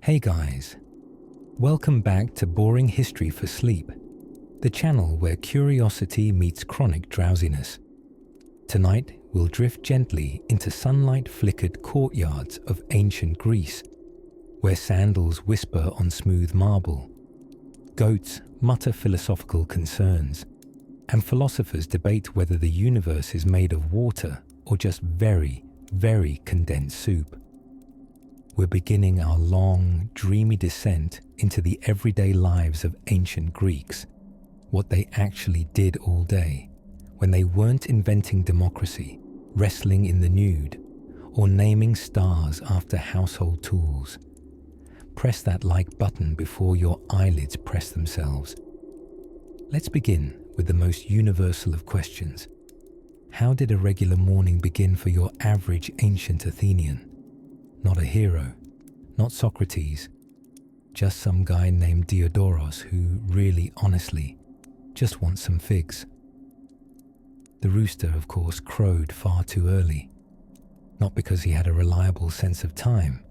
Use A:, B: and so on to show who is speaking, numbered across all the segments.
A: Hey guys, welcome back to Boring History for Sleep, the channel where curiosity meets chronic drowsiness. Tonight, we'll drift gently into sunlight-flickered courtyards of ancient Greece, where sandals whisper on smooth marble, goats mutter philosophical concerns, and philosophers debate whether the universe is made of water or just very, very condensed soup. We're beginning our long, dreamy descent into the everyday lives of ancient Greeks, what they actually did all day, when they weren't inventing democracy, wrestling in the nude, or naming stars after household tools. Press that like button before your eyelids press themselves. Let's begin with the most universal of questions. How did a regular morning begin for your average ancient Athenian? Not a hero, not Socrates, just some guy named Diodoros who really, honestly, just wants some figs. The rooster, of course, crowed far too early, not because he had a reliable sense of time,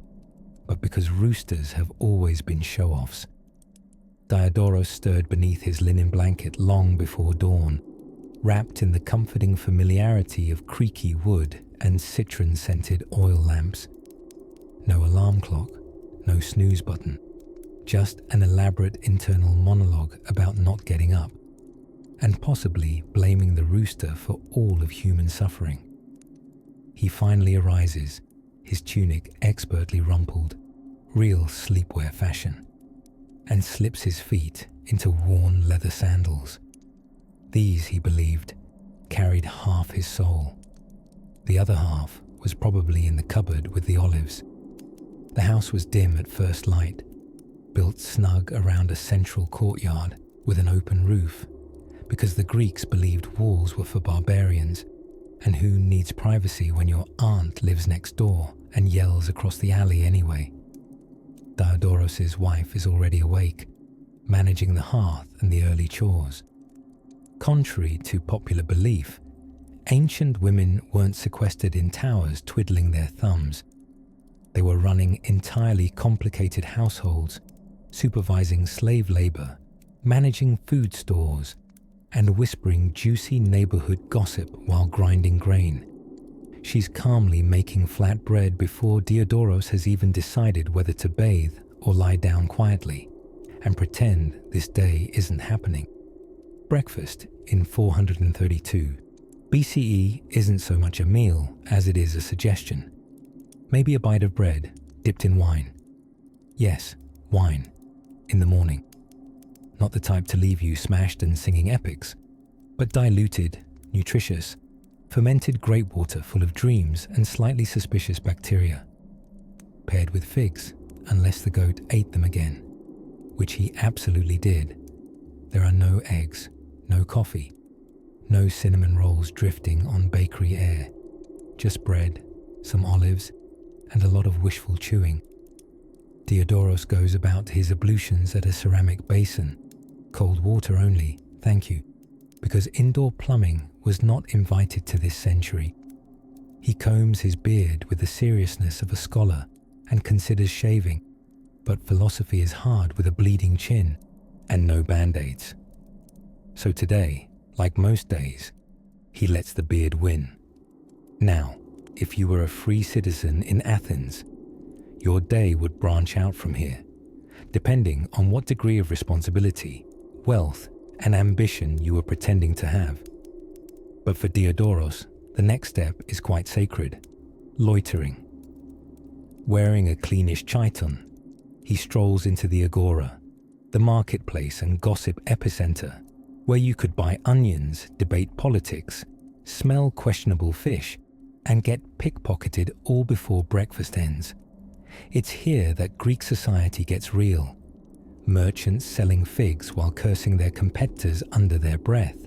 A: but because roosters have always been show-offs. Diodoros stirred beneath his linen blanket long before dawn, wrapped in the comforting familiarity of creaky wood and citron-scented oil lamps. No alarm clock, no snooze button, just an elaborate internal monologue about not getting up, and possibly blaming the rooster for all of human suffering. He finally arises, his tunic expertly rumpled, real sleepwear fashion, and slips his feet into worn leather sandals. These, he believed, carried half his soul. The other half was probably in the cupboard with the olives. The house was dim at first light, built snug around a central courtyard with an open roof, because the Greeks believed walls were for barbarians, and who needs privacy when your aunt lives next door and yells across the alley anyway? Diodoros's wife is already awake, managing the hearth and the early chores. Contrary to popular belief, ancient women weren't sequestered in towers twiddling their thumbs. They were running entirely complicated households, supervising slave labor, managing food stores, and whispering juicy neighborhood gossip while grinding grain. She's calmly making flat bread before Diodoros has even decided whether to bathe or lie down quietly and pretend this day isn't happening. Breakfast in 432 BCE isn't so much a meal as it is a suggestion. Maybe a bite of bread dipped in wine. Yes, wine. In the morning. Not the type to leave you smashed and singing epics, but diluted, nutritious, fermented grape water full of dreams and slightly suspicious bacteria. Paired with figs, unless the goat ate them again, which he absolutely did. There are no eggs, no coffee, no cinnamon rolls drifting on bakery air, just bread, some olives, and a lot of wishful chewing. Diodoros goes about his ablutions at a ceramic basin, cold water only, thank you, because indoor plumbing was not invited to this century. He combs his beard with the seriousness of a scholar and considers shaving, but philosophy is hard with a bleeding chin and no band-aids. So today, like most days, he lets the beard win. Now, if you were a free citizen in Athens, your day would branch out from here, depending on what degree of responsibility, wealth, and ambition you were pretending to have. But for Diodoros, the next step is quite sacred: loitering. Wearing a cleanish chiton, he strolls into the agora, the marketplace and gossip epicenter, where you could buy onions, debate politics, smell questionable fish, and get pickpocketed all before breakfast ends. It's here that Greek society gets real. Merchants selling figs while cursing their competitors under their breath.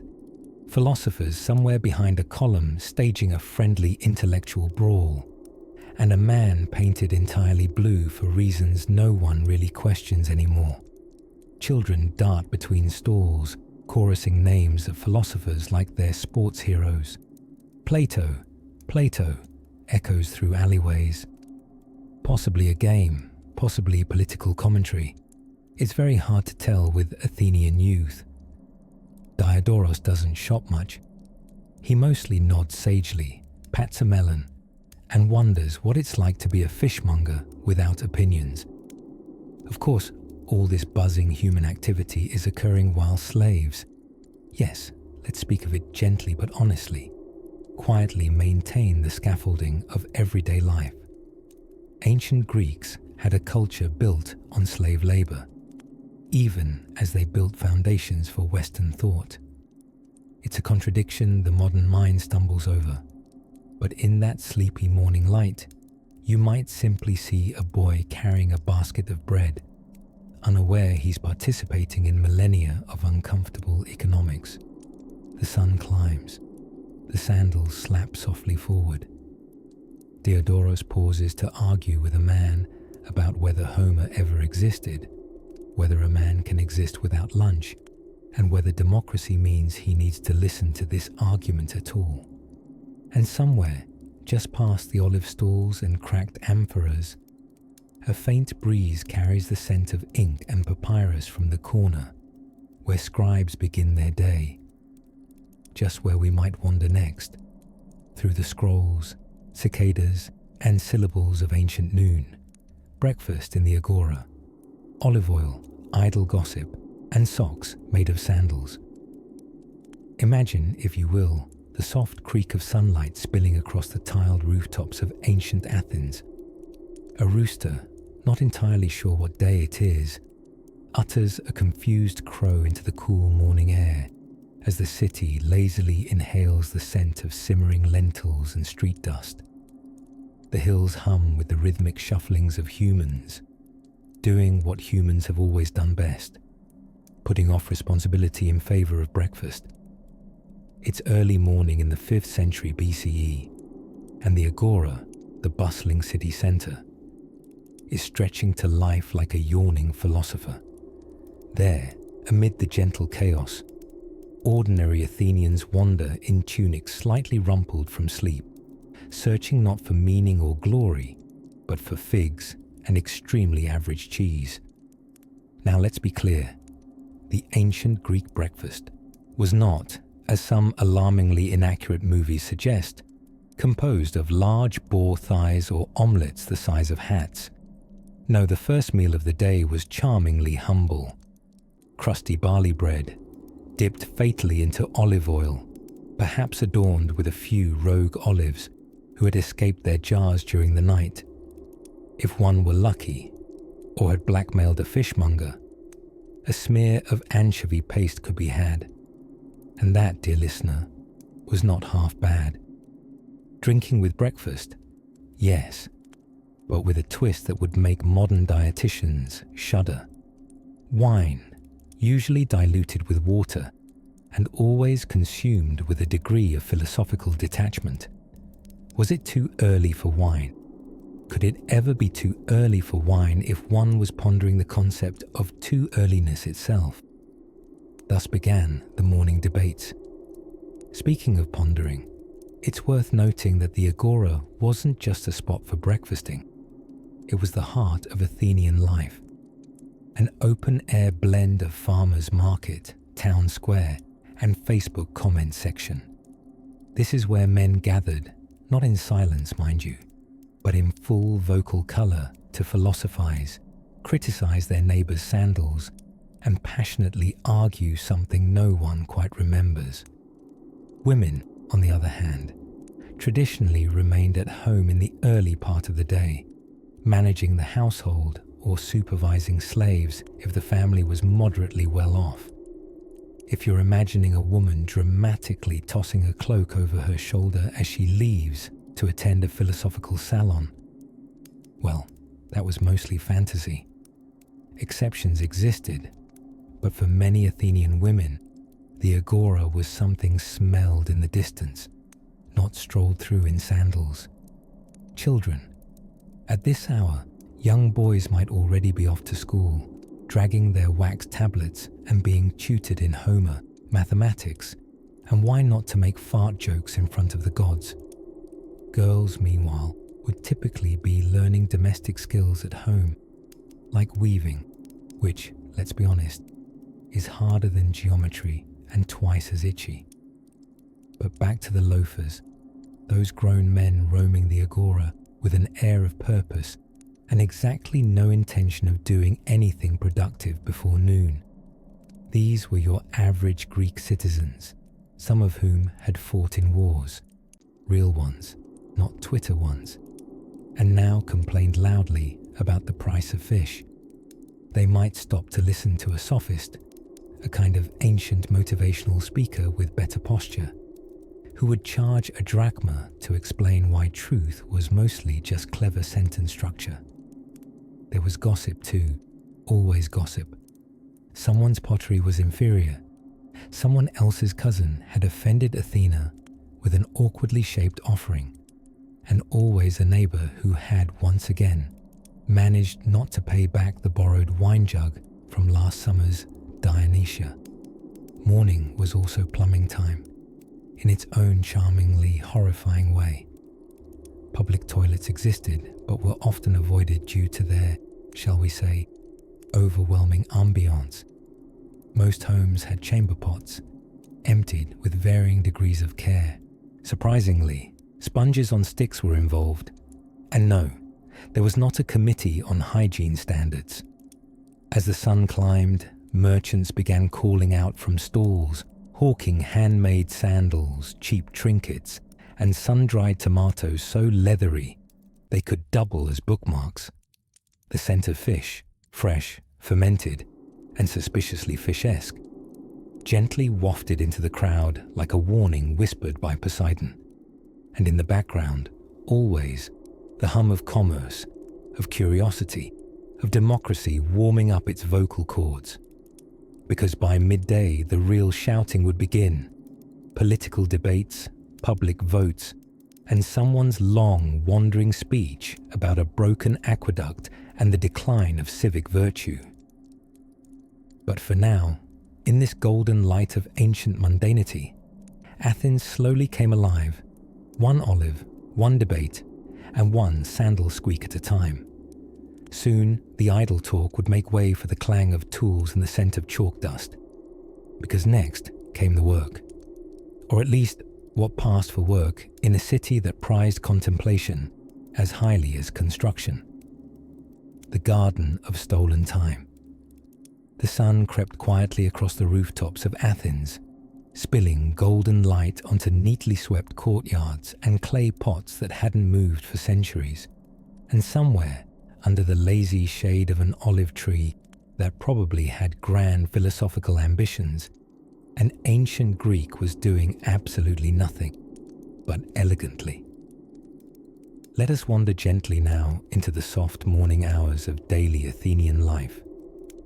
A: Philosophers somewhere behind a column staging a friendly intellectual brawl. And a man painted entirely blue for reasons no one really questions anymore. Children dart between stalls, chorusing names of philosophers like they're sports heroes. Plato, Plato, echoes through alleyways. Possibly a game, possibly political commentary, it's very hard to tell with Athenian youth. Diodorus doesn't shop much. He mostly nods sagely, pats a melon, and wonders what it's like to be a fishmonger without opinions. Of course, all this buzzing human activity is occurring while slaves, yes, let's speak of it gently but honestly, quietly maintain the scaffolding of everyday life. Ancient Greeks had a culture built on slave labor, even as they built foundations for Western thought. It's a contradiction the modern mind stumbles over, but in that sleepy morning light, you might simply see a boy carrying a basket of bread, unaware he's participating in millennia of uncomfortable economics. The sun climbs. The sandals slap softly forward. Diodorus pauses to argue with a man about whether Homer ever existed, whether a man can exist without lunch, and whether democracy means he needs to listen to this argument at all. And somewhere, just past the olive stalls and cracked amphoras, a faint breeze carries the scent of ink and papyrus from the corner where scribes begin their day. Just where we might wander next, through the scrolls, cicadas, and syllables of ancient noon, breakfast in the agora, olive oil, idle gossip, and socks made of sandals. Imagine, if you will, the soft creak of sunlight spilling across the tiled rooftops of ancient Athens. A rooster, not entirely sure what day it is, utters a confused crow into the cool morning air as the city lazily inhales the scent of simmering lentils and street dust. The hills hum with the rhythmic shufflings of humans, doing what humans have always done best, putting off responsibility in favor of breakfast. It's early morning in the 5th century BCE, and the agora, the bustling city center, is stretching to life like a yawning philosopher. There, amid the gentle chaos, ordinary Athenians wander in tunics slightly rumpled from sleep, searching not for meaning or glory, but for figs and extremely average cheese. Now let's be clear, the ancient Greek breakfast was not, as some alarmingly inaccurate movies suggest, composed of large boar thighs or omelettes the size of hats. No, the first meal of the day was charmingly humble. Crusty barley bread, dipped fatally into olive oil, perhaps adorned with a few rogue olives who had escaped their jars during the night. If one were lucky, or had blackmailed a fishmonger, a smear of anchovy paste could be had. And that, dear listener, was not half bad. Drinking with breakfast? Yes, but with a twist that would make modern dietitians shudder. Wine, usually diluted with water, and always consumed with a degree of philosophical detachment. Was it too early for wine? Could it ever be too early for wine if one was pondering the concept of too earliness itself? Thus began the morning debates. Speaking of pondering, it's worth noting that the agora wasn't just a spot for breakfasting. It was the heart of Athenian life. An open-air blend of farmers' market, town square, and Facebook comment section. This is where men gathered, not in silence, mind you, but in full vocal color to philosophize, criticize their neighbors' sandals, and passionately argue something no one quite remembers. Women, on the other hand, traditionally remained at home in the early part of the day, managing the household or supervising slaves if the family was moderately well off. If you're imagining a woman dramatically tossing a cloak over her shoulder as she leaves to attend a philosophical salon, well, that was mostly fantasy. Exceptions existed, but for many Athenian women, the agora was something smelled in the distance, not strolled through in sandals. Children. At this hour, young boys might already be off to school, dragging their wax tablets and being tutored in Homer, mathematics, and why not to make fart jokes in front of the gods. Girls, meanwhile, would typically be learning domestic skills at home, like weaving, which, let's be honest, is harder than geometry and twice as itchy. But back to the loafers, those grown men roaming the agora with an air of purpose and exactly no intention of doing anything productive before noon. These were your average Greek citizens, some of whom had fought in wars, real ones, not Twitter ones, and now complained loudly about the price of fish. They might stop to listen to a sophist, a kind of ancient motivational speaker with better posture, who would charge a drachma to explain why truth was mostly just clever sentence structure. There was gossip too, always gossip. Someone's pottery was inferior. Someone else's cousin had offended Athena with an awkwardly shaped offering, and always a neighbor who had once again managed not to pay back the borrowed wine jug from last summer's Dionysia. Morning was also plumbing time, in its own charmingly horrifying way. Public toilets existed, but were often avoided due to their, shall we say, overwhelming ambiance. Most homes had chamber pots, emptied with varying degrees of care. Surprisingly, sponges on sticks were involved. And no, there was not a committee on hygiene standards. As the sun climbed, merchants began calling out from stalls, hawking handmade sandals, cheap trinkets, and sun-dried tomatoes so leathery they could double as bookmarks. The scent of fish, fresh, fermented, and suspiciously fish-esque, gently wafted into the crowd like a warning whispered by Poseidon. And in the background, always, the hum of commerce, of curiosity, of democracy warming up its vocal cords. Because by midday, the real shouting would begin. Political debates, public votes, and someone's long, wandering speech about a broken aqueduct and the decline of civic virtue. But for now, in this golden light of ancient mundanity, Athens slowly came alive, one olive, one debate, and one sandal squeak at a time. Soon, the idle talk would make way for the clang of tools and the scent of chalk dust, because next came the work, or at least what passed for work in a city that prized contemplation as highly as construction. The garden of stolen time. The sun crept quietly across the rooftops of Athens, spilling golden light onto neatly swept courtyards and clay pots that hadn't moved for centuries, and somewhere under the lazy shade of an olive tree that probably had grand philosophical ambitions, an ancient Greek was doing absolutely nothing, but elegantly. Let us wander gently now into the soft morning hours of daily Athenian life,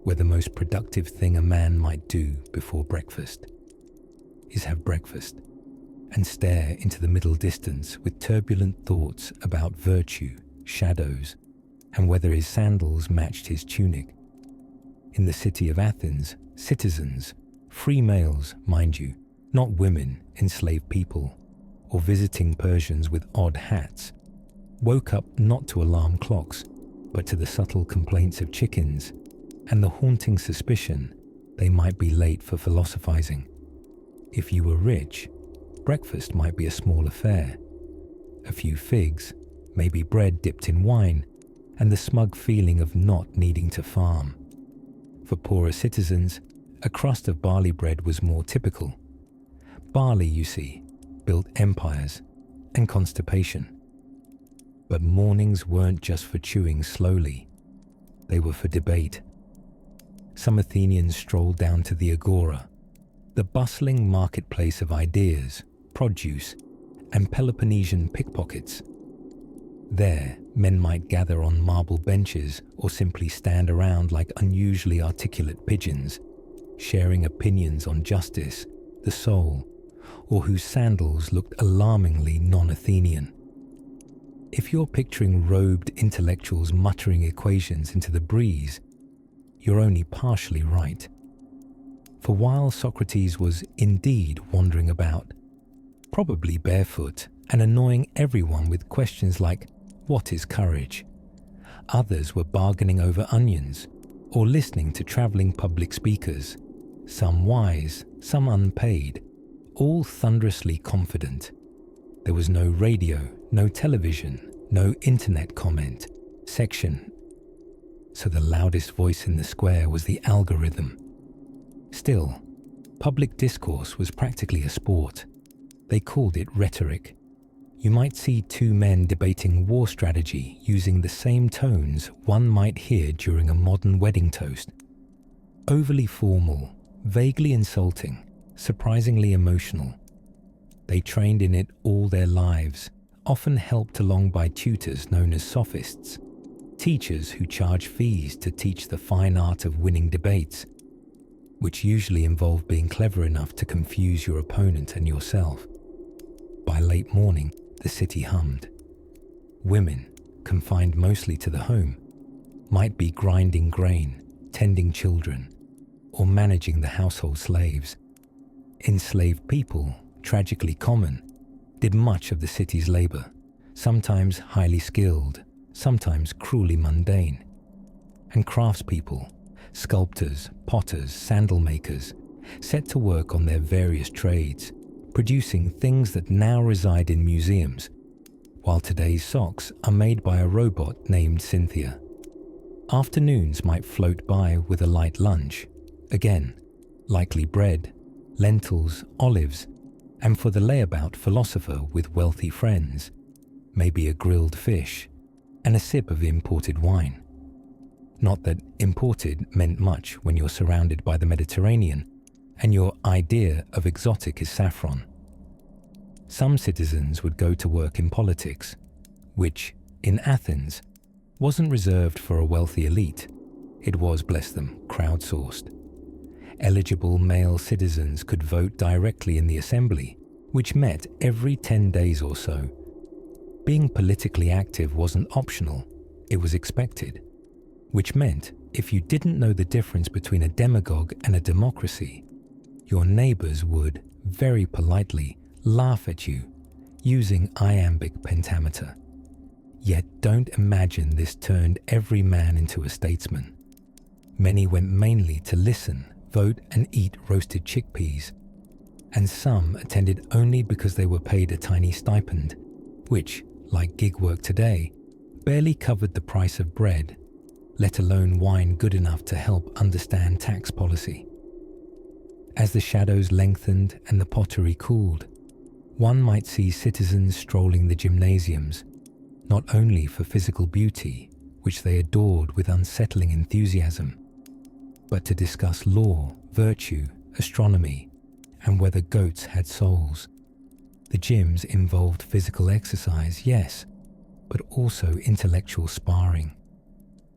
A: where the most productive thing a man might do before breakfast is have breakfast and stare into the middle distance with turbulent thoughts about virtue, shadows, and whether his sandals matched his tunic. In the city of Athens, citizens, free males, mind you, not women, enslaved people, or visiting Persians with odd hats, woke up not to alarm clocks, but to the subtle complaints of chickens and the haunting suspicion they might be late for philosophizing. If you were rich, breakfast might be a small affair. A few figs, maybe bread dipped in wine, and the smug feeling of not needing to farm. For poorer citizens, a crust of barley bread was more typical. Barley, you see, built empires and constipation. But mornings weren't just for chewing slowly. They were for debate. Some Athenians strolled down to the agora, the bustling marketplace of ideas, produce, and Peloponnesian pickpockets. There, men might gather on marble benches or simply stand around like unusually articulate pigeons, sharing opinions on justice, the soul, or whose sandals looked alarmingly non-Athenian. If you're picturing robed intellectuals muttering equations into the breeze, you're only partially right. For while Socrates was indeed wandering about, probably barefoot and annoying everyone with questions like, what is courage? Others were bargaining over onions or listening to travelling public speakers, some wise, some unpaid, all thunderously confident. There was no radio, no television, no internet comment section. So the loudest voice in the square was the algorithm. Still, public discourse was practically a sport. They called it rhetoric. You might see two men debating war strategy using the same tones one might hear during a modern wedding toast. Overly formal, vaguely insulting, surprisingly emotional. They trained in it all their lives, often helped along by tutors known as sophists, teachers who charge fees to teach the fine art of winning debates, which usually involve being clever enough to confuse your opponent and yourself. By late morning, the city hummed. Women, confined mostly to the home, might be grinding grain, tending children, or managing the household slaves. Enslaved people, tragically common, did much of the city's labor, sometimes highly skilled, sometimes cruelly mundane. And craftspeople, sculptors, potters, sandal makers, set to work on their various trades, producing things that now reside in museums, while today's socks are made by a robot named Cynthia. Afternoons might float by with a light lunch, again, likely bread, lentils, olives, and for the layabout philosopher with wealthy friends, maybe a grilled fish and a sip of imported wine. Not that imported meant much when you're surrounded by the Mediterranean and your idea of exotic is saffron. Some citizens would go to work in politics, which, in Athens, wasn't reserved for a wealthy elite. It was, bless them, crowdsourced. Eligible male citizens could vote directly in the assembly, which met every 10 days or so. Being politically active wasn't optional, it was expected, which meant if you didn't know the difference between a demagogue and a democracy, your neighbors would, very politely, laugh at you using iambic pentameter. Yet don't imagine this turned every man into a statesman. Many went mainly to listen, vote and eat roasted chickpeas, and some attended only because they were paid a tiny stipend, which, like gig work today, barely covered the price of bread, let alone wine good enough to help understand tax policy. As the shadows lengthened and the pottery cooled, one might see citizens strolling the gymnasiums, not only for physical beauty, which they adored with unsettling enthusiasm, but to discuss law, virtue, astronomy, and whether goats had souls. The gyms involved physical exercise, yes, but also intellectual sparring.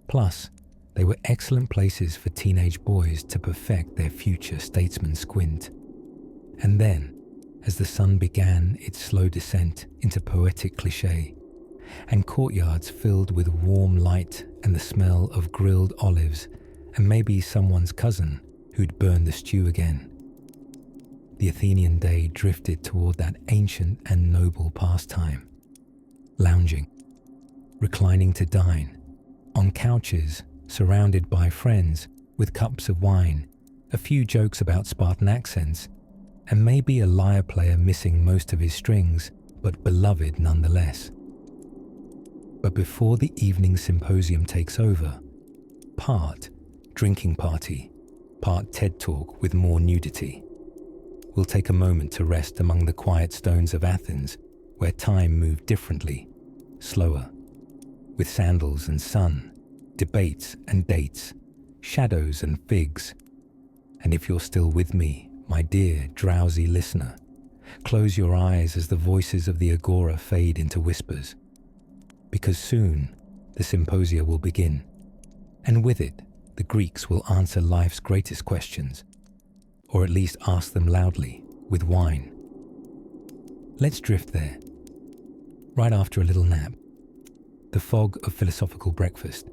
A: Plus, they were excellent places for teenage boys to perfect their future statesman squint. And then, as the sun began its slow descent into poetic cliché, and courtyards filled with warm light and the smell of grilled olives and maybe someone's cousin who'd burned the stew again, the Athenian day drifted toward that ancient and noble pastime. Lounging, reclining to dine, on couches, surrounded by friends, with cups of wine, a few jokes about Spartan accents, and maybe a lyre player missing most of his strings, but beloved nonetheless. But before the evening symposium takes over, part drinking party, part TED Talk with more nudity. We'll take a moment to rest among the quiet stones of Athens, where time moved differently, slower, with sandals and sun, debates and dates, shadows and figs. And if you're still with me, my dear drowsy listener, close your eyes as the voices of the agora fade into whispers, because soon the symposia will begin, and with it the Greeks will answer life's greatest questions, or at least ask them loudly, with wine. Let's drift there, right after a little nap, the fog of philosophical breakfast.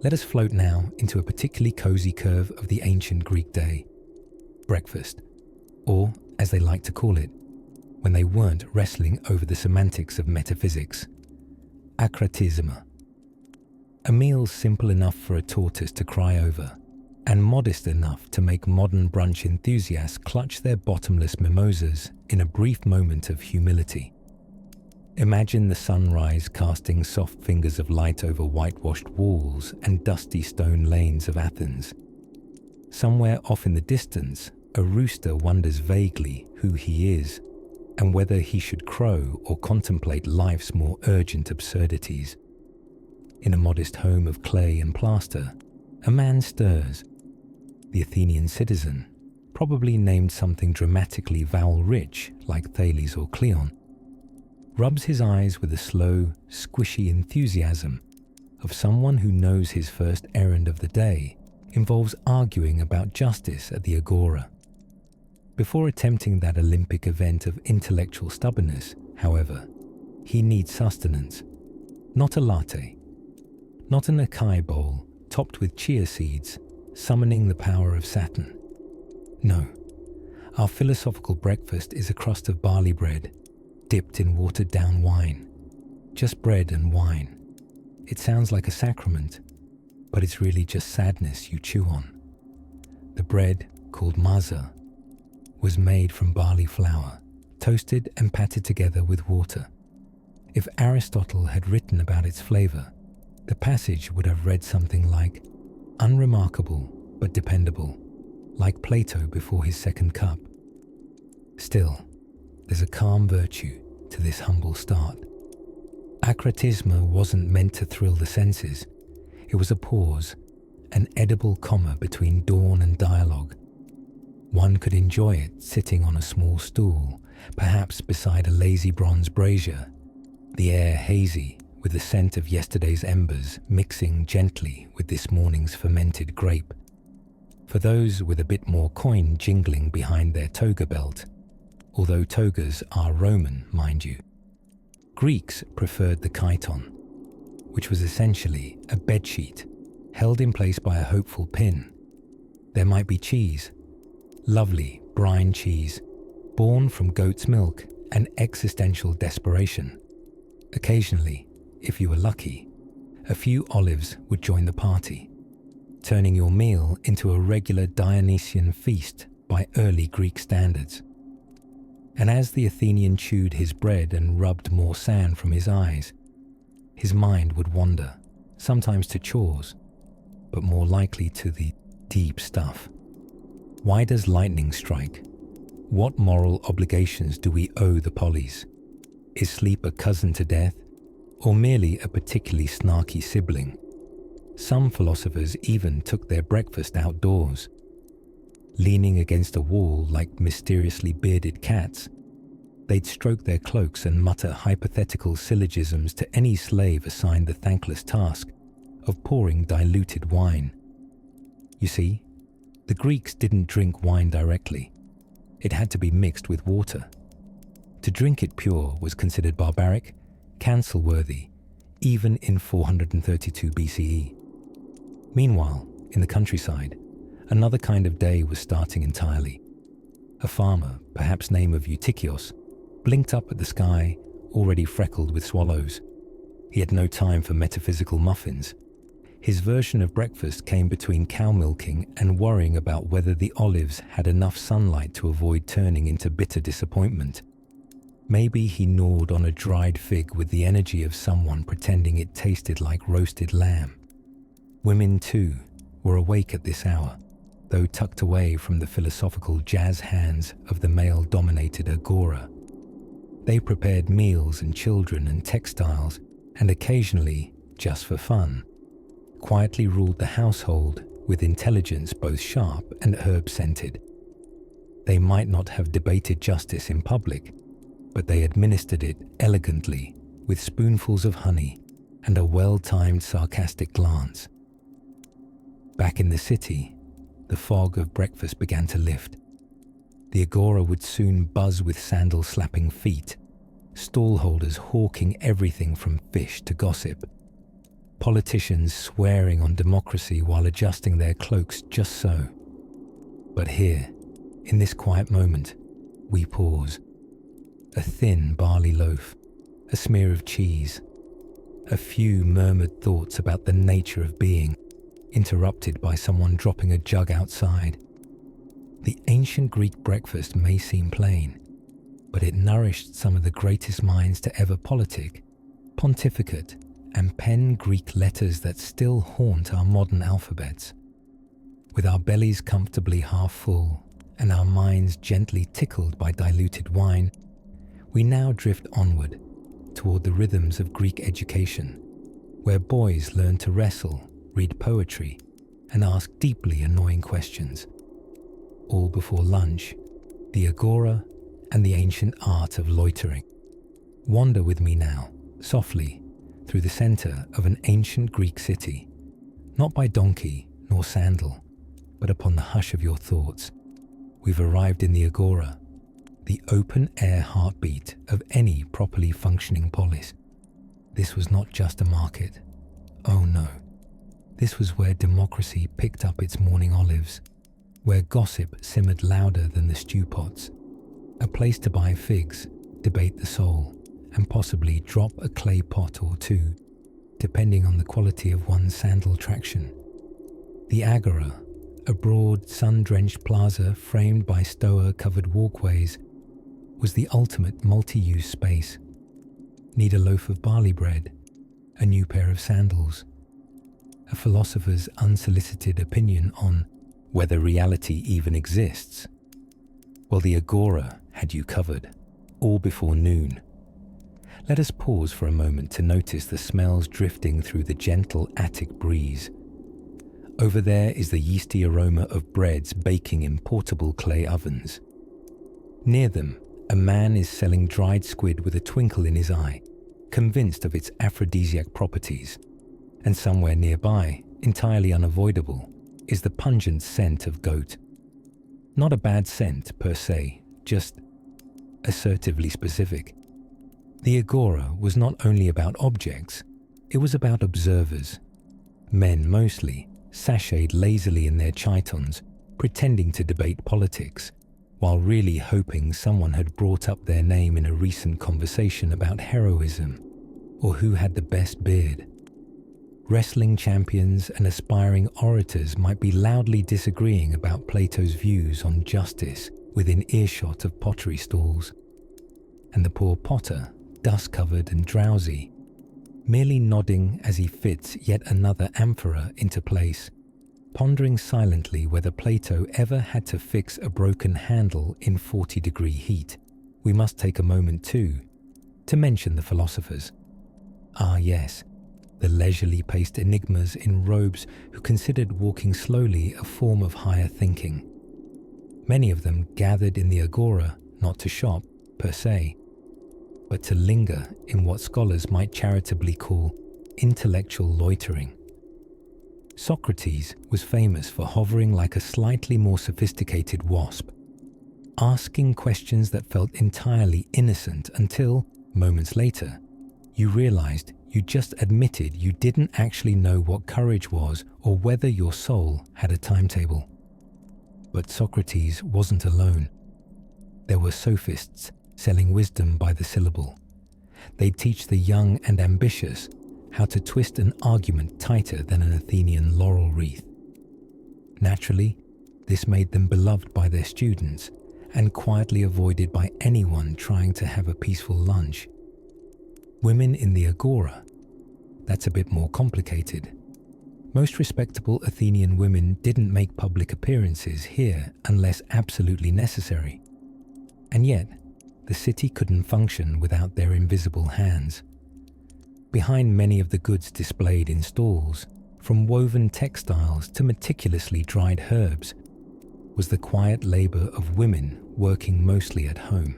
A: Let us float now into a particularly cozy curve of the ancient Greek day, breakfast, or as they like to call it, when they weren't wrestling over the semantics of metaphysics, akratisma. A meal simple enough for a tortoise to cry over, and modest enough to make modern brunch enthusiasts clutch their bottomless mimosas in a brief moment of humility. Imagine the sunrise casting soft fingers of light over whitewashed walls and dusty stone lanes of Athens. Somewhere off in the distance, a rooster wonders vaguely who he is and whether he should crow or contemplate life's more urgent absurdities. In a modest home of clay and plaster, a man stirs. The Athenian citizen, probably named something dramatically vowel-rich like Thales or Cleon, rubs his eyes with a slow, squishy enthusiasm of someone who knows his first errand of the day involves arguing about justice at the agora. Before attempting that Olympic event of intellectual stubbornness, however, he needs sustenance, not a latte, not an acai bowl topped with chia seeds, summoning the power of Saturn. No, our philosophical breakfast is a crust of barley bread, dipped in watered-down wine. Just bread and wine. It sounds like a sacrament, but it's really just sadness you chew on. The bread, called maza, was made from barley flour, toasted and patted together with water. If Aristotle had written about its flavor, the passage would have read something like, unremarkable but dependable, like Plato before his second cup. Still, there's a calm virtue to this humble start. Acratisma wasn't meant to thrill the senses. It was a pause, an edible comma between dawn and dialogue. One could enjoy it sitting on a small stool, perhaps beside a lazy bronze brazier, the air hazy with the scent of yesterday's embers mixing gently with this morning's fermented grape. For those with a bit more coin jingling behind their toga belt, although togas are Roman, mind you. Greeks preferred the chiton, which was essentially a bedsheet held in place by a hopeful pin. There might be cheese, lovely brine cheese, born from goat's milk and existential desperation. Occasionally, if you were lucky, a few olives would join the party, turning your meal into a regular Dionysian feast by early Greek standards. And as the Athenian chewed his bread and rubbed more sand from his eyes, his mind would wander, sometimes to chores, but more likely to the deep stuff. Why does lightning strike? What moral obligations do we owe the polys? Is sleep a cousin to death, or merely a particularly snarky sibling? Some philosophers even took their breakfast outdoors. Leaning against a wall like mysteriously bearded cats, they'd stroke their cloaks and mutter hypothetical syllogisms to any slave assigned the thankless task of pouring diluted wine. You see, the Greeks didn't drink wine directly. It had to be mixed with water. To drink it pure was considered barbaric, cancel-worthy, even in 432 BCE. Meanwhile, in the countryside, another kind of day was starting entirely. A farmer, perhaps name of Eutychios, blinked up at the sky, already freckled with swallows. He had no time for metaphysical muffins. His version of breakfast came between cow milking and worrying about whether the olives had enough sunlight to avoid turning into bitter disappointment. Maybe he gnawed on a dried fig with the energy of someone pretending it tasted like roasted lamb. Women, too, were awake at this hour, though tucked away from the philosophical jazz hands of the male-dominated agora. They prepared meals and children and textiles, and occasionally, just for fun, quietly ruled the household with intelligence both sharp and herb-scented. They might not have debated justice in public, but they administered it elegantly with spoonfuls of honey and a well-timed sarcastic glance. Back in the city, the fog of breakfast began to lift. The agora would soon buzz with sandal-slapping feet, stallholders hawking everything from fish to gossip, politicians swearing on democracy while adjusting their cloaks just so. But here, in this quiet moment, we pause. A thin barley loaf, a smear of cheese, A few murmured thoughts about the nature of being, interrupted by someone dropping a jug outside. The ancient Greek breakfast may seem plain, but it nourished some of the greatest minds to ever politic, pontificate, and pen Greek letters that still haunt our modern alphabets. With our bellies comfortably half full and our minds gently tickled by diluted wine, we now drift onward toward the rhythms of Greek education, where boys learn to wrestle, read poetry, and ask deeply annoying questions. All before lunch, the agora and the ancient art of loitering. Wander with me now, softly, through the center of an ancient Greek city, not by donkey nor sandal, but upon the hush of your thoughts. We've arrived in the agora, the open-air heartbeat of any properly functioning polis. This was not just a market. Oh no. This was where democracy picked up its morning olives, where gossip simmered louder than the stew pots, a place to buy figs, debate the soul, and possibly drop a clay pot or two, depending on the quality of one's sandal traction. The agora, a broad, sun-drenched plaza framed by stoa-covered walkways, was the ultimate multi-use space. Need a loaf of barley bread, a new pair of sandals, a philosopher's unsolicited opinion on whether reality even exists. Well, the agora had you covered, all before noon. Let us pause for a moment to notice the smells drifting through the gentle attic breeze. Over there is the yeasty aroma of breads baking in portable clay ovens. Near them, a man is selling dried squid with a twinkle in his eye, convinced of its aphrodisiac properties. And somewhere nearby, entirely unavoidable, is the pungent scent of goat. Not a bad scent per se, just assertively specific. The agora was not only about objects, it was about observers. Men mostly, sashayed lazily in their chitons, pretending to debate politics, while really hoping someone had brought up their name in a recent conversation about heroism, or who had the best beard. Wrestling champions and aspiring orators might be loudly disagreeing about Plato's views on justice within earshot of pottery stalls, and the poor potter, dust-covered and drowsy, merely nodding as he fits yet another amphora into place, pondering silently whether Plato ever had to fix a broken handle in 40-degree heat. We must take a moment too to mention the philosophers. Ah yes, the leisurely paced enigmas in robes who considered walking slowly a form of higher thinking. Many of them gathered in the agora not to shop, per se, but to linger in what scholars might charitably call intellectual loitering. Socrates was famous for hovering like a slightly more sophisticated wasp, asking questions that felt entirely innocent until, moments later, you realized you just admitted you didn't actually know what courage was or whether your soul had a timetable. But Socrates wasn't alone. There were sophists selling wisdom by the syllable. They'd teach the young and ambitious how to twist an argument tighter than an Athenian laurel wreath. Naturally, this made them beloved by their students and quietly avoided by anyone trying to have a peaceful lunch. Women in the agora, that's a bit more complicated. Most respectable Athenian women didn't make public appearances here unless absolutely necessary. And yet, the city couldn't function without their invisible hands. Behind many of the goods displayed in stalls, from woven textiles to meticulously dried herbs, was the quiet labor of women working mostly at home.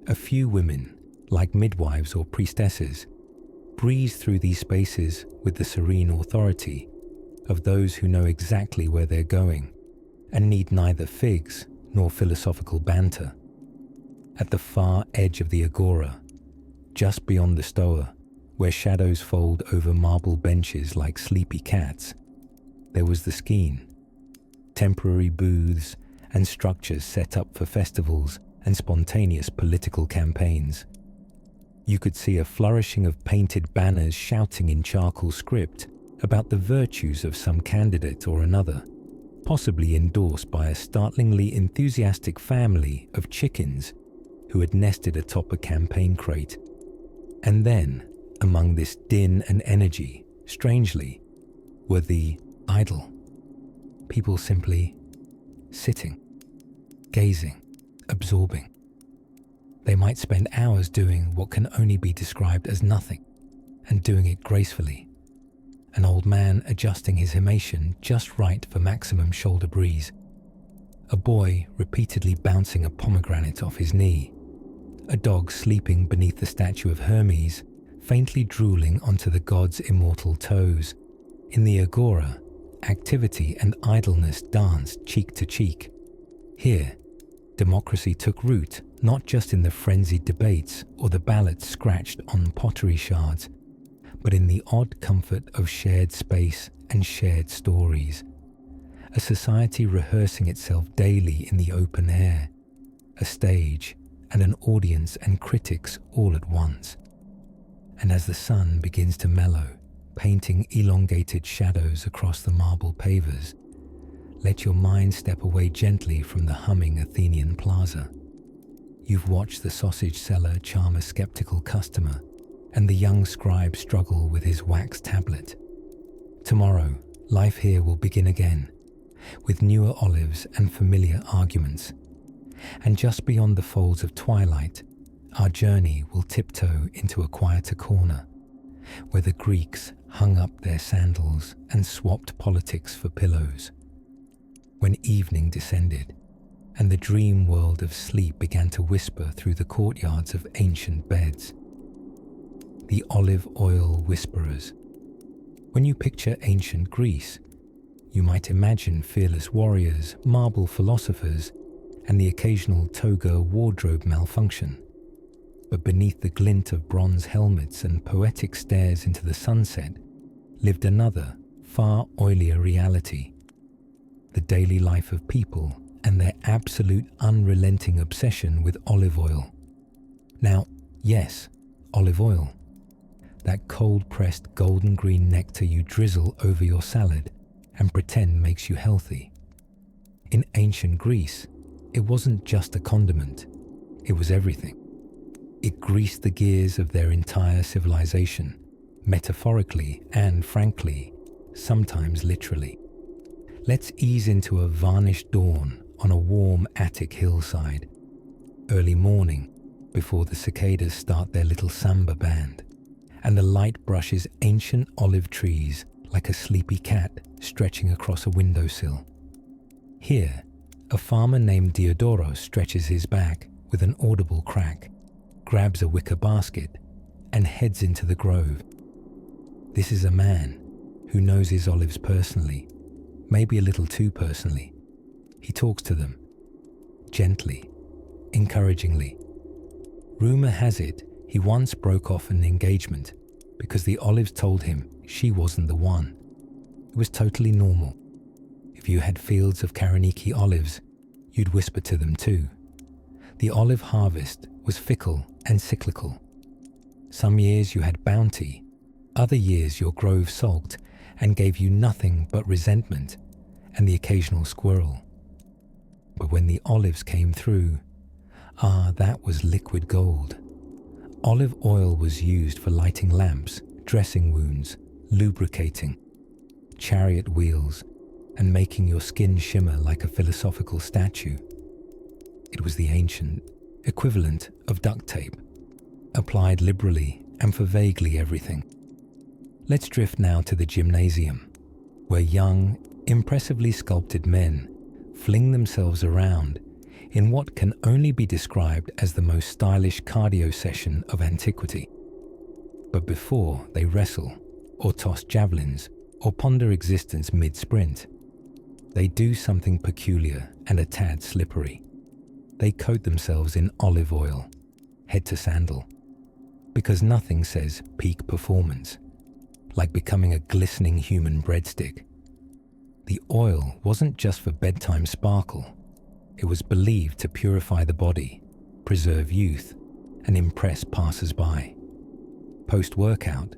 A: A few women, like midwives or priestesses, breeze through these spaces with the serene authority of those who know exactly where they're going and need neither figs nor philosophical banter. At the far edge of the agora, just beyond the stoa, where shadows fold over marble benches like sleepy cats, there was the skene, temporary booths and structures set up for festivals and spontaneous political campaigns. You could see a flourishing of painted banners shouting in charcoal script about the virtues of some candidate or another, possibly endorsed by a startlingly enthusiastic family of chickens who had nested atop a campaign crate. And then, among this din and energy, strangely, were the idle. People simply sitting, gazing, absorbing. They might spend hours doing what can only be described as nothing, and doing it gracefully. An old man adjusting his himation just right for maximum shoulder breeze. A boy repeatedly bouncing a pomegranate off his knee. A dog sleeping beneath the statue of Hermes, faintly drooling onto the god's immortal toes. In the agora, activity and idleness danced cheek to cheek. Here, democracy took root not just in the frenzied debates or the ballots scratched on pottery shards, but in the odd comfort of shared space and shared stories. A society rehearsing itself daily in the open air, a stage and an audience and critics all at once. And as the sun begins to mellow, painting elongated shadows across the marble pavers, let your mind step away gently from the humming Athenian plaza. You've watched the sausage seller charm a skeptical customer, and the young scribe struggle with his wax tablet. Tomorrow, life here will begin again, with newer olives and familiar arguments. And just beyond the folds of twilight, our journey will tiptoe into a quieter corner, where the Greeks hung up their sandals and swapped politics for pillows. When evening descended, and the dream world of sleep began to whisper through the courtyards of ancient beds. The olive oil whisperers. When you picture ancient Greece, you might imagine fearless warriors, marble philosophers, and the occasional toga wardrobe malfunction. But beneath the glint of bronze helmets and poetic stares into the sunset lived another, far oilier reality. The daily life of people and their absolute unrelenting obsession with olive oil. Now, yes, olive oil. That cold-pressed golden green nectar you drizzle over your salad and pretend makes you healthy. In ancient Greece, it wasn't just a condiment, it was everything. It greased the gears of their entire civilization, metaphorically and frankly, sometimes literally. Let's ease into a varnished dawn on a warm Attic hillside. Early morning, before the cicadas start their little samba band, and the light brushes ancient olive trees like a sleepy cat stretching across a windowsill. Here, a farmer named Diodoros stretches his back with an audible crack, grabs a wicker basket, and heads into the grove. This is a man who knows his olives personally, maybe a little too personally. He talks to them, gently, encouragingly. Rumor has it he once broke off an engagement because the olives told him she wasn't the one. It was totally normal. If you had fields of Karaniki olives, you'd whisper to them too. The olive harvest was fickle and cyclical. Some years you had bounty, other years your grove sulked and gave you nothing but resentment and the occasional squirrel. But when the olives came through, that was liquid gold. Olive oil was used for lighting lamps, dressing wounds, lubricating, chariot wheels, and making your skin shimmer like a philosophical statue. It was the ancient equivalent of duct tape, applied liberally and for vaguely everything. Let's drift now to the gymnasium, where young, impressively sculpted men fling themselves around in what can only be described as the most stylish cardio session of antiquity. But before they wrestle, or toss javelins, or ponder existence mid-sprint, they do something peculiar and a tad slippery. They coat themselves in olive oil, head to sandal, because nothing says peak performance, like becoming a glistening human breadstick. The oil wasn't just for bedtime sparkle. It was believed to purify the body, preserve youth, and impress passers-by. Post-workout,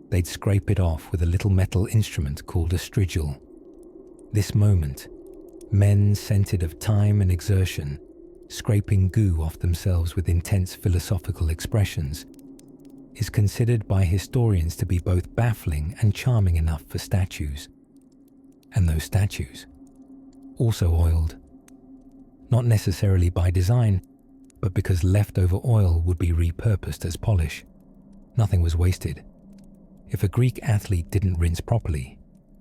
A: they'd scrape it off with a little metal instrument called a strigil. This moment, men scented of time and exertion, scraping goo off themselves with intense philosophical expressions, is considered by historians to be both baffling and charming enough for statues. And those statues, also oiled. Not necessarily by design, but because leftover oil would be repurposed as polish. Nothing was wasted. If a Greek athlete didn't rinse properly,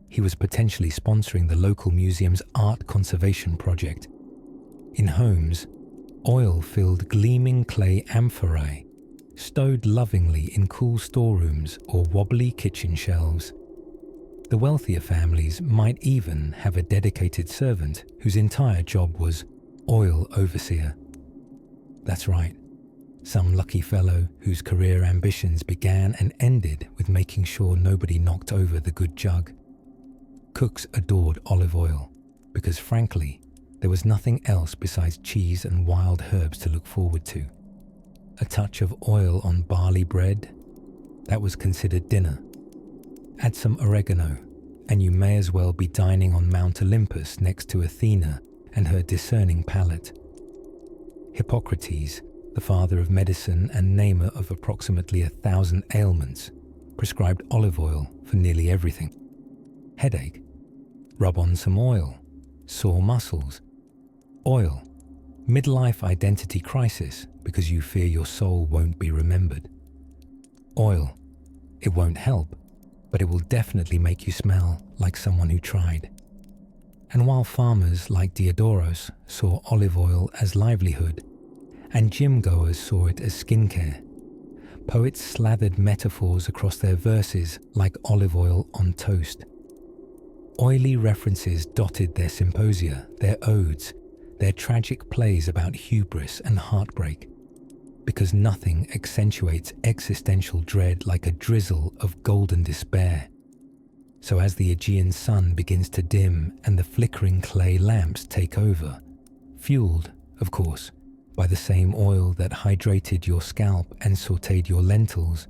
A: he was potentially sponsoring the local museum's art conservation project. In homes, oil-filled gleaming clay amphorae stowed lovingly in cool storerooms or wobbly kitchen shelves. The wealthier families might even have a dedicated servant whose entire job was oil overseer. That's right, some lucky fellow whose career ambitions began and ended with making sure nobody knocked over the good jug. Cooks adored olive oil because, frankly, there was nothing else besides cheese and wild herbs to look forward to. A touch of oil on barley bread, that was considered dinner. Add some oregano, and you may as well be dining on Mount Olympus next to Athena and her discerning palate. Hippocrates, the father of medicine and namer of approximately 1,000 ailments, prescribed olive oil for nearly everything. Headache? Rub on some oil. Sore muscles? Oil. Midlife identity crisis because you fear your soul won't be remembered. Oil. It won't help, but it will definitely make you smell like someone who tried. And while farmers like Diodorus saw olive oil as livelihood, and gym-goers saw it as skincare, poets slathered metaphors across their verses like olive oil on toast. Oily references dotted their symposia, their odes, their tragic plays about hubris and heartbreak, because nothing accentuates existential dread like a drizzle of golden despair. So as the Aegean sun begins to dim and the flickering clay lamps take over, fueled, of course, by the same oil that hydrated your scalp and sautéed your lentils,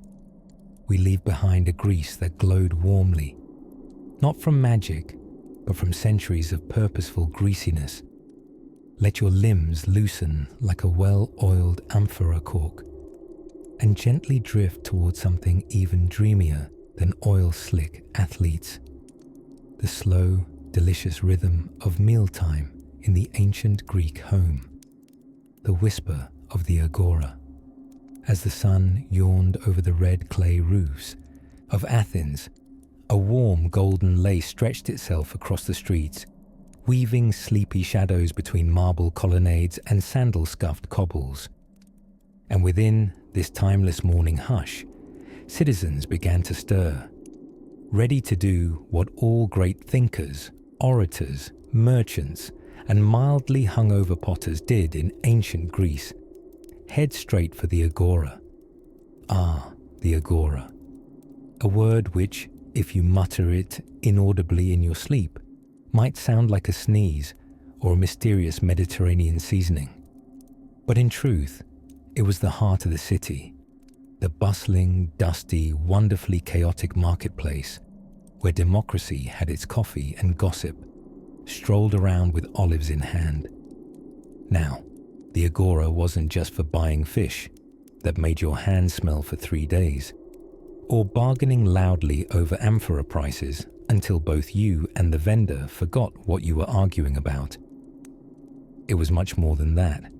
A: we leave behind a grease that glowed warmly, not from magic, but from centuries of purposeful greasiness. Let your limbs loosen like a well-oiled amphora cork and gently drift towards something even dreamier than oil-slick athletes. The slow, delicious rhythm of mealtime in the ancient Greek home. The whisper of the agora. As the sun yawned over the red clay roofs of Athens, a warm golden lace stretched itself across the streets, weaving sleepy shadows between marble colonnades and sandal-scuffed cobbles. And within this timeless morning hush, citizens began to stir, ready to do what all great thinkers, orators, merchants, and mildly hungover potters did in ancient Greece: head straight for the agora. Ah, the agora. A word which, if you mutter it inaudibly in your sleep, might sound like a sneeze or a mysterious Mediterranean seasoning. But in truth, it was the heart of the city, the bustling, dusty, wonderfully chaotic marketplace where democracy had its coffee and gossip, strolled around with olives in hand. Now, the agora wasn't just for buying fish that made your hands smell for 3 days, or bargaining loudly over amphora prices until both you and the vendor forgot what you were arguing about. It was much more than that.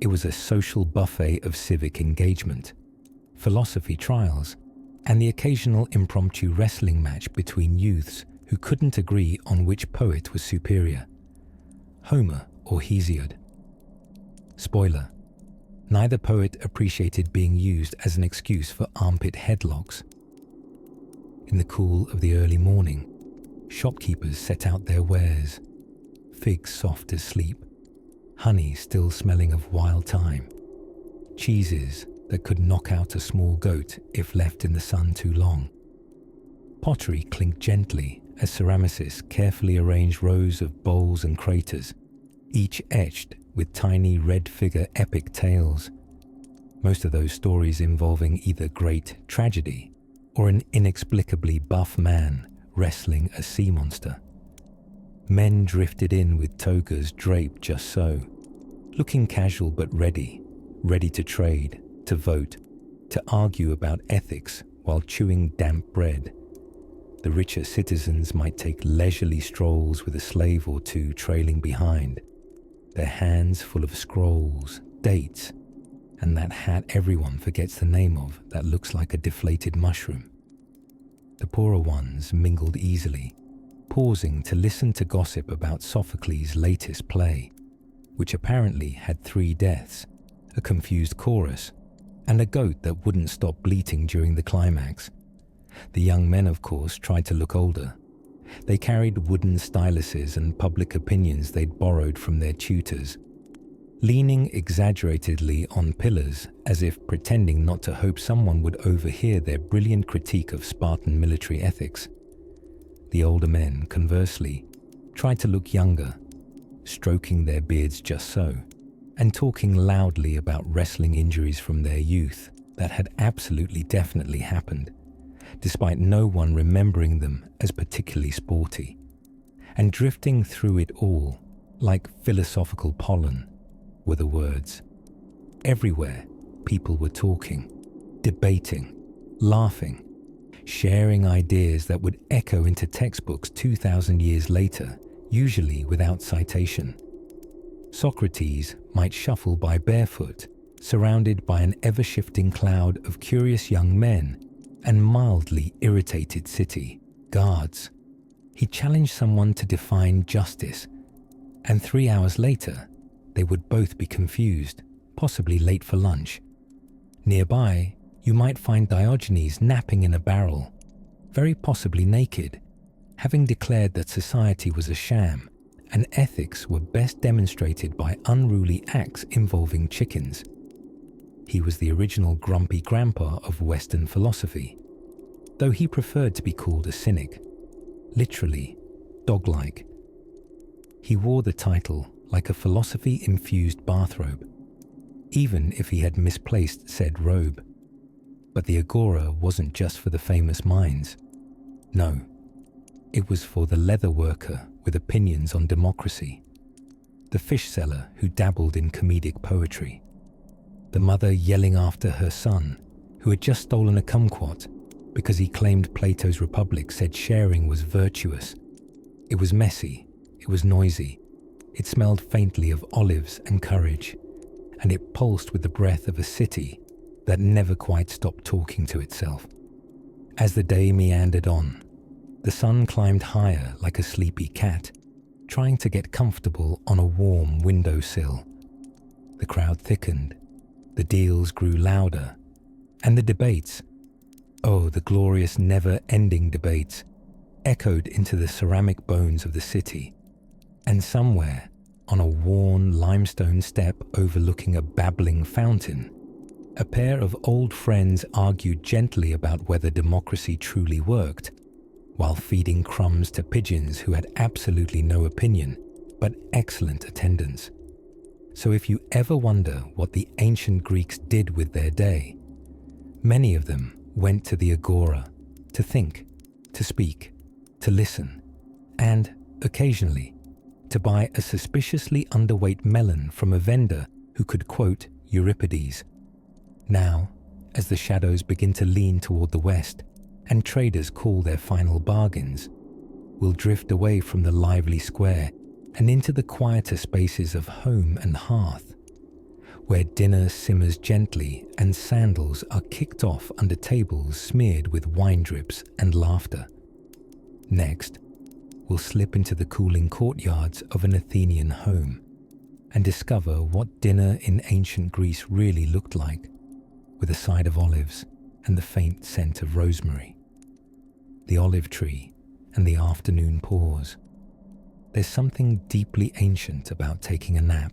A: It was a social buffet of civic engagement, philosophy trials, and the occasional impromptu wrestling match between youths who couldn't agree on which poet was superior, Homer or Hesiod. Spoiler: neither poet appreciated being used as an excuse for armpit headlocks. In the cool of the early morning, shopkeepers set out their wares, figs soft as sleep, honey still smelling of wild thyme, cheeses that could knock out a small goat if left in the sun too long. Pottery clinked gently as ceramicists carefully arranged rows of bowls and craters, each etched with tiny red figure epic tales. most of those stories involving either great tragedy or an inexplicably buff man wrestling a sea monster. Men drifted in with togas draped just so, looking casual but ready to trade, to vote, to argue about ethics while chewing damp bread. The richer citizens might take leisurely strolls with a slave or two trailing behind, their hands full of scrolls, dates, and that hat everyone forgets the name of that looks like a deflated mushroom. The poorer ones mingled easily, pausing to listen to gossip about Sophocles' latest play, which apparently had 3 deaths, a confused chorus, and a goat that wouldn't stop bleating during the climax. The young men, of course, tried to look older. They carried wooden styluses and public opinions they'd borrowed from their tutors, leaning exaggeratedly on pillars as if pretending not to hope someone would overhear their brilliant critique of Spartan military ethics. The older men, conversely, tried to look younger, stroking their beards just so, and talking loudly about wrestling injuries from their youth that had absolutely definitely happened, despite no one remembering them as particularly sporty. And drifting through it all, like philosophical pollen, were the words. Everywhere, people were talking, debating, laughing, sharing ideas that would echo into textbooks 2,000 years later, usually without citation. Socrates might shuffle by barefoot, surrounded by an ever-shifting cloud of curious young men and mildly irritated city guards. He challenged someone to define justice, and 3 hours later, they would both be confused, possibly late for lunch. Nearby, you might find Diogenes napping in a barrel, very possibly naked, having declared that society was a sham and ethics were best demonstrated by unruly acts involving chickens. He was the original grumpy grandpa of Western philosophy, though he preferred to be called a cynic, literally, dog-like. He wore the title like a philosophy-infused bathrobe, even if he had misplaced said robe. But the agora wasn't just for the famous minds. No, it was for the leather worker with opinions on democracy, the fish seller who dabbled in comedic poetry, the mother yelling after her son who had just stolen a kumquat because he claimed Plato's Republic said sharing was virtuous. It was messy, it was noisy, it smelled faintly of olives and courage, and it pulsed with the breath of a city that never quite stopped talking to itself. As the day meandered on, the sun climbed higher like a sleepy cat, trying to get comfortable on a warm windowsill. The crowd thickened, the deals grew louder, and the debates, oh, the glorious never-ending debates, echoed into the ceramic bones of the city. And somewhere, on a worn limestone step overlooking a babbling fountain, a pair of old friends argued gently about whether democracy truly worked, while feeding crumbs to pigeons who had absolutely no opinion, but excellent attendance. So if you ever wonder what the ancient Greeks did with their day, many of them went to the agora to think, to speak, to listen, and, occasionally, to buy a suspiciously underweight melon from a vendor who could quote Euripides. Now, as the shadows begin to lean toward the west, and traders call their final bargains, we'll drift away from the lively square and into the quieter spaces of home and hearth, where dinner simmers gently and sandals are kicked off under tables smeared with wine drips and laughter. Next, we'll slip into the cooling courtyards of an Athenian home and discover what dinner in ancient Greece really looked like, with a side of olives and the faint scent of rosemary. The olive tree and the afternoon pause. There's something deeply ancient about taking a nap.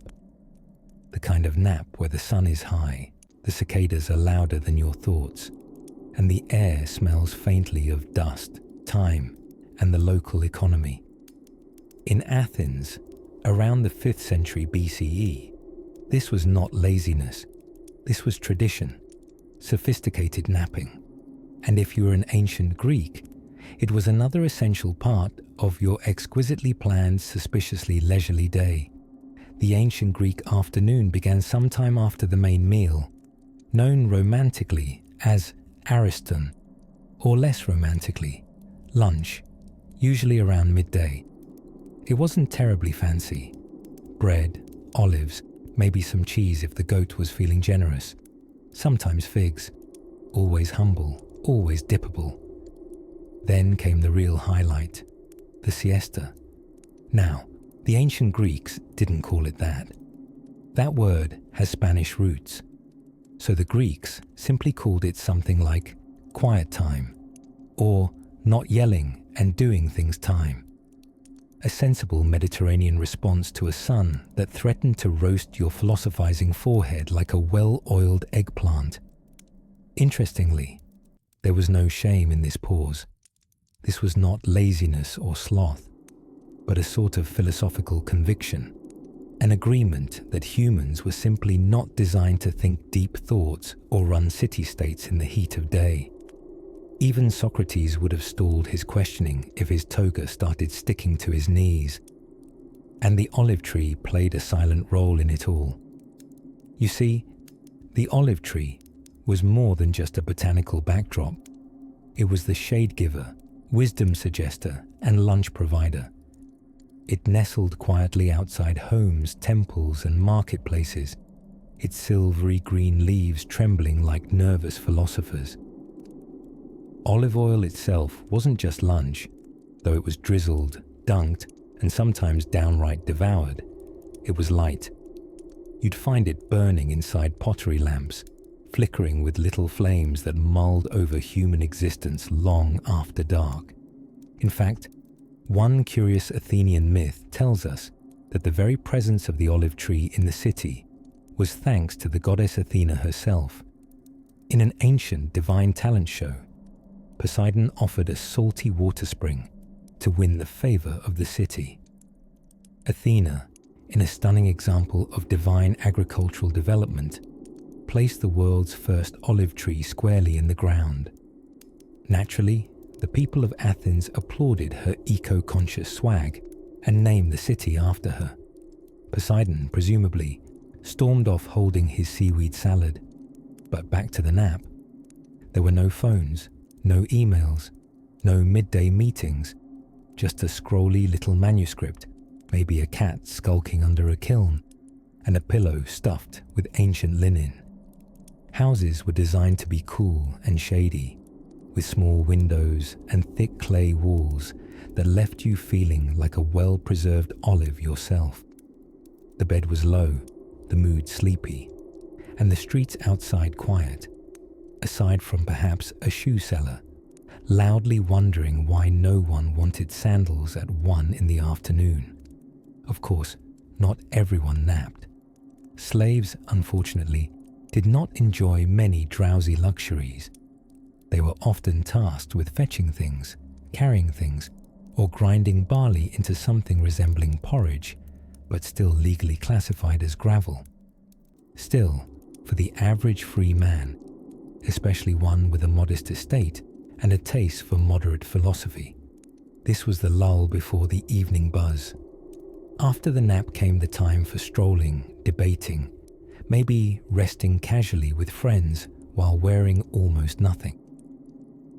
A: The kind of nap where the sun is high, the cicadas are louder than your thoughts, and the air smells faintly of dust, time, and the local economy. In Athens, around the 5th century BCE, this was not laziness. This was tradition, sophisticated napping. And if you were an ancient Greek, it was another essential part of your exquisitely planned, suspiciously leisurely day. The ancient Greek afternoon began sometime after the main meal, known romantically as ariston, or less romantically, lunch, usually around midday. It wasn't terribly fancy. Bread, olives, maybe some cheese if the goat was feeling generous, sometimes figs, always humble, always dippable. Then came the real highlight, the siesta. Now, the ancient Greeks didn't call it that. That word has Spanish roots, so the Greeks simply called it something like quiet time, or not yelling and doing things time. A sensible Mediterranean response to a sun that threatened to roast your philosophizing forehead like a well-oiled eggplant. Interestingly, there was no shame in this pause. This was not laziness or sloth, but a sort of philosophical conviction, an agreement that humans were simply not designed to think deep thoughts or run city-states in the heat of day. Even Socrates would have stalled his questioning if his toga started sticking to his knees. And the olive tree played a silent role in it all. You see, the olive tree was more than just a botanical backdrop. It was the shade giver, wisdom suggester, and lunch provider. It nestled quietly outside homes, temples, and marketplaces, its silvery green leaves trembling like nervous philosophers. Olive oil itself wasn't just lunch, though it was drizzled, dunked, and sometimes downright devoured. It was light. You'd find it burning inside pottery lamps, flickering with little flames that mulled over human existence long after dark. In fact, one curious Athenian myth tells us that the very presence of the olive tree in the city was thanks to the goddess Athena herself. In an ancient divine talent show, Poseidon offered a salty water spring to win the favor of the city. Athena, in a stunning example of divine agricultural development, placed the world's first olive tree squarely in the ground. Naturally, the people of Athens applauded her eco-conscious swag and named the city after her. Poseidon, presumably, stormed off holding his seaweed salad. But back to the nap. There were no phones, no emails, no midday meetings, just a scrolly little manuscript, maybe a cat skulking under a kiln, and a pillow stuffed with ancient linen. Houses were designed to be cool and shady, with small windows and thick clay walls that left you feeling like a well-preserved olive yourself. The bed was low, the mood sleepy, and the streets outside quiet, aside from perhaps a shoe seller, loudly wondering why no one wanted sandals at 1 in the afternoon. Of course, not everyone napped. Slaves, unfortunately, did not enjoy many drowsy luxuries. They were often tasked with fetching things, carrying things, or grinding barley into something resembling porridge, but still legally classified as gravel. Still, for the average free man, especially one with a modest estate and a taste for moderate philosophy, this was the lull before the evening buzz. After the nap came the time for strolling, debating, maybe resting casually with friends while wearing almost nothing,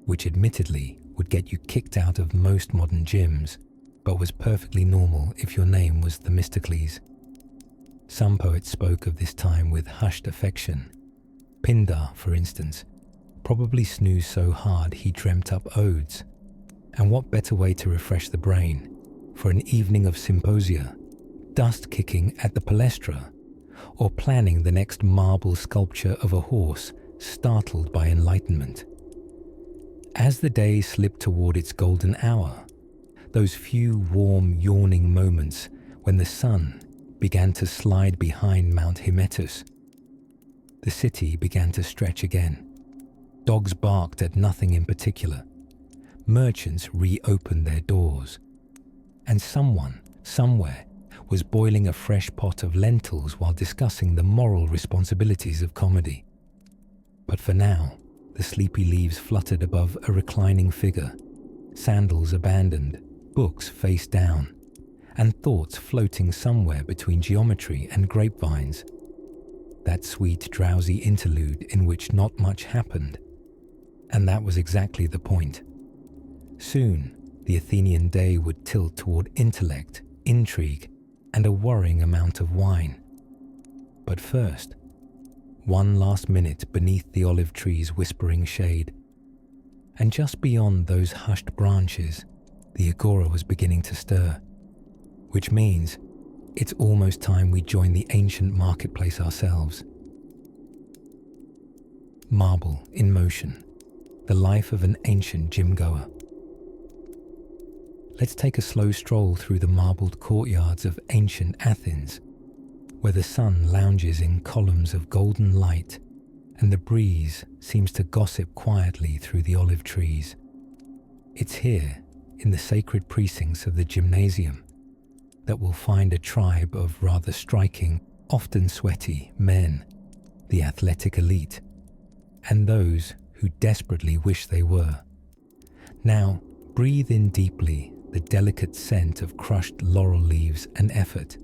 A: which admittedly would get you kicked out of most modern gyms, but was perfectly normal if your name was Themistocles. Some poets spoke of this time with hushed affection. Pindar, for instance, probably snoozed so hard he dreamt up odes. And what better way to refresh the brain for an evening of symposia, dust kicking at the palestra, or planning the next marble sculpture of a horse startled by enlightenment. As the day slipped toward its golden hour, those few warm, yawning moments when the sun began to slide behind Mount Hymettus, the city began to stretch again. Dogs barked at nothing in particular. Merchants reopened their doors. And someone, somewhere, was boiling a fresh pot of lentils while discussing the moral responsibilities of comedy. But for now, the sleepy leaves fluttered above a reclining figure, sandals abandoned, books face down, and thoughts floating somewhere between geometry and grapevines. That sweet, drowsy interlude in which not much happened. And that was exactly the point. Soon, the Athenian day would tilt toward intellect, intrigue, and a worrying amount of wine. But first, one last minute beneath the olive tree's whispering shade. And just beyond those hushed branches, the agora was beginning to stir, which means it's almost time we join the ancient marketplace ourselves. Marble in motion, the life of an ancient gym-goer. Let's take a slow stroll through the marbled courtyards of ancient Athens, where the sun lounges in columns of golden light and the breeze seems to gossip quietly through the olive trees. It's here, in the sacred precincts of the gymnasium, that we'll find a tribe of rather striking, often sweaty men, the athletic elite, and those who desperately wish they were. Now, breathe in deeply the delicate scent of crushed laurel leaves and effort.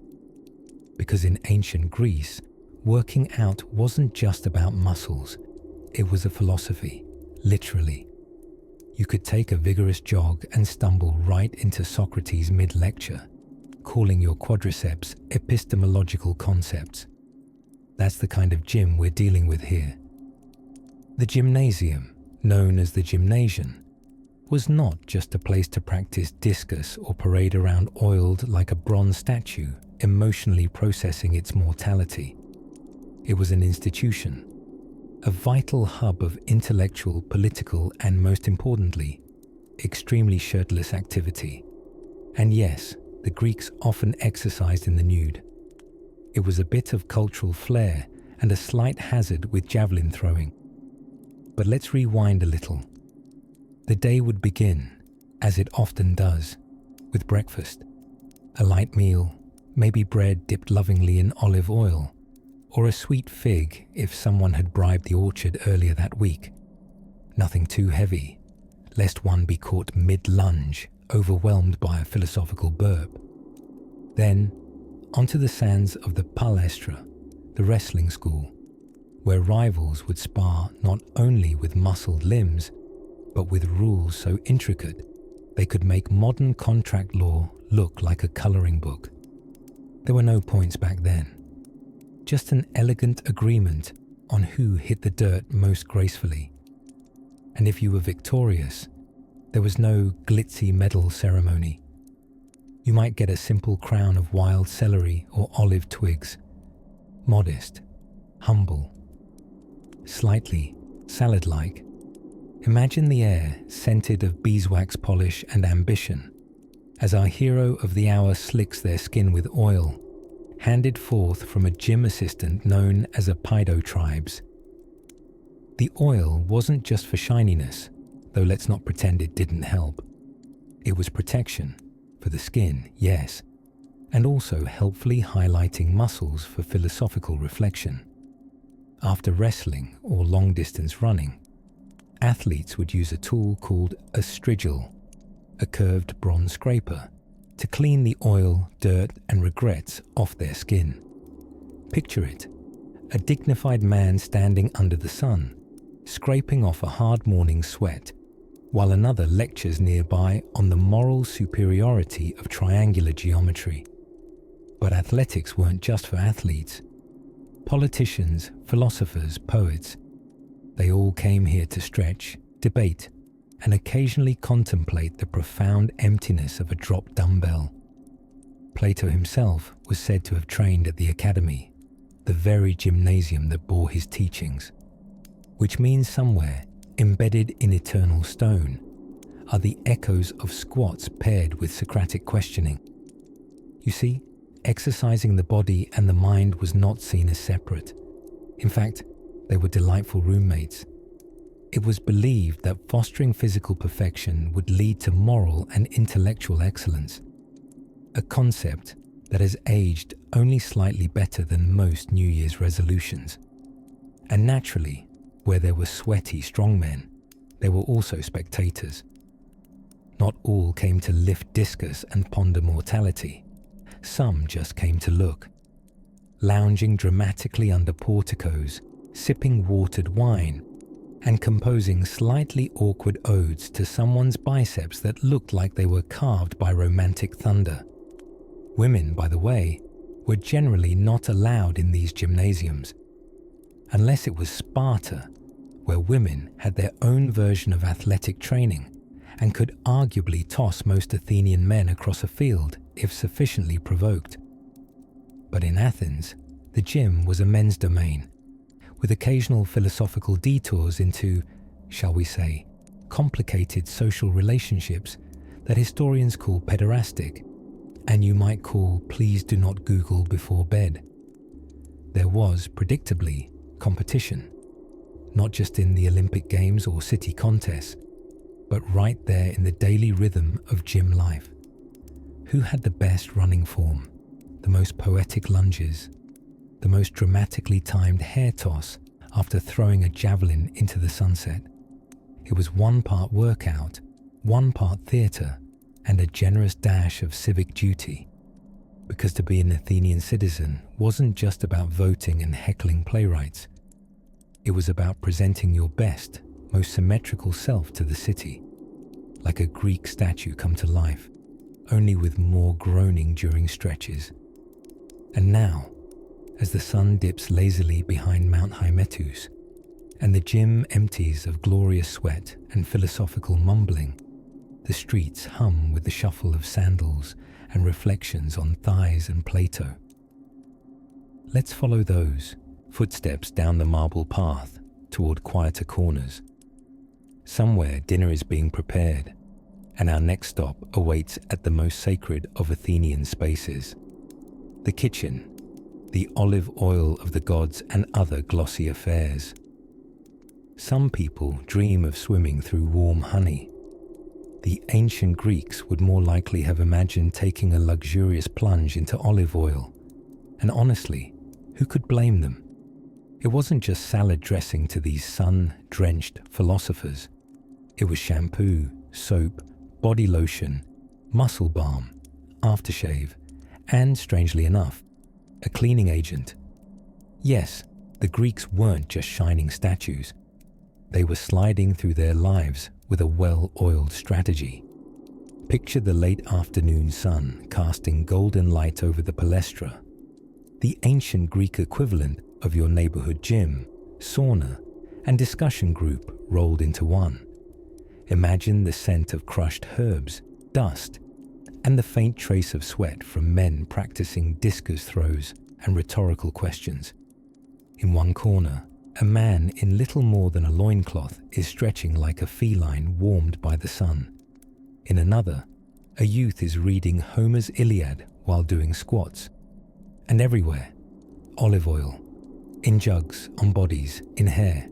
A: Because in ancient Greece, working out wasn't just about muscles, it was a philosophy, literally. You could take a vigorous jog and stumble right into Socrates mid-lecture, calling your quadriceps epistemological concepts. That's the kind of gym we're dealing with here. The gymnasium, known as the gymnasium, was not just a place to practice discus or parade around oiled like a bronze statue, emotionally processing its mortality. It was an institution, a vital hub of intellectual, political, and most importantly, extremely shirtless activity. And yes, the Greeks often exercised in the nude. It was a bit of cultural flair and a slight hazard with javelin throwing. But let's rewind a little. The day would begin, as it often does, with breakfast. A light meal, maybe bread dipped lovingly in olive oil, or a sweet fig if someone had bribed the orchard earlier that week. Nothing too heavy, lest one be caught mid-lunge, overwhelmed by a philosophical burp. Then, onto the sands of the palestra, the wrestling school, where rivals would spar not only with muscled limbs, but with rules so intricate they could make modern contract law look like a colouring book. There were no points back then. Just an elegant agreement on who hit the dirt most gracefully. And if you were victorious, there was no glitzy medal ceremony. You might get a simple crown of wild celery or olive twigs. Modest, humble, slightly salad-like. Imagine the air scented of beeswax polish and ambition as our hero of the hour slicks their skin with oil, handed forth from a gym assistant known as a pidotribes. The oil wasn't just for shininess, though let's not pretend it didn't help. It was protection, for the skin, yes, and also helpfully highlighting muscles for philosophical reflection. After wrestling or long-distance running, athletes would use a tool called a strigil, a curved bronze scraper, to clean the oil, dirt, and regrets off their skin. Picture it, a dignified man standing under the sun, scraping off a hard morning sweat, while another lectures nearby on the moral superiority of triangular geometry. But athletics weren't just for athletes. Politicians, philosophers, poets, they all came here to stretch, debate, and occasionally contemplate the profound emptiness of a dropped dumbbell. Plato himself was said to have trained at the academy, the very gymnasium that bore his teachings, which means somewhere, embedded in eternal stone, are the echoes of squats paired with Socratic questioning. You see, exercising the body and the mind was not seen as separate. In fact, they were delightful roommates. It was believed that fostering physical perfection would lead to moral and intellectual excellence, a concept that has aged only slightly better than most New Year's resolutions. And naturally, where there were sweaty strongmen, there were also spectators. Not all came to lift discus and ponder mortality. Some just came to look. Lounging dramatically under porticos, sipping watered wine, and composing slightly awkward odes to someone's biceps that looked like they were carved by romantic thunder. Women, by the way, were generally not allowed in these gymnasiums, unless it was Sparta, where women had their own version of athletic training and could arguably toss most Athenian men across a field if sufficiently provoked. But in Athens, the gym was a men's domain, with occasional philosophical detours into, shall we say, complicated social relationships that historians call pederastic, and you might call please do not Google before bed. There was, predictably, competition, not just in the Olympic Games or city contests, but right there in the daily rhythm of gym life. Who had the best running form, the most poetic lunges, the most dramatically timed hair toss after throwing a javelin into the sunset? It was one part workout, one part theatre, and a generous dash of civic duty. Because to be an Athenian citizen wasn't just about voting and heckling playwrights. It was about presenting your best, most symmetrical self to the city, like a Greek statue come to life, only with more groaning during stretches. And now, as the sun dips lazily behind Mount Hymettus, and the gym empties of glorious sweat and philosophical mumbling, the streets hum with the shuffle of sandals and reflections on thighs and Plato. Let's follow those footsteps down the marble path toward quieter corners. Somewhere dinner is being prepared, and our next stop awaits at the most sacred of Athenian spaces, the kitchen, the olive oil of the gods and other glossy affairs. Some people dream of swimming through warm honey. The ancient Greeks would more likely have imagined taking a luxurious plunge into olive oil, and honestly, who could blame them? It wasn't just salad dressing to these sun-drenched philosophers. It was shampoo, soap, body lotion, muscle balm, aftershave, and, strangely enough, a cleaning agent. Yes, the Greeks weren't just shining statues. They were sliding through their lives with a well-oiled strategy. Picture the late afternoon sun casting golden light over the palestra, the ancient Greek equivalent of your neighborhood gym, sauna, and discussion group rolled into one. Imagine the scent of crushed herbs, dust, and the faint trace of sweat from men practicing discus throws and rhetorical questions. In one corner, a man in little more than a loincloth is stretching like a feline warmed by the sun. In another, a youth is reading Homer's Iliad while doing squats. And everywhere, olive oil, in jugs, on bodies, in hair.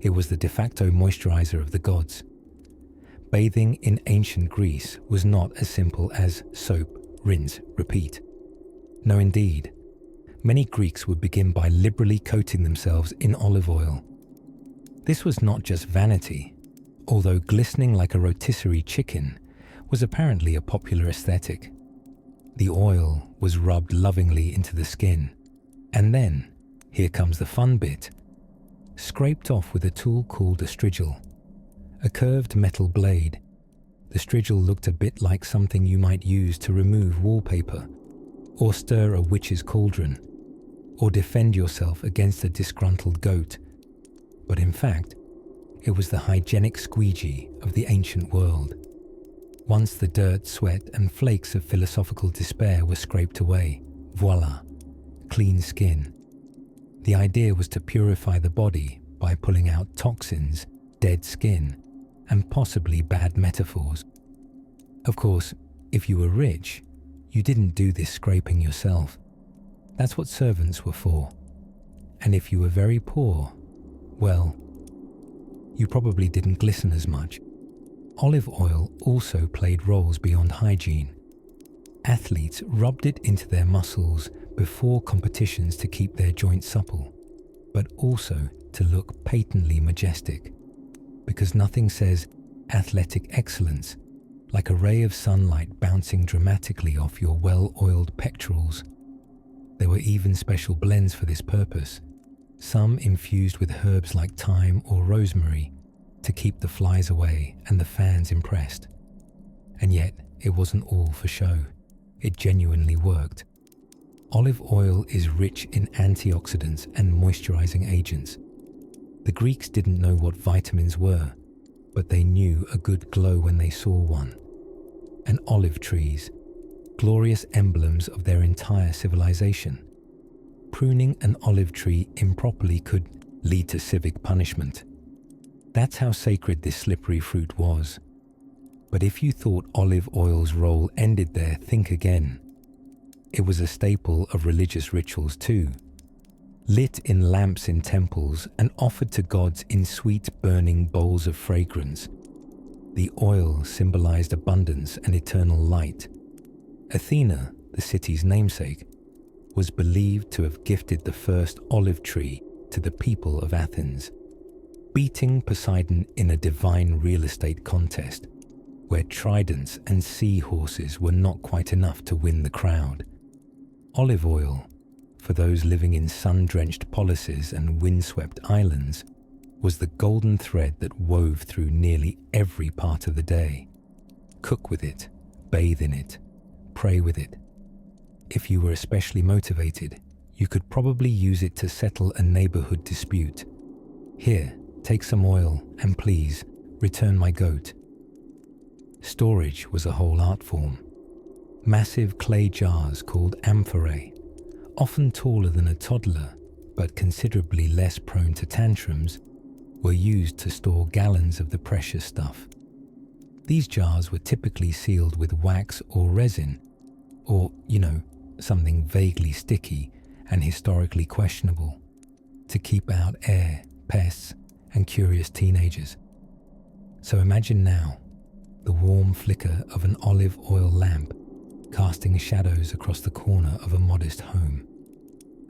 A: It was the de facto moisturizer of the gods. Bathing in ancient Greece was not as simple as soap, rinse, repeat. No, indeed. Many Greeks would begin by liberally coating themselves in olive oil. This was not just vanity, although glistening like a rotisserie chicken was apparently a popular aesthetic. The oil was rubbed lovingly into the skin, and then, here comes the fun bit, scraped off with a tool called a strigil, a curved metal blade. The strigil looked a bit like something you might use to remove wallpaper, or stir a witch's cauldron, or defend yourself against a disgruntled goat. But in fact, it was the hygienic squeegee of the ancient world. Once the dirt, sweat, and flakes of philosophical despair were scraped away, voila, clean skin. The idea was to purify the body by pulling out toxins, dead skin, and possibly bad metaphors. Of course, if you were rich, you didn't do this scraping yourself. That's what servants were for. And if you were very poor, well, you probably didn't glisten as much. Olive oil also played roles beyond hygiene. Athletes rubbed it into their muscles before competitions to keep their joints supple, but also to look patently majestic, because nothing says athletic excellence like a ray of sunlight bouncing dramatically off your well-oiled pectorals. There were even special blends for this purpose, some infused with herbs like thyme or rosemary to keep the flies away and the fans impressed. And yet, it wasn't all for show. It genuinely worked. Olive oil is rich in antioxidants and moisturizing agents. The Greeks didn't know what vitamins were, but they knew a good glow when they saw one. And olive trees, glorious emblems of their entire civilization. Pruning an olive tree improperly could lead to civic punishment. That's how sacred this slippery fruit was. But if you thought olive oil's role ended there, think again. It was a staple of religious rituals too. Lit in lamps in temples and offered to gods in sweet burning bowls of fragrance. The oil symbolized abundance and eternal light. Athena, the city's namesake, was believed to have gifted the first olive tree to the people of Athens, beating Poseidon in a divine real estate contest, where tridents and seahorses were not quite enough to win the crowd. Olive oil, for those living in sun-drenched polises and windswept islands, was the golden thread that wove through nearly every part of the day. Cook with it, bathe in it, pray with it. If you were especially motivated, you could probably use it to settle a neighborhood dispute. Here, take some oil and please, return my goat. Storage was a whole art form. Massive clay jars called amphorae, often taller than a toddler but considerably less prone to tantrums, were used to store gallons of the precious stuff. These jars were typically sealed with wax or resin, or, something vaguely sticky and historically questionable, to keep out air, pests, and curious teenagers. So imagine now the warm flicker of an olive oil lamp casting shadows across the corner of a modest home.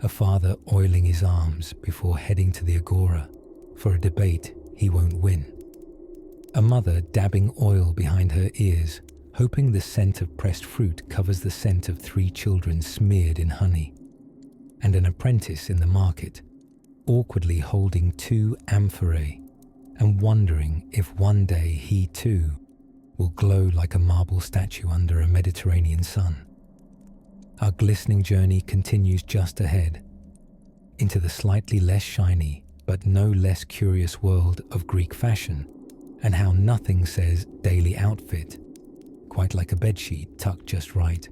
A: A father oiling his arms before heading to the agora for a debate he won't win. A mother dabbing oil behind her ears, hoping the scent of pressed fruit covers the scent of 3 children smeared in honey. And an apprentice in the market, awkwardly holding 2 amphorae and wondering if one day he too will glow like a marble statue under a Mediterranean sun. Our glistening journey continues just ahead, into the slightly less shiny but no less curious world of Greek fashion, and how nothing says daily outfit, quite like a bedsheet tucked just right.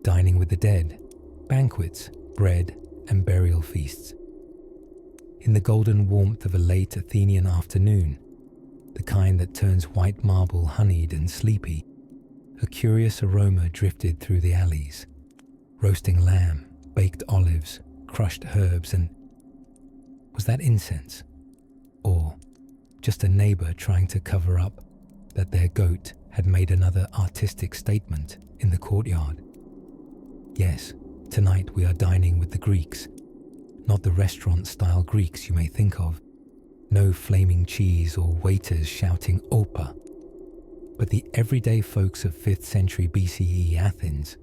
A: Dining with the dead, banquets, bread, and burial feasts. In the golden warmth of a late Athenian afternoon, the kind that turns white marble honeyed and sleepy, a curious aroma drifted through the alleys. Roasting lamb, baked olives, crushed herbs, and was that incense? Or just a neighbor trying to cover up that their goat had made another artistic statement in the courtyard? Yes, tonight we are dining with the Greeks, not the restaurant-style Greeks you may think of. No flaming cheese or waiters shouting "Opa," but the everyday folks of 5th century BCE Athens,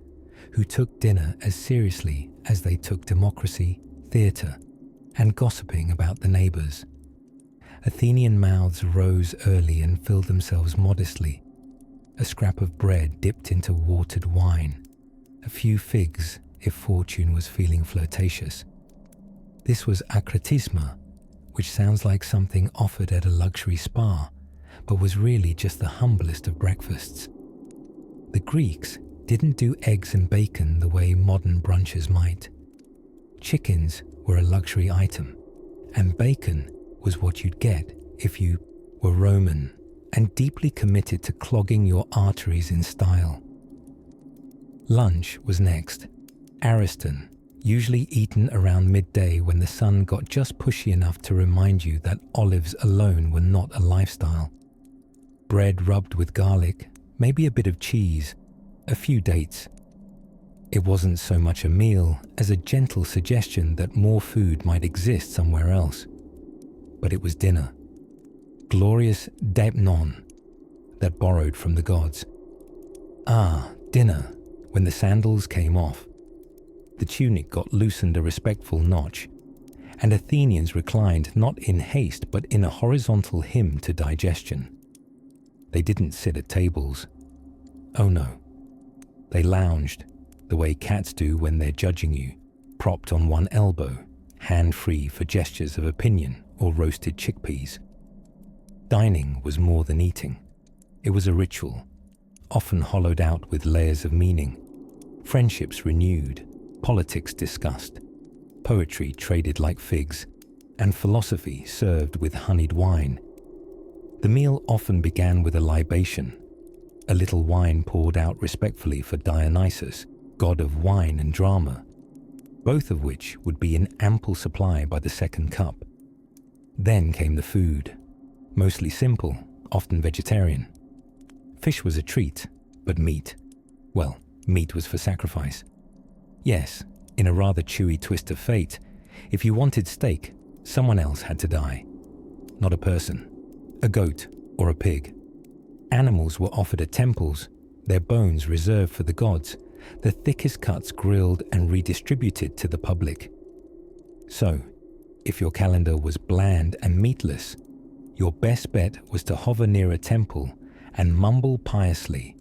A: who took dinner as seriously as they took democracy, theatre, and gossiping about the neighbours. Athenian mouths rose early and filled themselves modestly. A scrap of bread dipped into watered wine, a few figs if fortune was feeling flirtatious. This was akratisma, which sounds like something offered at a luxury spa, but was really just the humblest of breakfasts. The Greeks didn't do eggs and bacon the way modern brunches might. Chickens were a luxury item, and bacon was what you'd get if you were Roman and deeply committed to clogging your arteries in style. Lunch was next. Ariston, usually eaten around midday when the sun got just pushy enough to remind you that olives alone were not a lifestyle. Bread rubbed with garlic, maybe a bit of cheese, a few dates. It wasn't so much a meal as a gentle suggestion that more food might exist somewhere else. But it was dinner. Glorious deipnon that borrowed from the gods. Ah, dinner, when the sandals came off. The tunic got loosened a respectful notch, and Athenians reclined not in haste but in a horizontal hymn to digestion. They didn't sit at tables. Oh no. They lounged, the way cats do when they're judging you, propped on one elbow, hand-free for gestures of opinion or roasted chickpeas. Dining was more than eating. It was a ritual, often hollowed out with layers of meaning. Friendships renewed, politics discussed, poetry traded like figs, and philosophy served with honeyed wine. The meal often began with a libation, a little wine poured out respectfully for Dionysus, god of wine and drama, both of which would be in ample supply by the second cup. Then came the food, mostly simple, often vegetarian. Fish was a treat, but meat, well, meat was for sacrifice. Yes, in a rather chewy twist of fate, if you wanted steak, someone else had to die. Not a person, a goat or a pig. Animals were offered at temples, their bones reserved for the gods, the thickest cuts grilled and redistributed to the public. So, if your calendar was bland and meatless, your best bet was to hover near a temple and mumble piously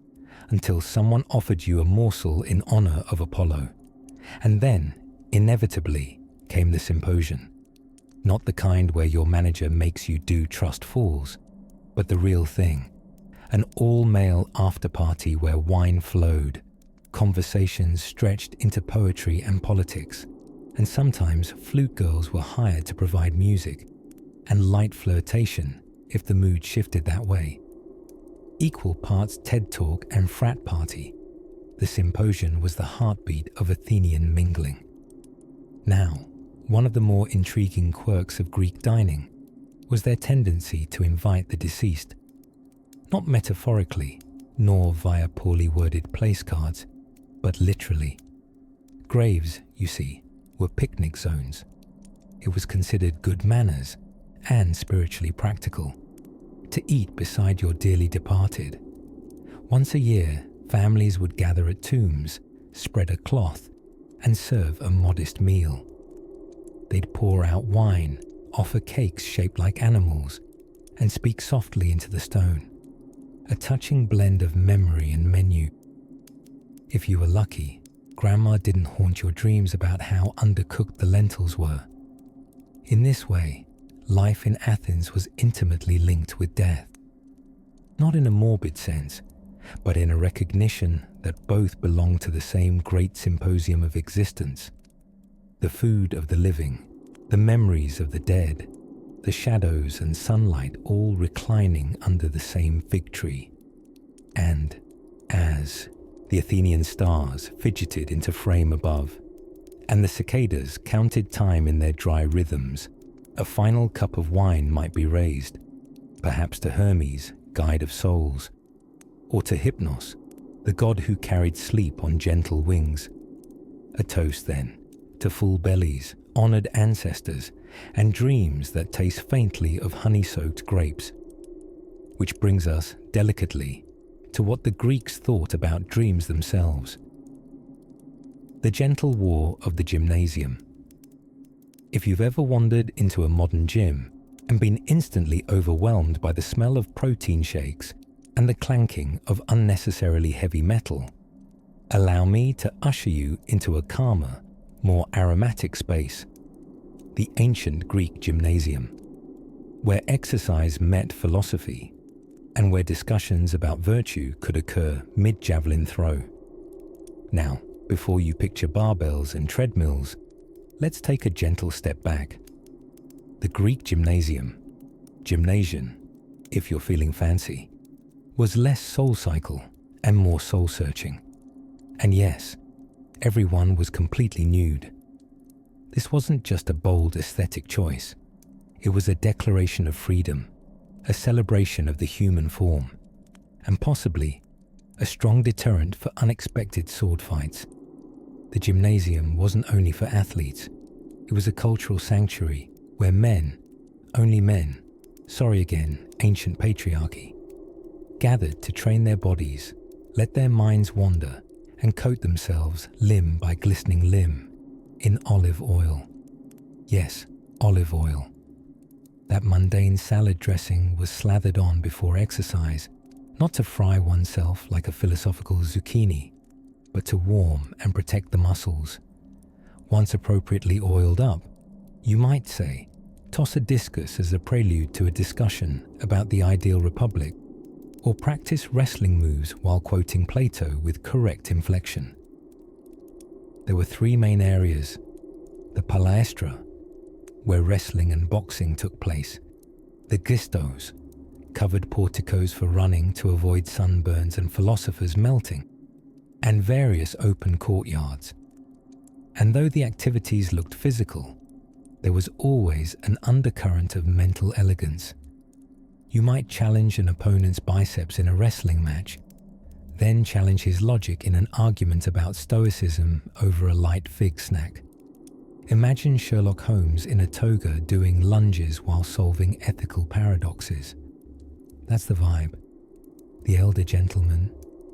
A: until someone offered you a morsel in honor of Apollo. And then, inevitably, came the symposium. Not the kind where your manager makes you do trust falls, but the real thing. An all-male after-party where wine flowed, conversations stretched into poetry and politics, and sometimes flute girls were hired to provide music, and light flirtation if the mood shifted that way. Equal parts TED Talk and frat party. The symposium was the heartbeat of Athenian mingling. Now, one of the more intriguing quirks of Greek dining was their tendency to invite the deceased, not metaphorically, nor via poorly worded place cards, but literally. Graves, you see, were picnic zones. It was considered good manners and spiritually practical to eat beside your dearly departed. Once a year, families would gather at tombs, spread a cloth, and serve a modest meal. They'd pour out wine, offer cakes shaped like animals, and speak softly into the stone. A touching blend of memory and menu. If you were lucky, Grandma didn't haunt your dreams about how undercooked the lentils were. In this way, life in Athens was intimately linked with death. Not in a morbid sense, but in a recognition that both belong to the same great symposium of existence. The food of the living, the memories of the dead, the shadows and sunlight all reclining under the same fig tree. And as the Athenian stars fidgeted into frame above, and the cicadas counted time in their dry rhythms, a final cup of wine might be raised, perhaps to Hermes, guide of souls, or to Hypnos, the god who carried sleep on gentle wings. A toast, then, to full bellies, honored ancestors, and dreams that taste faintly of honey-soaked grapes. Which brings us, delicately, to what the Greeks thought about dreams themselves. The gentle war of the gymnasium. If you've ever wandered into a modern gym and been instantly overwhelmed by the smell of protein shakes and the clanking of unnecessarily heavy metal, allow me to usher you into a calmer, more aromatic space, the ancient Greek gymnasium, where exercise met philosophy and where discussions about virtue could occur mid-javelin throw. Now, before you picture barbells and treadmills, let's take a gentle step back. The Greek gymnasium, gymnasium, if you're feeling fancy, was less soul-cycle and more soul-searching. And yes, everyone was completely nude. This wasn't just a bold aesthetic choice. It was a declaration of freedom, a celebration of the human form, and possibly a strong deterrent for unexpected sword fights. The gymnasium wasn't only for athletes, it was a cultural sanctuary where men, only men, sorry again, ancient patriarchy, gathered to train their bodies, let their minds wander, and coat themselves limb by glistening limb in olive oil. Yes, olive oil. That mundane salad dressing was slathered on before exercise, not to fry oneself like a philosophical zucchini, but to warm and protect the muscles. Once appropriately oiled up, you might say, toss a discus as a prelude to a discussion about the ideal republic, or practice wrestling moves while quoting Plato with correct inflection. There were three main areas: the palaestra, where wrestling and boxing took place, the gistos, covered porticos for running to avoid sunburns and philosophers melting, and various open courtyards. And though the activities looked physical, there was always an undercurrent of mental elegance. You might challenge an opponent's biceps in a wrestling match, then challenge his logic in an argument about stoicism over a light fig snack. Imagine Sherlock Holmes in a toga doing lunges while solving ethical paradoxes. That's the vibe. The elder gentlemen,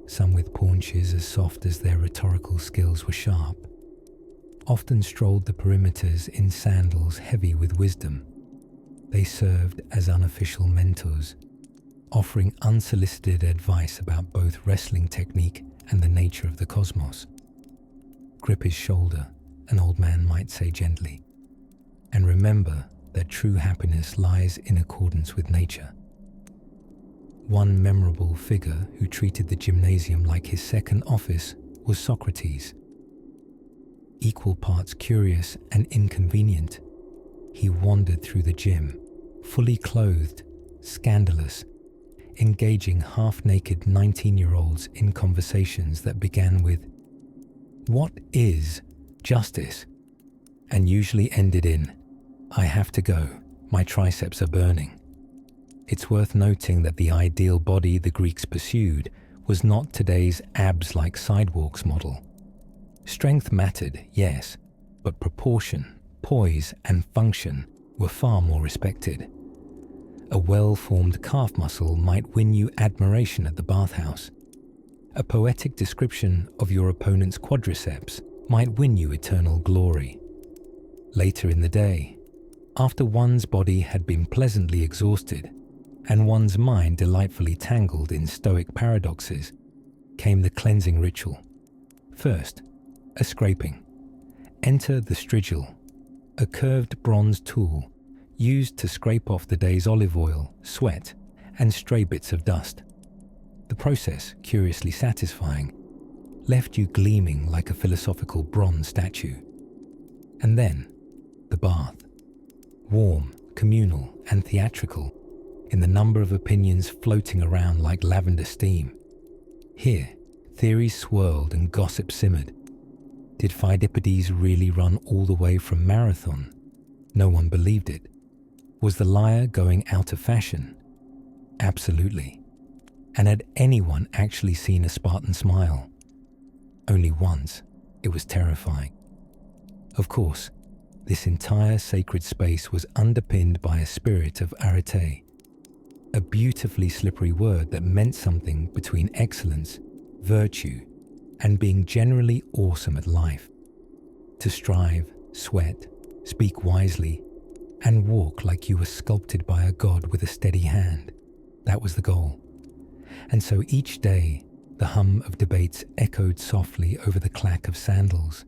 A: some with paunches as soft as their rhetorical skills were sharp, often strolled the perimeters in sandals heavy with wisdom. They served as unofficial mentors, offering unsolicited advice about both wrestling technique and the nature of the cosmos. Grip his shoulder, an old man might say gently, and remember that true happiness lies in accordance with nature. One memorable figure who treated the gymnasium like his second office was Socrates. Equal parts curious and inconvenient, he wandered through the gym, fully clothed, scandalous, engaging half-naked 19-year-olds in conversations that began with, "What is justice?" and usually ended in, "I have to go, my triceps are burning." It's worth noting that the ideal body the Greeks pursued was not today's abs-like sidewalks model. Strength mattered, yes, but proportion, poise, and function were far more respected. A well-formed calf muscle might win you admiration at the bathhouse. A poetic description of your opponent's quadriceps might win you eternal glory. Later in the day, after one's body had been pleasantly exhausted and one's mind delightfully tangled in stoic paradoxes, came the cleansing ritual. First, a scraping. Enter the strigil, a curved bronze tool used to scrape off the day's olive oil, sweat, and stray bits of dust. The process, curiously satisfying, left you gleaming like a philosophical bronze statue. And then, the bath. Warm, communal, and theatrical, in the number of opinions floating around like lavender steam. Here, theories swirled and gossip simmered. Did Pheidippides really run all the way from Marathon? No one believed it. Was the lyre going out of fashion? Absolutely. And had anyone actually seen a Spartan smile? Only once. It was terrifying. Of course, this entire sacred space was underpinned by a spirit of arete, a beautifully slippery word that meant something between excellence, virtue, and being generally awesome at life. To strive, sweat, speak wisely, and walk like you were sculpted by a god with a steady hand. That was the goal. And so each day, the hum of debates echoed softly over the clack of sandals.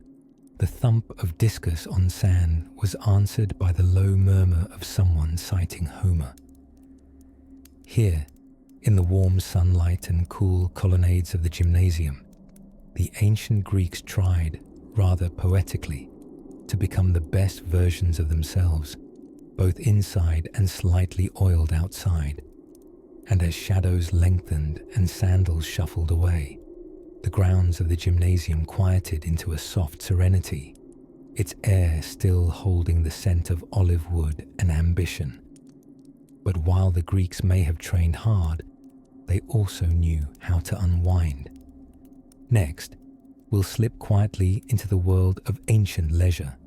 A: The thump of discus on sand was answered by the low murmur of someone citing Homer. Here, in the warm sunlight and cool colonnades of the gymnasium, the ancient Greeks tried, rather poetically, to become the best versions of themselves, both inside and slightly oiled outside. And as shadows lengthened and sandals shuffled away, the grounds of the gymnasium quieted into a soft serenity, its air still holding the scent of olive wood and ambition. But while the Greeks may have trained hard, they also knew how to unwind. Next, we'll slip quietly into the world of ancient leisure,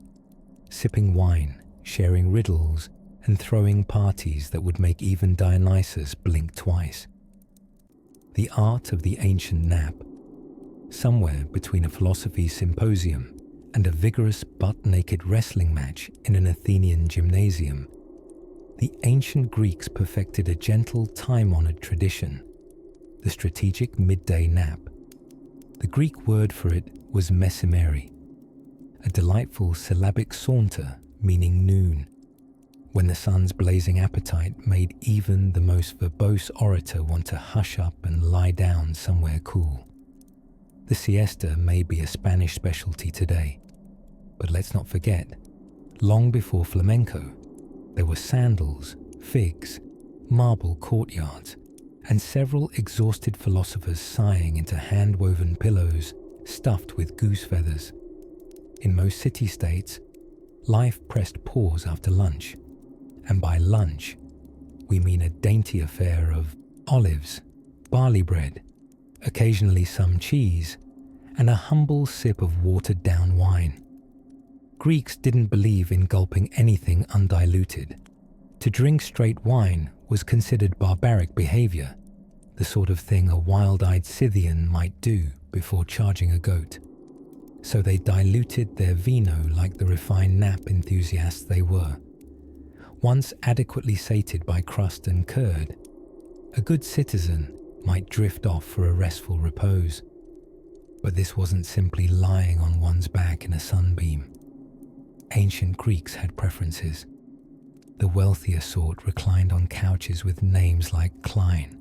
A: sipping wine, sharing riddles, and throwing parties that would make even Dionysus blink twice. The art of the ancient nap, somewhere between a philosophy symposium and a vigorous butt-naked wrestling match in an Athenian gymnasium, the ancient Greeks perfected a gentle, time-honored tradition, the strategic midday nap. The Greek word for it was mesimeri, a delightful syllabic saunter meaning noon, when the sun's blazing appetite made even the most verbose orator want to hush up and lie down somewhere cool. The siesta may be a Spanish specialty today, but let's not forget, long before flamenco, there were sandals, figs, marble courtyards, and several exhausted philosophers sighing into hand-woven pillows stuffed with goose feathers. In most city-states, life pressed pause after lunch, and by lunch, we mean a dainty affair of olives, barley bread, occasionally some cheese, and a humble sip of watered-down wine. Greeks didn't believe in gulping anything undiluted. To drink straight wine was considered barbaric behavior, the sort of thing a wild-eyed Scythian might do before charging a goat. So they diluted their vino like the refined nap enthusiasts they were. Once adequately sated by crust and curd, a good citizen might drift off for a restful repose. But this wasn't simply lying on one's back in a sunbeam. Ancient Greeks had preferences. The wealthier sort reclined on couches with names like Klein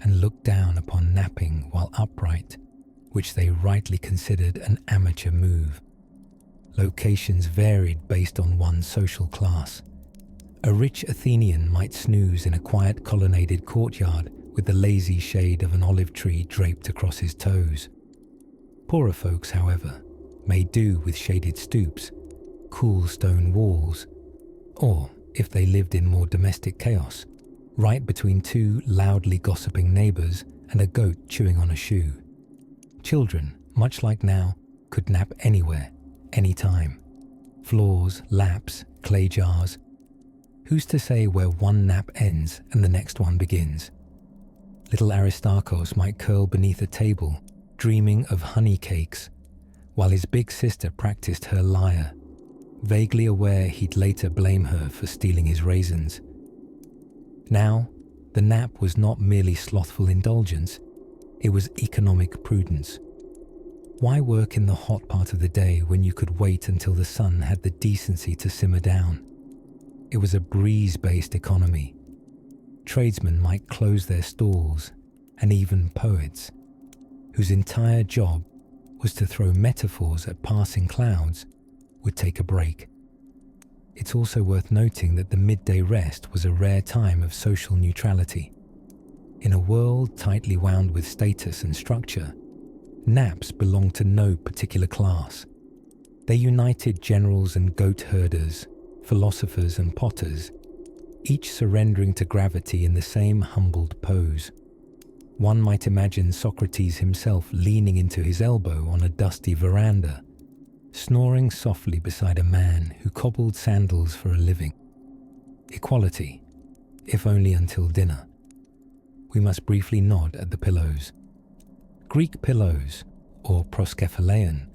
A: and looked down upon napping while upright, which they rightly considered an amateur move. Locations varied based on one's social class. A rich Athenian might snooze in a quiet colonnaded courtyard with the lazy shade of an olive tree draped across his toes. Poorer folks, however, made do with shaded stoops, cool stone walls, or, if they lived in more domestic chaos, right between two loudly gossiping neighbours and a goat chewing on a shoe. Children, much like now, could nap anywhere, anytime. Floors, laps, clay jars. Who's to say where one nap ends and the next one begins? Little Aristarchus might curl beneath a table, dreaming of honey cakes, while his big sister practiced her lyre, vaguely aware he'd later blame her for stealing his raisins. Now, the nap was not merely slothful indulgence, it was economic prudence. Why work in the hot part of the day when you could wait until the sun had the decency to simmer down? It was a breeze-based economy. Tradesmen might close their stalls, and even poets, whose entire job was to throw metaphors at passing clouds, would take a break. It's also worth noting that the midday rest was a rare time of social neutrality. In a world tightly wound with status and structure, naps belonged to no particular class. They united generals and goat herders, philosophers and potters, each surrendering to gravity in the same humbled pose. One might imagine Socrates himself leaning into his elbow on a dusty veranda, snoring softly beside a man who cobbled sandals for a living. Equality, if only until dinner. We must briefly nod at the pillows. Greek pillows, or proskephalein,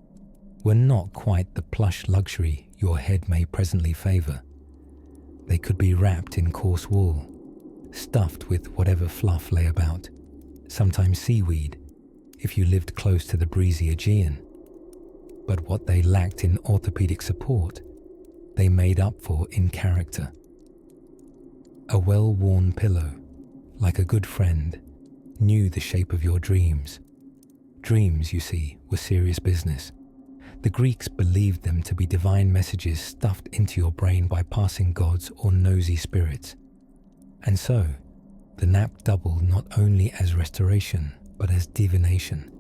A: were not quite the plush luxury your head may presently favour. They could be wrapped in coarse wool, stuffed with whatever fluff lay about, sometimes seaweed, if you lived close to the breezy Aegean. But what they lacked in orthopedic support, they made up for in character. A well-worn pillow, like a good friend, knew the shape of your dreams. Dreams, you see, were serious business. The Greeks believed them to be divine messages stuffed into your brain by passing gods or nosy spirits. And so, the nap doubled not only as restoration, but as divination.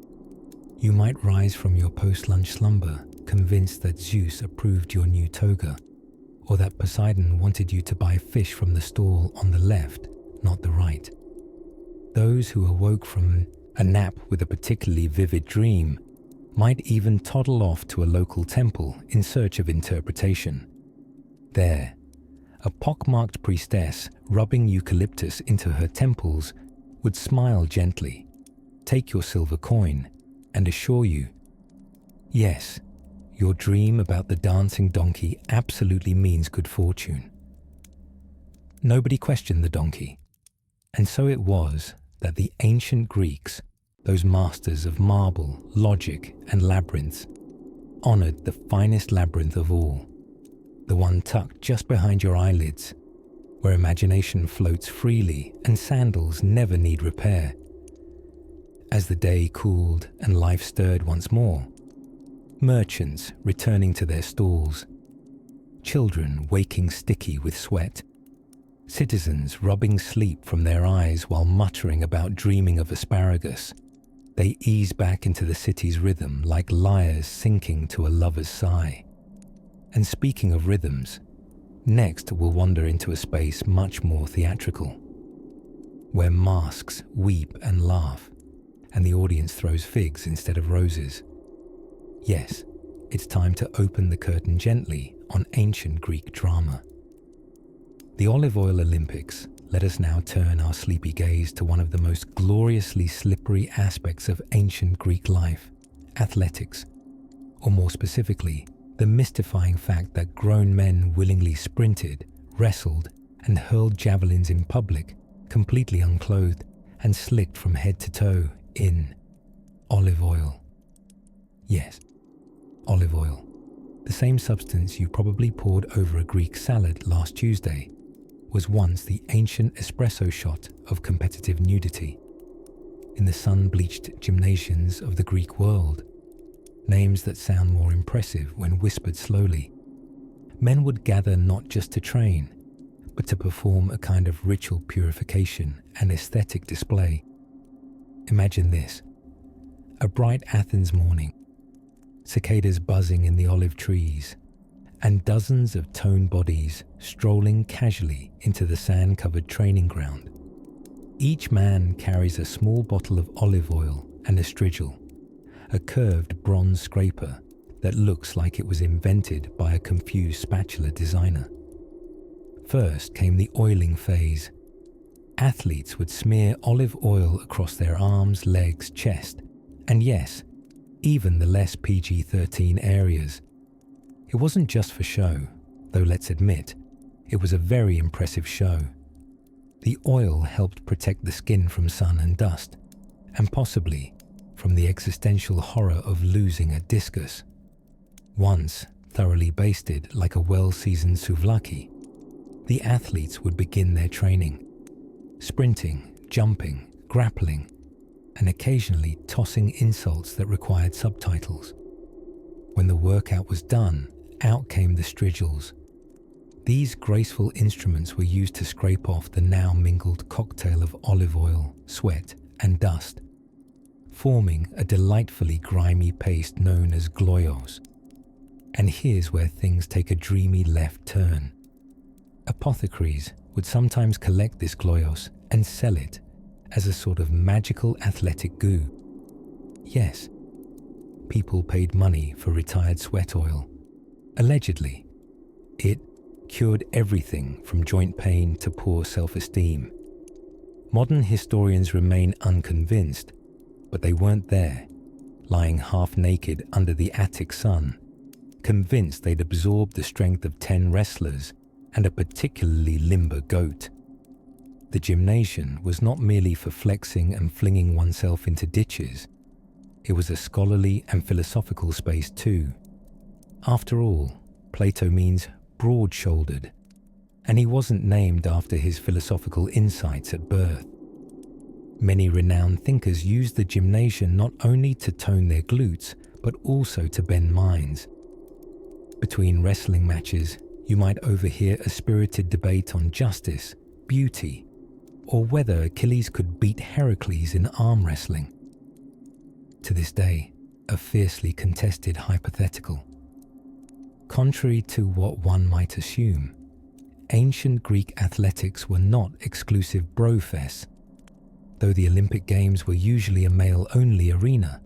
A: You might rise from your post-lunch slumber convinced that Zeus approved your new toga, or that Poseidon wanted you to buy fish from the stall on the left, not the right. Those who awoke from a nap with a particularly vivid dream might even toddle off to a local temple in search of interpretation. There, a pockmarked priestess rubbing eucalyptus into her temples would smile gently, take your silver coin, and assure you, yes, your dream about the dancing donkey absolutely means good fortune. Nobody questioned the donkey, and so it was that the ancient Greeks, those masters of marble, logic, and labyrinths, honored the finest labyrinth of all, the one tucked just behind your eyelids, where imagination floats freely and sandals never need repair. As the day cooled and life stirred once more, merchants returning to their stalls, children waking sticky with sweat, citizens rubbing sleep from their eyes while muttering about dreaming of asparagus, they ease back into the city's rhythm like lyres sinking to a lover's sigh. And speaking of rhythms, next we'll wander into a space much more theatrical, where masks weep and laugh, and the audience throws figs instead of roses. Yes, it's time to open the curtain gently on ancient Greek drama. The olive oil Olympics let us now turn our sleepy gaze to one of the most gloriously slippery aspects of ancient Greek life, athletics, or more specifically, the mystifying fact that grown men willingly sprinted, wrestled, and hurled javelins in public, completely unclothed and slicked from head to toe in olive oil. Yes, olive oil, the same substance you probably poured over a Greek salad last Tuesday, was once the ancient espresso shot of competitive nudity. In the sun-bleached gymnasiums of the Greek world, names that sound more impressive when whispered slowly, men would gather not just to train, but to perform a kind of ritual purification and aesthetic display. Imagine this: a bright Athens morning, cicadas buzzing in the olive trees, and dozens of toned bodies strolling casually into the sand-covered training ground. Each man carries a small bottle of olive oil and a strigil, a curved bronze scraper that looks like it was invented by a confused spatula designer. First came the oiling phase. Athletes would smear olive oil across their arms, legs, chest, and yes, even the less PG-13 areas. It wasn't just for show, though let's admit, it was a very impressive show. The oil helped protect the skin from sun and dust, and possibly from the existential horror of losing a discus. Once thoroughly basted like a well-seasoned souvlaki, the athletes would begin their training, sprinting, jumping, grappling, and occasionally tossing insults that required subtitles. When the workout was done, out came the strigils. These graceful instruments were used to scrape off the now mingled cocktail of olive oil, sweat, and dust, forming a delightfully grimy paste known as gloios. And here's where things take a dreamy left turn. Apothecaries would sometimes collect this gloios and sell it as a sort of magical athletic goo. Yes, people paid money for retired sweat oil. Allegedly, it cured everything from joint pain to poor self-esteem. Modern historians remain unconvinced, but they weren't there, lying half naked under the Attic sun, convinced they'd absorbed the strength of 10 wrestlers and a particularly limber goat. The gymnasium was not merely for flexing and flinging oneself into ditches. It was a scholarly and philosophical space too. After all, Plato means broad-shouldered, and he wasn't named after his philosophical insights at birth. Many renowned thinkers used the gymnasium not only to tone their glutes, but also to bend minds. Between wrestling matches, you might overhear a spirited debate on justice, beauty, or whether Achilles could beat Heracles in arm wrestling. To this day, a fiercely contested hypothetical. Contrary to what one might assume, ancient Greek athletics were not exclusive bro-fests. Though the Olympic Games were usually a male-only arena,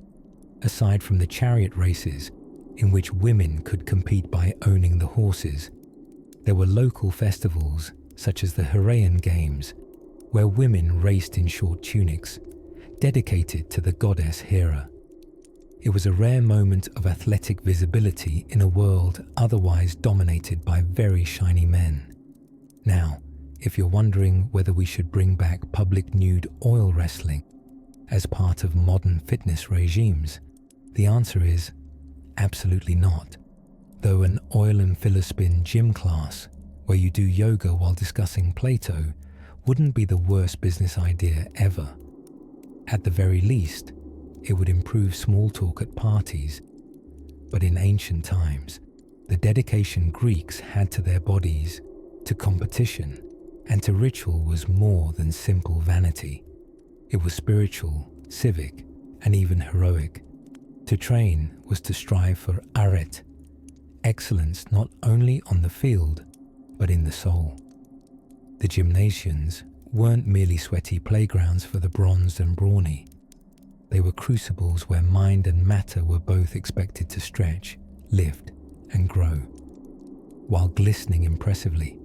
A: aside from the chariot races, in which women could compete by owning the horses, there were local festivals such as the Heraean Games, where women raced in short tunics, dedicated to the goddess Hera. It was a rare moment of athletic visibility in a world otherwise dominated by very shiny men. Now, if you're wondering whether we should bring back public nude oil wrestling as part of modern fitness regimes, the answer is absolutely not. Though an oil and filler spin gym class where you do yoga while discussing Plato wouldn't be the worst business idea ever. At the very least, it would improve small talk at parties. But in ancient times, the dedication Greeks had to their bodies, to competition, and to ritual was more than simple vanity. It was spiritual, civic, and even heroic. To train was to strive for aret, excellence not only on the field, but in the soul. The gymnasiums weren't merely sweaty playgrounds for the bronzed and brawny. They were crucibles where mind and matter were both expected to stretch, lift, and grow, while glistening impressively.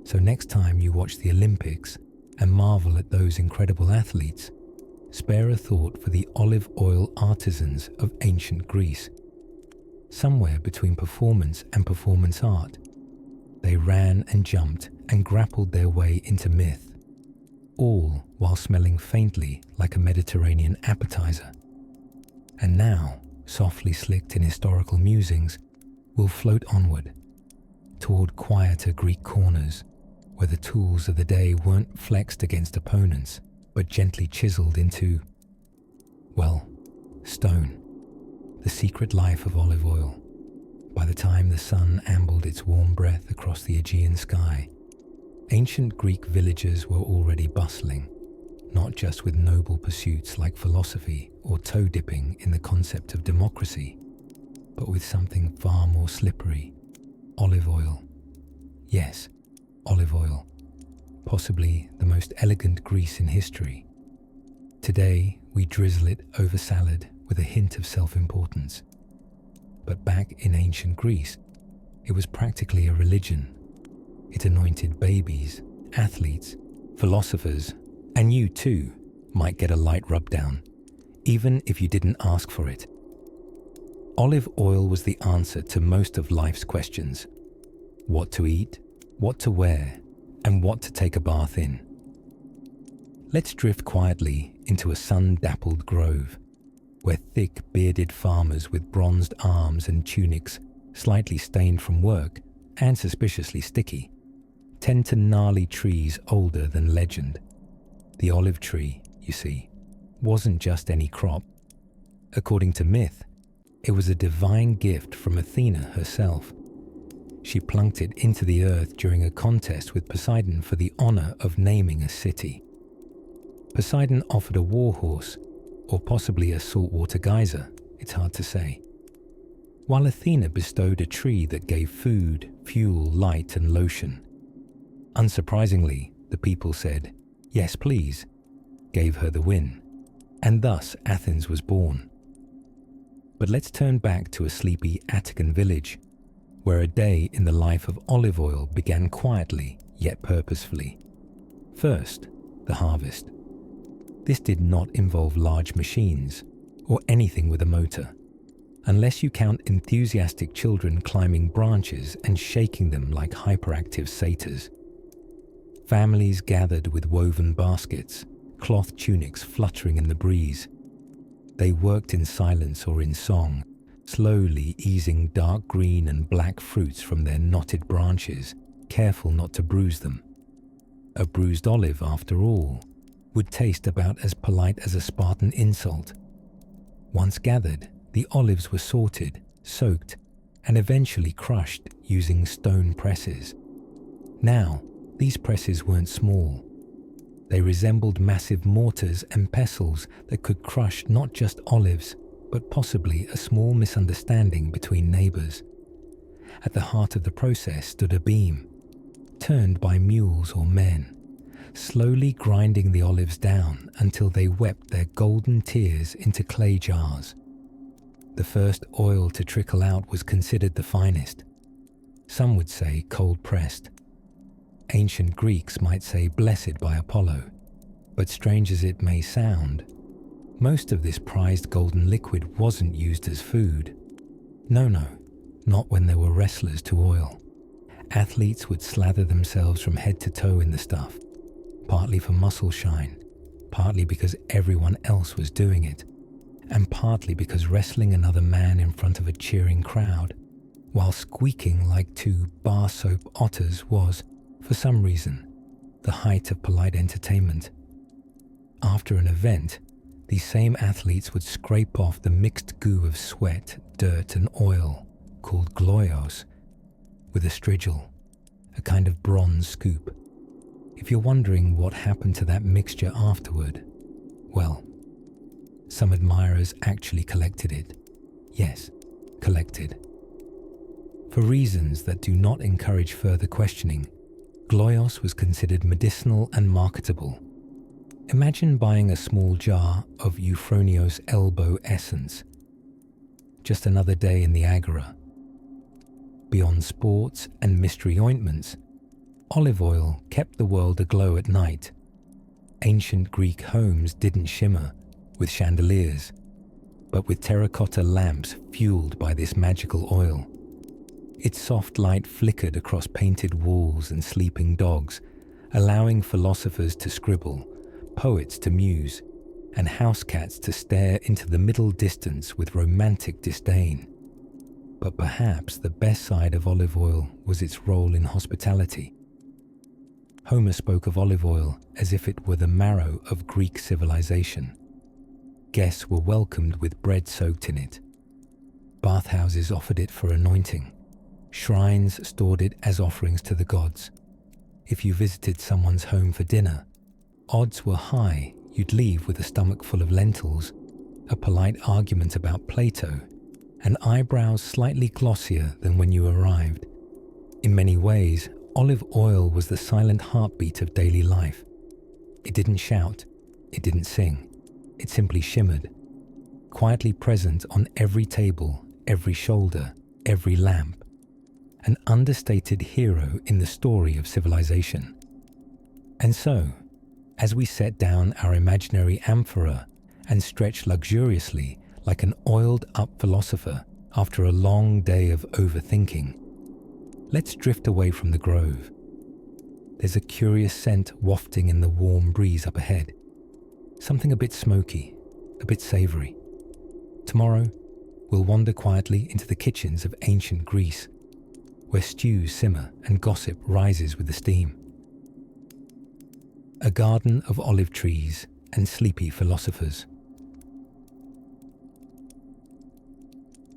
A: So next time you watch the Olympics and marvel at those incredible athletes, spare a thought for the olive oil artisans of ancient Greece. Somewhere between performance and performance art, they ran and jumped and grappled their way into myth, all while smelling faintly like a Mediterranean appetizer. And now, softly slicked in historical musings, we'll float onward, toward quieter Greek corners, where the tools of the day weren't flexed against opponents, but gently chiseled into, well, stone. The secret life of olive oil. By the time the sun ambled its warm breath across the Aegean sky, ancient Greek villages were already bustling, not just with noble pursuits like philosophy or toe-dipping in the concept of democracy, but with something far more slippery: olive oil. Yes, olive oil, possibly the most elegant grease in history. Today, we drizzle it over salad with a hint of self-importance. But back in ancient Greece, it was practically a religion. It anointed babies, athletes, philosophers, and you too might get a light rub-down, even if you didn't ask for it. Olive oil was the answer to most of life's questions: what to eat, what to wear, and what to take a bath in. Let's drift quietly into a sun-dappled grove, where thick, bearded farmers with bronzed arms and tunics slightly stained from work and suspiciously sticky tend to gnarly trees older than legend. The olive tree, you see, wasn't just any crop. According to myth, it was a divine gift from Athena herself. She plunked it into the earth during a contest with Poseidon for the honor of naming a city. Poseidon offered a warhorse, or possibly a saltwater geyser, it's hard to say, while Athena bestowed a tree that gave food, fuel, light, and lotion. Unsurprisingly, the people said, "Yes, please," gave her the win, and thus Athens was born. But let's turn back to a sleepy Attican village, where a day in the life of olive oil began quietly yet purposefully. First, the harvest. This did not involve large machines or anything with a motor, unless you count enthusiastic children climbing branches and shaking them like hyperactive satyrs. Families gathered with woven baskets, cloth tunics fluttering in the breeze. They worked in silence or in song, slowly easing dark green and black fruits from their knotted branches, careful not to bruise them. A bruised olive, after all, would taste about as polite as a Spartan insult. Once gathered, the olives were sorted, soaked, and eventually crushed using stone presses. Now, these presses weren't small. They resembled massive mortars and pestles that could crush not just olives, but possibly a small misunderstanding between neighbors. At the heart of the process stood a beam, turned by mules or men, slowly grinding the olives down until they wept their golden tears into clay jars. The first oil to trickle out was considered the finest. Some would say cold-pressed. Ancient Greeks might say blessed by Apollo, but strange as it may sound, most of this prized golden liquid wasn't used as food. No, not when there were wrestlers to oil. Athletes would slather themselves from head to toe in the stuff, partly for muscle shine, partly because everyone else was doing it, and partly because wrestling another man in front of a cheering crowd, while squeaking like two bar soap otters was, for some reason, the height of polite entertainment. After an event, these same athletes would scrape off the mixed goo of sweat, dirt and oil, called gloios, with a strigil, a kind of bronze scoop. If you're wondering what happened to that mixture afterward, well, some admirers actually collected it. Yes, collected. For reasons that do not encourage further questioning, gloios was considered medicinal and marketable. Imagine buying a small jar of Euphronios elbow essence. Just another day in the agora. Beyond sports and mystery ointments, olive oil kept the world aglow at night. Ancient Greek homes didn't shimmer with chandeliers, but with terracotta lamps fueled by this magical oil. Its soft light flickered across painted walls and sleeping dogs, allowing philosophers to scribble, poets to muse, and house cats to stare into the middle distance with romantic disdain. But perhaps the best side of olive oil was its role in hospitality. Homer spoke of olive oil as if it were the marrow of Greek civilization. Guests were welcomed with bread soaked in it. Bathhouses offered it for anointing. Shrines stored it as offerings to the gods. If you visited someone's home for dinner, odds were high you'd leave with a stomach full of lentils, a polite argument about Plato, and eyebrows slightly glossier than when you arrived. In many ways, olive oil was the silent heartbeat of daily life. It didn't shout, it didn't sing, it simply shimmered, quietly present on every table, every shoulder, every lamp, an understated hero in the story of civilization. And so, as we set down our imaginary amphora and stretch luxuriously like an oiled-up philosopher after a long day of overthinking, let's drift away from the grove. There's a curious scent wafting in the warm breeze up ahead. Something a bit smoky, a bit savory. Tomorrow, we'll wander quietly into the kitchens of ancient Greece, where stews simmer and gossip rises with the steam. A garden of olive trees and sleepy philosophers.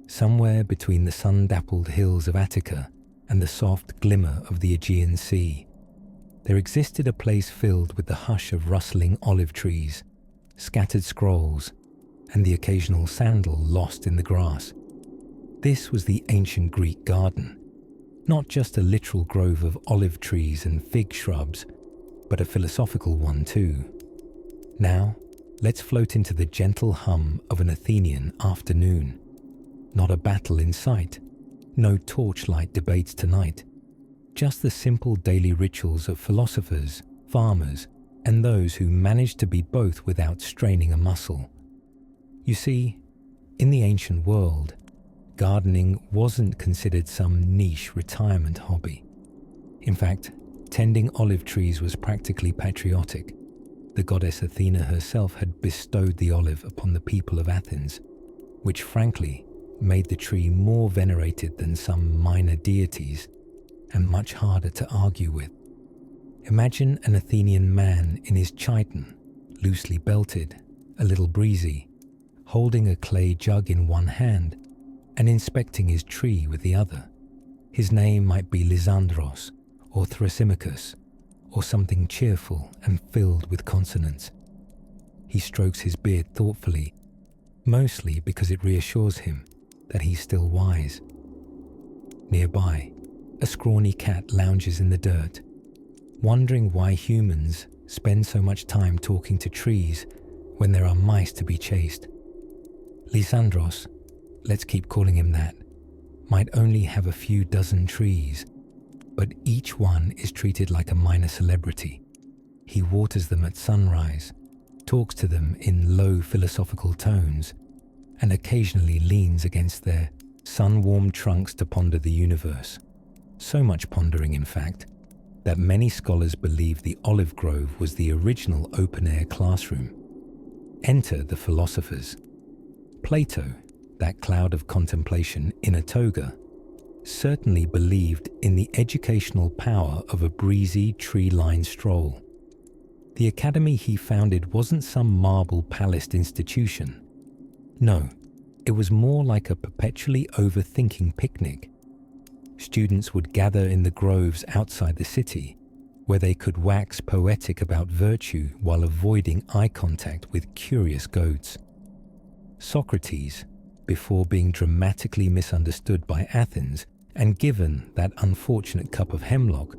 A: Somewhere between the sun-dappled hills of Attica and the soft glimmer of the Aegean Sea, there existed a place filled with the hush of rustling olive trees, scattered scrolls, and the occasional sandal lost in the grass. This was the ancient Greek garden, not just a literal grove of olive trees and fig shrubs, but a philosophical one too. Now, let's float into the gentle hum of an Athenian afternoon. Not a battle in sight, no torchlight debates tonight, just the simple daily rituals of philosophers, farmers, and those who managed to be both without straining a muscle. You see, in the ancient world, gardening wasn't considered some niche retirement hobby. In fact, tending olive trees was practically patriotic. The goddess Athena herself had bestowed the olive upon the people of Athens, which frankly made the tree more venerated than some minor deities and much harder to argue with. Imagine an Athenian man in his chiton, loosely belted, a little breezy, holding a clay jug in one hand and inspecting his tree with the other. His name might be Lysandros or Thrasymachus, or something cheerful and filled with consonants. He strokes his beard thoughtfully, mostly because it reassures him that he's still wise. Nearby, a scrawny cat lounges in the dirt, wondering why humans spend so much time talking to trees when there are mice to be chased? Lysandros, let's keep calling him that, might only have a few dozen trees, but each one is treated like a minor celebrity. He waters them at sunrise, talks to them in low philosophical tones, and occasionally leans against their sun-warmed trunks to ponder the universe. So much pondering, in fact, that many scholars believe the olive grove was the original open-air classroom. Enter the philosophers. Plato, that cloud of contemplation in a toga, certainly believed in the educational power of a breezy, tree-lined stroll. The academy he founded wasn't some marble palaced institution. No, it was more like a perpetually overthinking picnic. Students would gather in the groves outside the city, where they could wax poetic about virtue while avoiding eye contact with curious goats. Socrates, before being dramatically misunderstood by Athens and given that unfortunate cup of hemlock,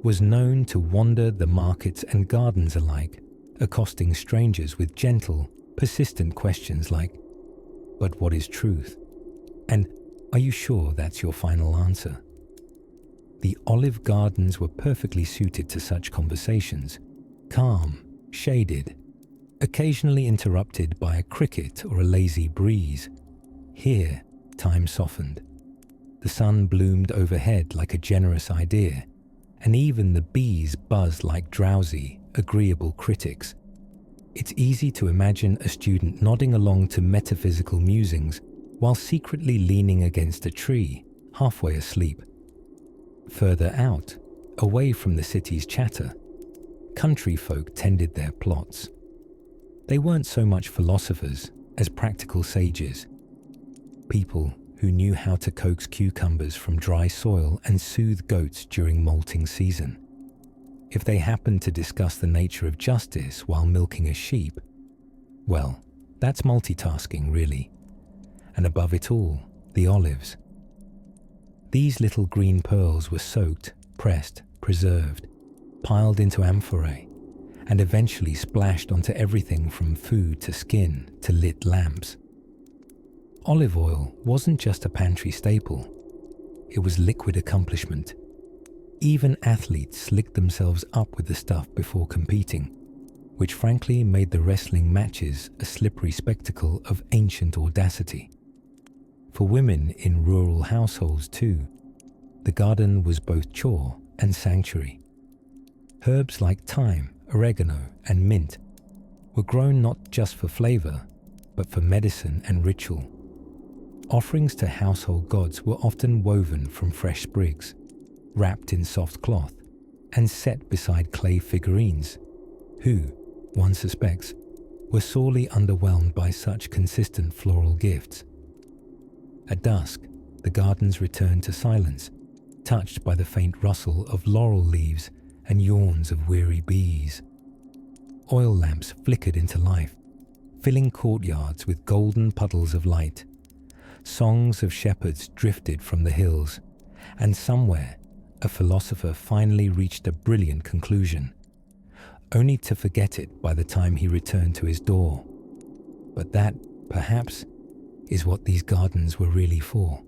A: was known to wander the markets and gardens alike, accosting strangers with gentle, persistent questions like, "But what is truth?" And "Are you sure that's your final answer?" The olive gardens were perfectly suited to such conversations, calm, shaded, occasionally interrupted by a cricket or a lazy breeze. Here, time softened. The sun bloomed overhead like a generous idea, and even the bees buzzed like drowsy, agreeable critics. It's easy to imagine a student nodding along to metaphysical musings while secretly leaning against a tree, halfway asleep. Further out, away from the city's chatter, country folk tended their plots. They weren't so much philosophers as practical sages, people who knew how to coax cucumbers from dry soil and soothe goats during molting season. If they happened to discuss the nature of justice while milking a sheep, well, that's multitasking, really. And above it all, the olives. These little green pearls were soaked, pressed, preserved, piled into amphorae, and eventually splashed onto everything from food to skin to lit lamps. Olive oil wasn't just a pantry staple, it was liquid accomplishment. Even athletes slicked themselves up with the stuff before competing, which frankly made the wrestling matches a slippery spectacle of ancient audacity. For women in rural households too, the garden was both chore and sanctuary. Herbs like thyme, oregano, and mint were grown not just for flavor, but for medicine and ritual. Offerings to household gods were often woven from fresh sprigs, wrapped in soft cloth, and set beside clay figurines, who, one suspects, were sorely underwhelmed by such consistent floral gifts. At dusk, the gardens returned to silence, touched by the faint rustle of laurel leaves and yawns of weary bees. Oil lamps flickered into life, filling courtyards with golden puddles of light. Songs of shepherds drifted from the hills, and somewhere a philosopher finally reached a brilliant conclusion, only to forget it by the time he returned to his door. But that, perhaps, is what these gardens were really for.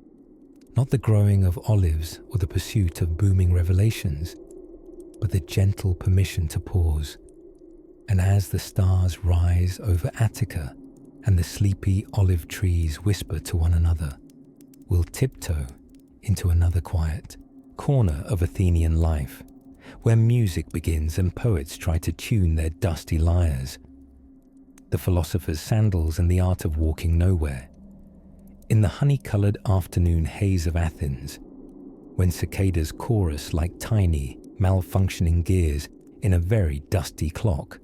A: Not the growing of olives or the pursuit of booming revelations, but the gentle permission to pause. And as the stars rise over Attica and the sleepy olive trees whisper to one another, we'll tiptoe into another quiet corner of Athenian life, where music begins and poets try to tune their dusty lyres. The philosopher's sandals and the art of walking nowhere. In the honey-coloured afternoon haze of Athens, when cicadas chorus like tiny, malfunctioning gears in a very dusty clock,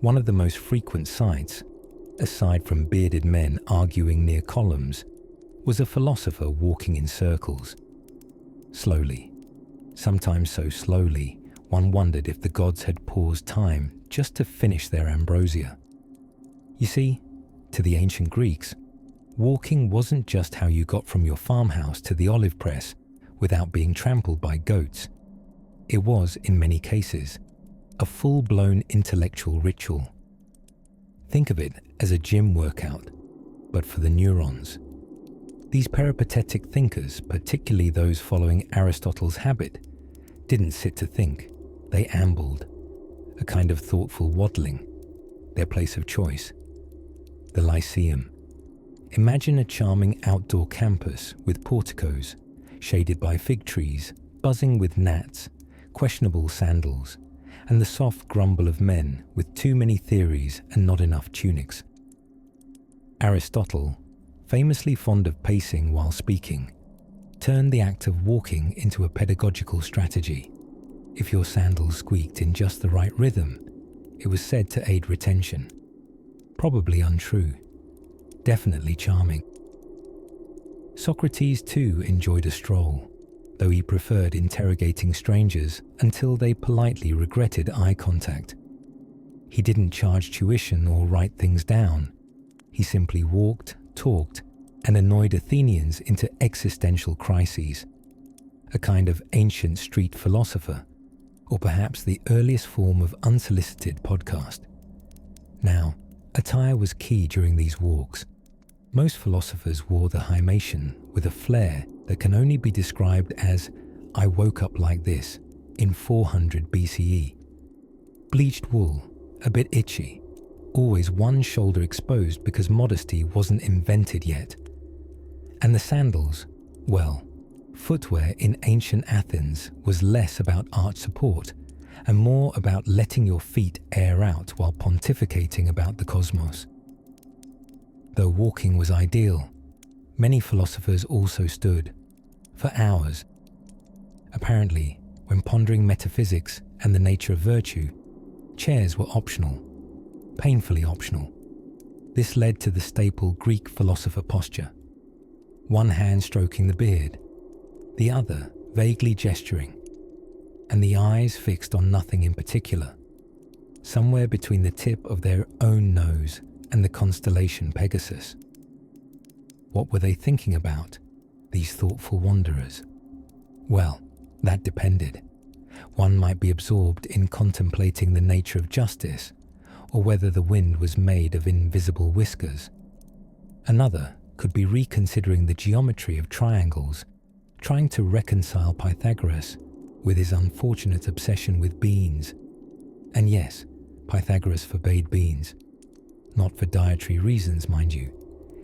A: one of the most frequent sights, aside from bearded men arguing near columns, was a philosopher walking in circles. Slowly, sometimes so slowly, one wondered if the gods had paused time just to finish their ambrosia. You see, to the ancient Greeks, walking wasn't just how you got from your farmhouse to the olive press without being trampled by goats. It was, in many cases, a full-blown intellectual ritual. Think of it as a gym workout, but for the neurons. These peripatetic thinkers, particularly those following Aristotle's habit, didn't sit to think, they ambled, a kind of thoughtful waddling, their place of choice, the Lyceum. Imagine a charming outdoor campus with porticos, shaded by fig trees, buzzing with gnats, questionable sandals, and the soft grumble of men with too many theories and not enough tunics. Aristotle, famously fond of pacing while speaking, turned the act of walking into a pedagogical strategy. If your sandals squeaked in just the right rhythm, it was said to aid retention. Probably untrue. Definitely charming. Socrates too enjoyed a stroll, though he preferred interrogating strangers until they politely regretted eye contact. He didn't charge tuition or write things down. He simply walked, talked, and annoyed Athenians into existential crises. A kind of ancient street philosopher, or perhaps the earliest form of unsolicited podcast. Now, attire was key during these walks. Most philosophers wore the himation with a flair that can only be described as "I woke up like this" in 400 BCE. Bleached wool, a bit itchy, always one shoulder exposed because modesty wasn't invented yet. And the sandals, well, footwear in ancient Athens was less about arch support and more about letting your feet air out while pontificating about the cosmos. Though walking was ideal, many philosophers also stood, for hours. Apparently, when pondering metaphysics and the nature of virtue, chairs were optional, painfully optional. This led to the staple Greek philosopher posture, one hand stroking the beard, the other vaguely gesturing, and the eyes fixed on nothing in particular, somewhere between the tip of their own nose and the constellation Pegasus. What were they thinking about, these thoughtful wanderers? Well, that depended. One might be absorbed in contemplating the nature of justice, or whether the wind was made of invisible whiskers. Another could be reconsidering the geometry of triangles, trying to reconcile Pythagoras with his unfortunate obsession with beans. And yes, Pythagoras forbade beans. Not for dietary reasons, mind you.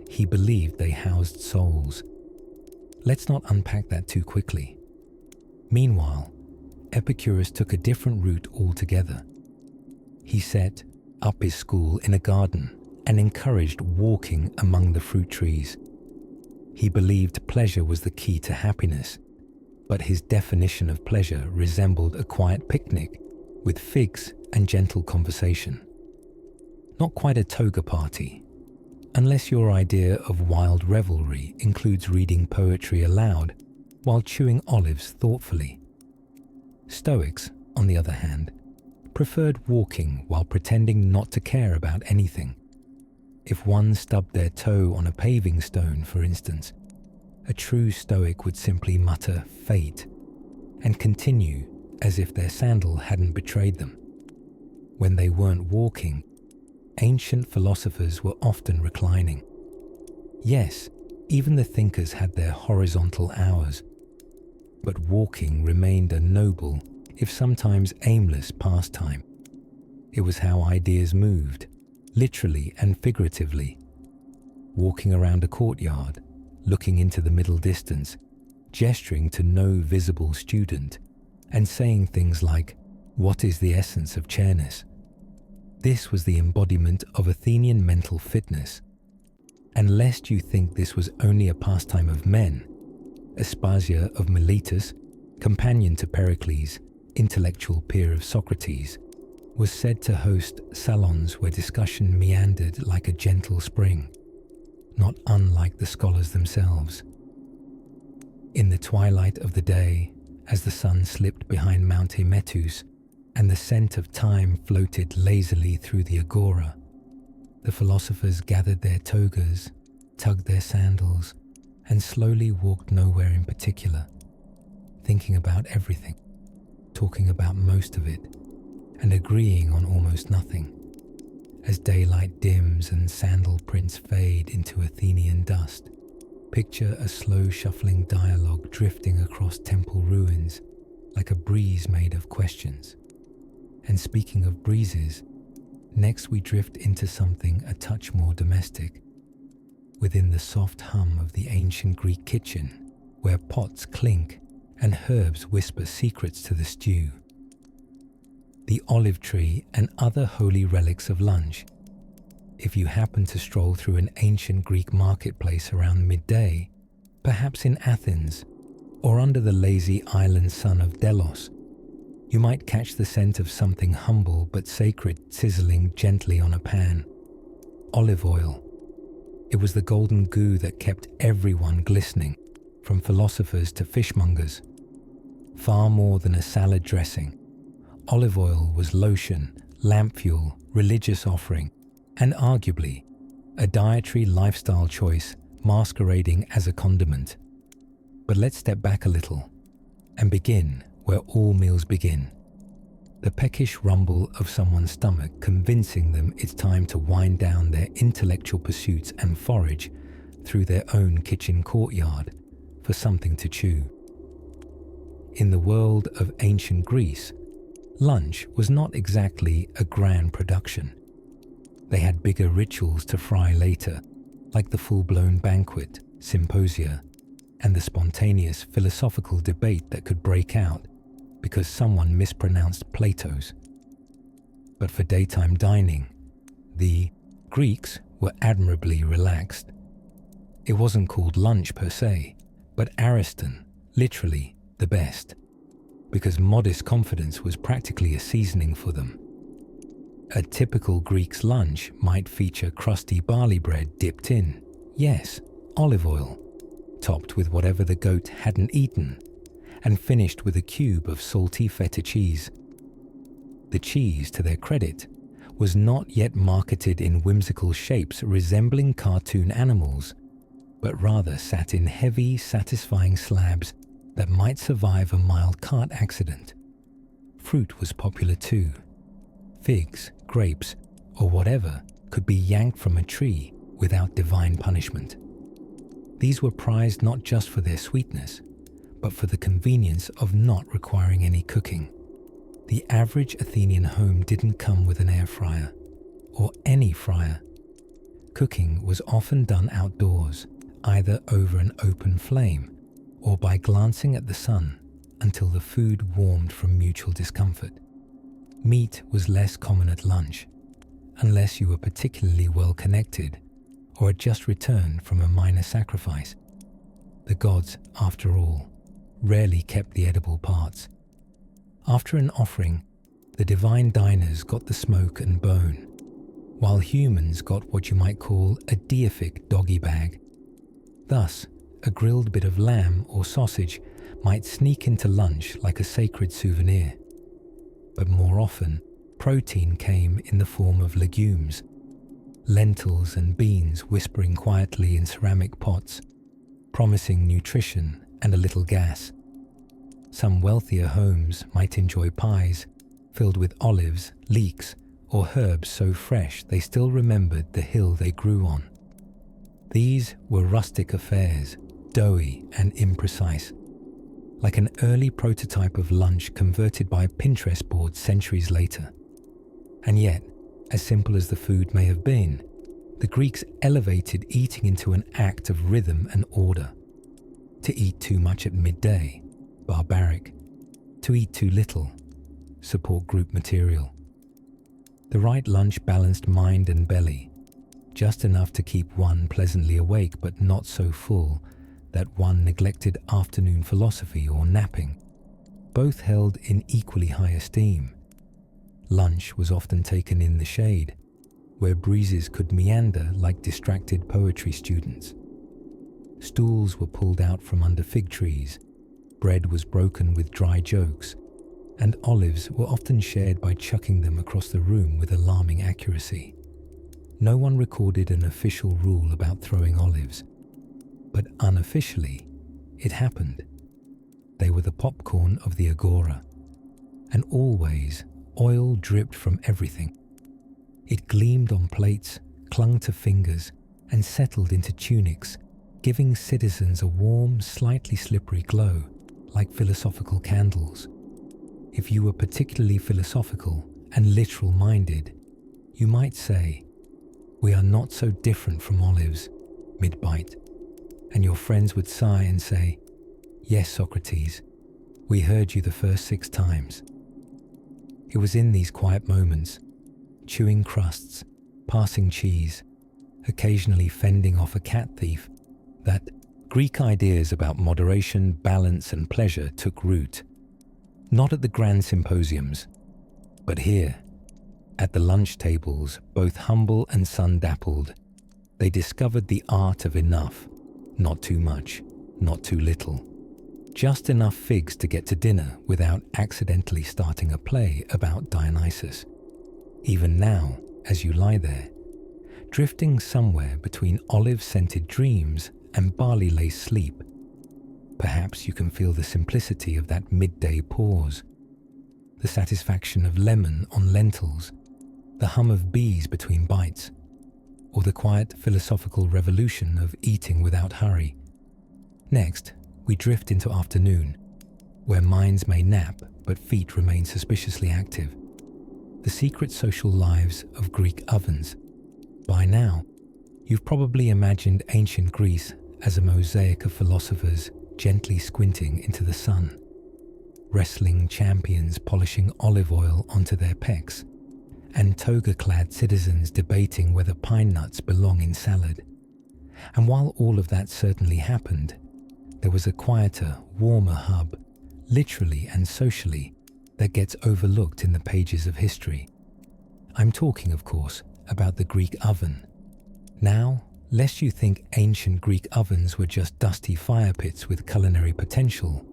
A: He believed they housed souls. Let's not unpack that too quickly. Meanwhile, Epicurus took a different route altogether. He set up his school in a garden and encouraged walking among the fruit trees. He believed pleasure was the key to happiness, but his definition of pleasure resembled a quiet picnic with figs and gentle conversation. Not quite a toga party, unless your idea of wild revelry includes reading poetry aloud while chewing olives thoughtfully. Stoics, on the other hand, preferred walking while pretending not to care about anything. If one stubbed their toe on a paving stone, for instance, a true Stoic would simply mutter "fate" and continue as if their sandal hadn't betrayed them. When they weren't walking, ancient philosophers were often reclining. Yes, even the thinkers had their horizontal hours, but walking remained a noble, if sometimes aimless, pastime. It was how ideas moved, literally and figuratively. Walking around a courtyard, looking into the middle distance, gesturing to no visible student, and saying things like, "What is the essence of chairness?" This was the embodiment of Athenian mental fitness. And lest you think this was only a pastime of men, Aspasia of Miletus, companion to Pericles, intellectual peer of Socrates, was said to host salons where discussion meandered like a gentle spring, not unlike the scholars themselves. In the twilight of the day, as the sun slipped behind Mount Hymettus and the scent of thyme floated lazily through the agora, the philosophers gathered their togas, tugged their sandals, and slowly walked nowhere in particular, thinking about everything, talking about most of it, and agreeing on almost nothing. As daylight dims and sandal prints fade into Athenian dust, picture a slow shuffling dialogue drifting across temple ruins like a breeze made of questions. And speaking of breezes, next we drift into something a touch more domestic, within the soft hum of the ancient Greek kitchen, where pots clink and herbs whisper secrets to the stew. The olive tree and other holy relics of lunch. If you happen to stroll through an ancient Greek marketplace around midday, perhaps in Athens, or under the lazy island sun of Delos, you might catch the scent of something humble but sacred sizzling gently on a pan. Olive oil. It was the golden goo that kept everyone glistening, from philosophers to fishmongers. Far more than a salad dressing, olive oil was lotion, lamp fuel, religious offering, and arguably a dietary lifestyle choice masquerading as a condiment. But let's step back a little and begin where all meals begin. The peckish rumble of someone's stomach convincing them it's time to wind down their intellectual pursuits and forage through their own kitchen courtyard for something to chew. In the world of ancient Greece, lunch was not exactly a grand production. They had bigger rituals to fry later, like the full-blown banquet, symposia, and the spontaneous philosophical debate that could break out because someone mispronounced Plato's. But for daytime dining, the Greeks were admirably relaxed. It wasn't called lunch per se, but ariston, literally the best, because modest confidence was practically a seasoning for them. A typical Greek's lunch might feature crusty barley bread dipped in, yes, olive oil, topped with whatever the goat hadn't eaten, and finished with a cube of salty feta cheese. The cheese, to their credit, was not yet marketed in whimsical shapes resembling cartoon animals, but rather sat in heavy, satisfying slabs that might survive a mild cart accident. Fruit was popular too. Figs, grapes, or whatever could be yanked from a tree without divine punishment. These were prized not just for their sweetness, but for the convenience of not requiring any cooking. The average Athenian home didn't come with an air fryer, or any fryer. Cooking was often done outdoors, either over an open flame, or by glancing at the sun until the food warmed from mutual discomfort. Meat was less common at lunch, unless you were particularly well connected, or had just returned from a minor sacrifice. The gods, after all, rarely kept the edible parts. After an offering, the divine diners got the smoke and bone, while humans got what you might call a deific doggy bag. Thus, a grilled bit of lamb or sausage might sneak into lunch like a sacred souvenir. But more often, protein came in the form of legumes, lentils and beans whispering quietly in ceramic pots, promising nutrition and a little gas. Some wealthier homes might enjoy pies filled with olives, leeks, or herbs so fresh they still remembered the hill they grew on. These were rustic affairs, doughy and imprecise, like an early prototype of lunch converted by a Pinterest board centuries later. And yet, as simple as the food may have been, the Greeks elevated eating into an act of rhythm and order. To eat too much at midday, barbaric. To eat too little, support group material. The right lunch balanced mind and belly, just enough to keep one pleasantly awake but not so full that one neglected afternoon philosophy or napping, both held in equally high esteem. Lunch was often taken in the shade, where breezes could meander like distracted poetry students. Stools were pulled out from under fig trees, bread was broken with dry jokes, and olives were often shared by chucking them across the room with alarming accuracy. No one recorded an official rule about throwing olives, but unofficially, it happened. They were the popcorn of the agora, and always oil dripped from everything. It gleamed on plates, clung to fingers, and settled into tunics, giving citizens a warm, slightly slippery glow, like philosophical candles. If you were particularly philosophical and literal-minded, you might say, "We are not so different from olives," mid-bite, and your friends would sigh and say, "Yes, Socrates, we heard you the first 6 times." It was in these quiet moments, chewing crusts, passing cheese, occasionally fending off a cat thief, that Greek ideas about moderation, balance, and pleasure took root. Not at the grand symposiums, but here, at the lunch tables, both humble and sun-dappled, they discovered the art of enough, not too much, not too little. Just enough figs to get to dinner without accidentally starting a play about Dionysus. Even now, as you lie there, drifting somewhere between olive-scented dreams and barley-laced sleep, perhaps you can feel the simplicity of that midday pause, the satisfaction of lemon on lentils, the hum of bees between bites, or the quiet philosophical revolution of eating without hurry. Next, we drift into afternoon, where minds may nap but feet remain suspiciously active. The secret social lives of Greek ovens. By now, you've probably imagined ancient Greece as a mosaic of philosophers gently squinting into the sun, wrestling champions polishing olive oil onto their pecs, and toga-clad citizens debating whether pine nuts belong in salad. And while all of that certainly happened, there was a quieter, warmer hub, literally and socially, that gets overlooked in the pages of history. I'm talking, of course, about the Greek oven. Now, lest you think ancient Greek ovens were just dusty fire pits with culinary potential,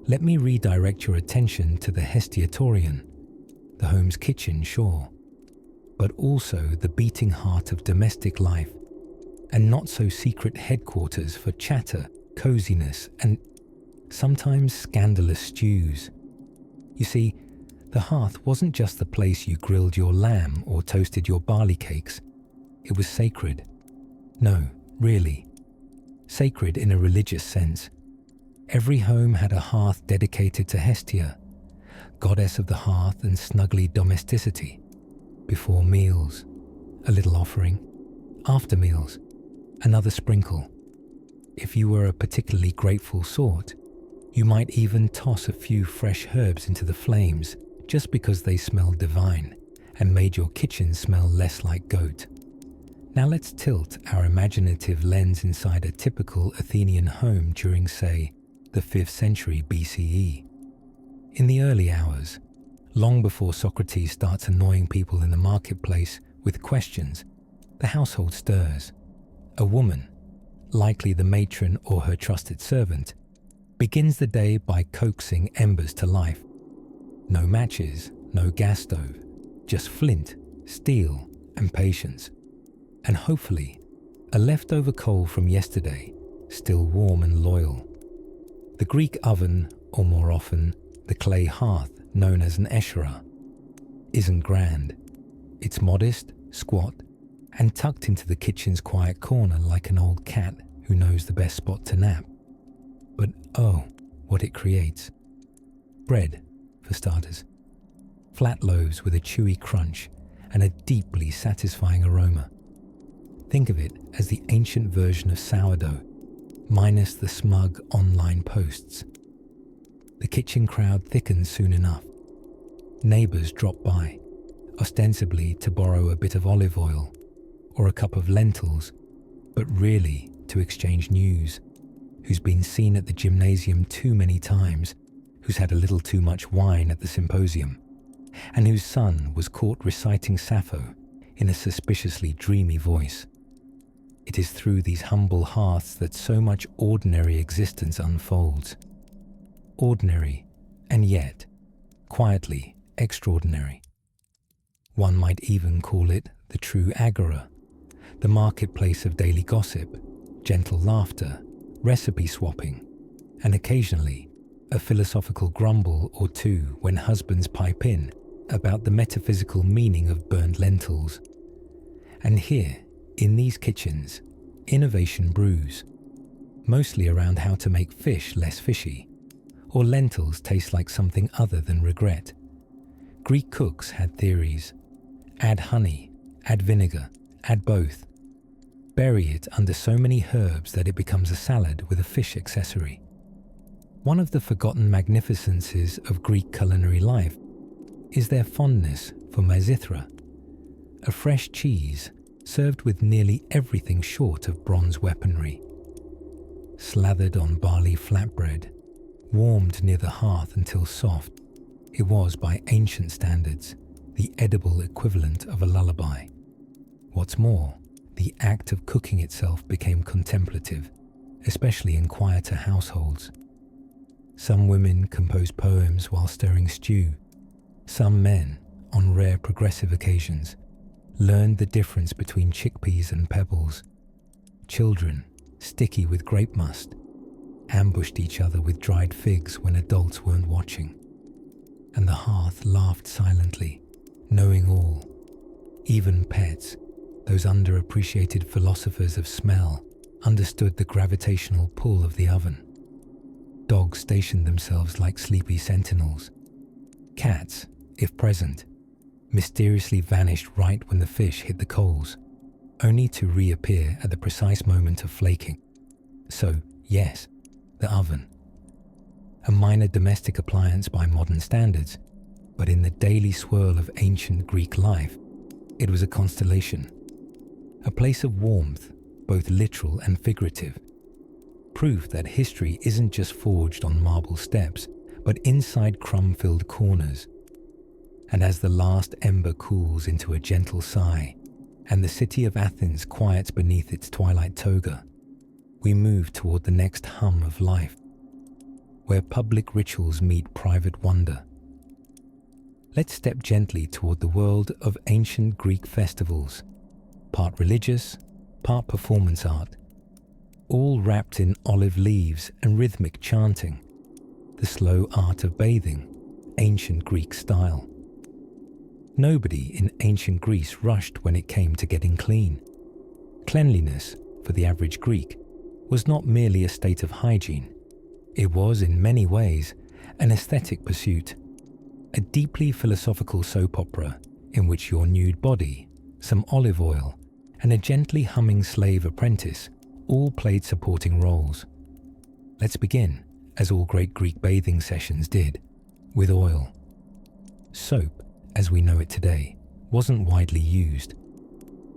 A: let me redirect your attention to the Hestiatorion, the home's kitchen, sure, but also the beating heart of domestic life, and not-so-secret headquarters for chatter, coziness, and sometimes scandalous stews. You see, the hearth wasn't just the place you grilled your lamb or toasted your barley cakes. It was sacred. No, really. Sacred in a religious sense. Every home had a hearth dedicated to Hestia, goddess of the hearth and snuggly domesticity. Before meals, a little offering. After meals, another sprinkle. If you were a particularly grateful sort, you might even toss a few fresh herbs into the flames just because they smelled divine and made your kitchen smell less like goat. Now let's tilt our imaginative lens inside a typical Athenian home during, say, the 5th century BCE. In the early hours, long before Socrates starts annoying people in the marketplace with questions, the household stirs. A woman, likely the matron or her trusted servant, begins the day by coaxing embers to life. No matches, no gas stove, just flint, steel, and patience. And hopefully, a leftover coal from yesterday, still warm and loyal. The Greek oven, or more often, the clay hearth known as an eshera, isn't grand. It's modest, squat, and tucked into the kitchen's quiet corner like an old cat who knows the best spot to nap. But oh, what it creates. Bread, for starters. Flat loaves with a chewy crunch and a deeply satisfying aroma. Think of it as the ancient version of sourdough, minus the smug online posts. The kitchen crowd thickens soon enough. Neighbours drop by, ostensibly to borrow a bit of olive oil or a cup of lentils, but really to exchange news. Who's been seen at the gymnasium too many times, who's had a little too much wine at the symposium, and whose son was caught reciting Sappho in a suspiciously dreamy voice. It is through these humble hearths that so much ordinary existence unfolds. Ordinary, and yet, quietly extraordinary. One might even call it the true agora, the marketplace of daily gossip, gentle laughter, recipe swapping, and occasionally a philosophical grumble or two when husbands pipe in about the metaphysical meaning of burnt lentils. And here, in these kitchens, innovation brews, mostly around how to make fish less fishy, or lentils taste like something other than regret. Greek cooks had theories. Add honey, add vinegar, add both. Bury it under so many herbs that it becomes a salad with a fish accessory. One of the forgotten magnificences of Greek culinary life is their fondness for mazithra, a fresh cheese served with nearly everything short of bronze weaponry. Slathered on barley flatbread, warmed near the hearth until soft, it was, by ancient standards, the edible equivalent of a lullaby. What's more, the act of cooking itself became contemplative, especially in quieter households. Some women composed poems while stirring stew. Some men, on rare progressive occasions, learned the difference between chickpeas and pebbles. Children, sticky with grape must, ambushed each other with dried figs when adults weren't watching. And the hearth laughed silently, knowing all. Even pets, those underappreciated philosophers of smell, understood the gravitational pull of the oven. Dogs stationed themselves like sleepy sentinels. Cats, if present, mysteriously vanished right when the fish hit the coals, only to reappear at the precise moment of flaking. So, yes, the oven. A minor domestic appliance by modern standards, but in the daily swirl of ancient Greek life, it was a constellation. A place of warmth, both literal and figurative. Proof that history isn't just forged on marble steps, but inside crumb-filled corners. And as the last ember cools into a gentle sigh, and the city of Athens quiets beneath its twilight toga, we move toward the next hum of life, where public rituals meet private wonder. Let's step gently toward the world of ancient Greek festivals, part religious, part performance art, all wrapped in olive leaves and rhythmic chanting, the slow art of bathing, ancient Greek style. Nobody in ancient Greece rushed when it came to getting clean. Cleanliness, for the average Greek, was not merely a state of hygiene. It was, in many ways, an aesthetic pursuit, a deeply philosophical soap opera in which your nude body, some olive oil, and a gently humming slave apprentice all played supporting roles. Let's begin, as all great Greek bathing sessions did, with oil. Soap, as we know it today, wasn't widely used.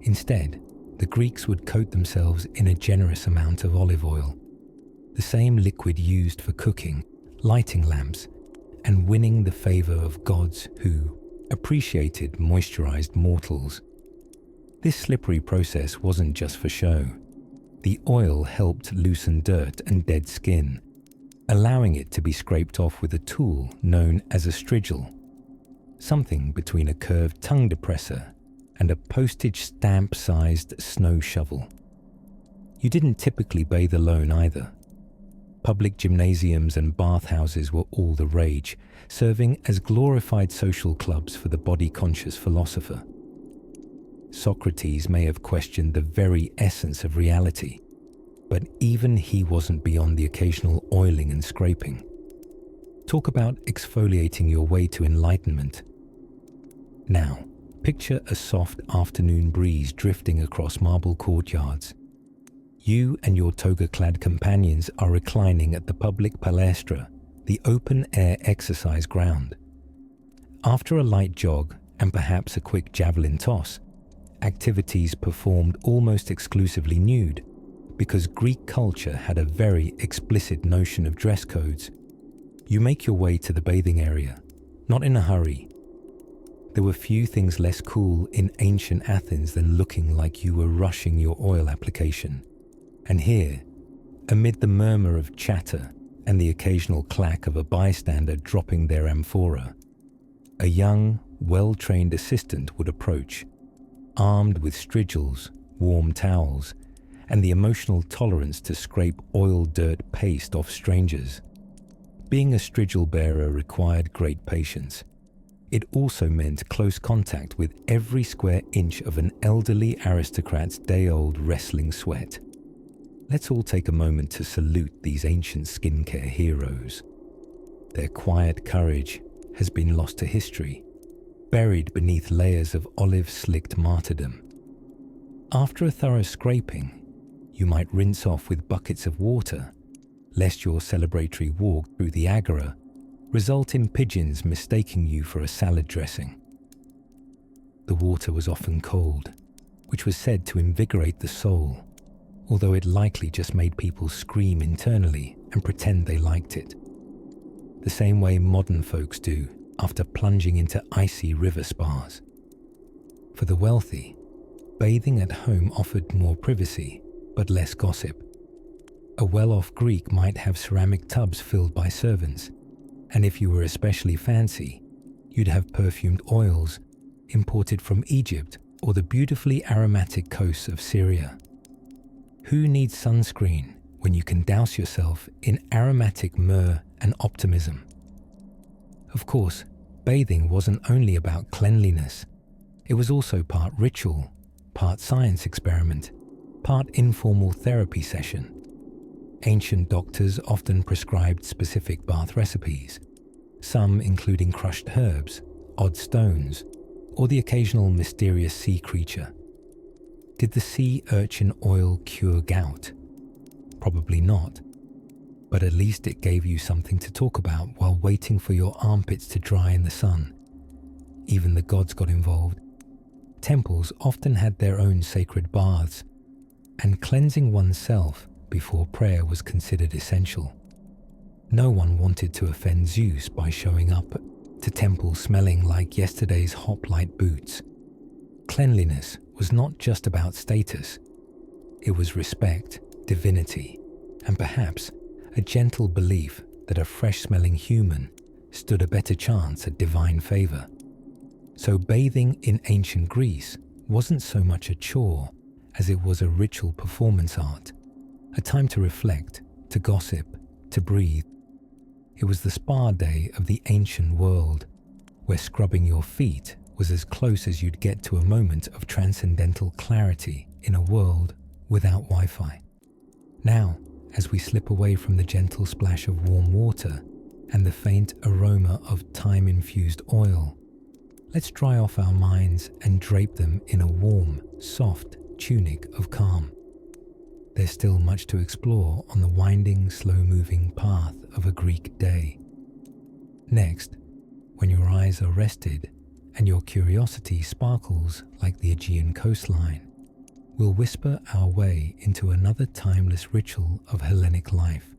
A: Instead, the Greeks would coat themselves in a generous amount of olive oil, the same liquid used for cooking, lighting lamps, and winning the favor of gods who appreciated moisturized mortals. This slippery process wasn't just for show. The oil helped loosen dirt and dead skin, allowing it to be scraped off with a tool known as a strigil, something between a curved tongue depressor and a postage stamp-sized snow shovel. You didn't typically bathe alone either. Public gymnasiums and bathhouses were all the rage, serving as glorified social clubs for the body-conscious philosopher. Socrates may have questioned the very essence of reality, but even he wasn't beyond the occasional oiling and scraping. Talk about exfoliating your way to enlightenment. Now, picture a soft afternoon breeze drifting across marble courtyards. You and your toga-clad companions are reclining at the public palestra, the open-air exercise ground. After a light jog and perhaps a quick javelin toss, activities performed almost exclusively nude, because Greek culture had a very explicit notion of dress codes. You make your way to the bathing area, not in a hurry. There were few things less cool in ancient Athens than looking like you were rushing your oil application. And here, amid the murmur of chatter and the occasional clack of a bystander dropping their amphora, a young, well-trained assistant would approach, armed with strigils, warm towels, and the emotional tolerance to scrape oil-dirt paste off strangers. Being a strigil bearer required great patience. It also meant close contact with every square inch of an elderly aristocrat's day-old wrestling sweat. Let's all take a moment to salute these ancient skincare heroes. Their quiet courage has been lost to history, buried beneath layers of olive-slicked martyrdom. After a thorough scraping, you might rinse off with buckets of water, lest your celebratory walk through the agora result in pigeons mistaking you for a salad dressing. The water was often cold, which was said to invigorate the soul, although it likely just made people scream internally and pretend they liked it. The same way modern folks do after plunging into icy river spas. For the wealthy, bathing at home offered more privacy, but less gossip. A well-off Greek might have ceramic tubs filled by servants, and if you were especially fancy, you'd have perfumed oils imported from Egypt or the beautifully aromatic coasts of Syria. Who needs sunscreen when you can douse yourself in aromatic myrrh and optimism? Of course, bathing wasn't only about cleanliness. It was also part ritual, part science experiment, part informal therapy session. Ancient doctors often prescribed specific bath recipes, some including crushed herbs, odd stones, or the occasional mysterious sea creature. Did the sea urchin oil cure gout? Probably not, but at least it gave you something to talk about while waiting for your armpits to dry in the sun. Even the gods got involved. Temples often had their own sacred baths, and cleansing oneself before prayer was considered essential. No one wanted to offend Zeus by showing up to temples smelling like yesterday's hoplite boots. Cleanliness was not just about status. It was respect, divinity, and perhaps a gentle belief that a fresh-smelling human stood a better chance at divine favor. So bathing in ancient Greece wasn't so much a chore as it was a ritual performance art, a time to reflect, to gossip, to breathe. It was the spa day of the ancient world, where scrubbing your feet was as close as you'd get to a moment of transcendental clarity in a world without Wi-Fi. Now, as we slip away from the gentle splash of warm water and the faint aroma of thyme-infused oil, let's dry off our minds and drape them in a warm, soft tunic of calm. There's still much to explore on the winding, slow-moving path of a Greek day. Next, when your eyes are rested and your curiosity sparkles like the Aegean coastline, we'll whisper our way into another timeless ritual of Hellenic life,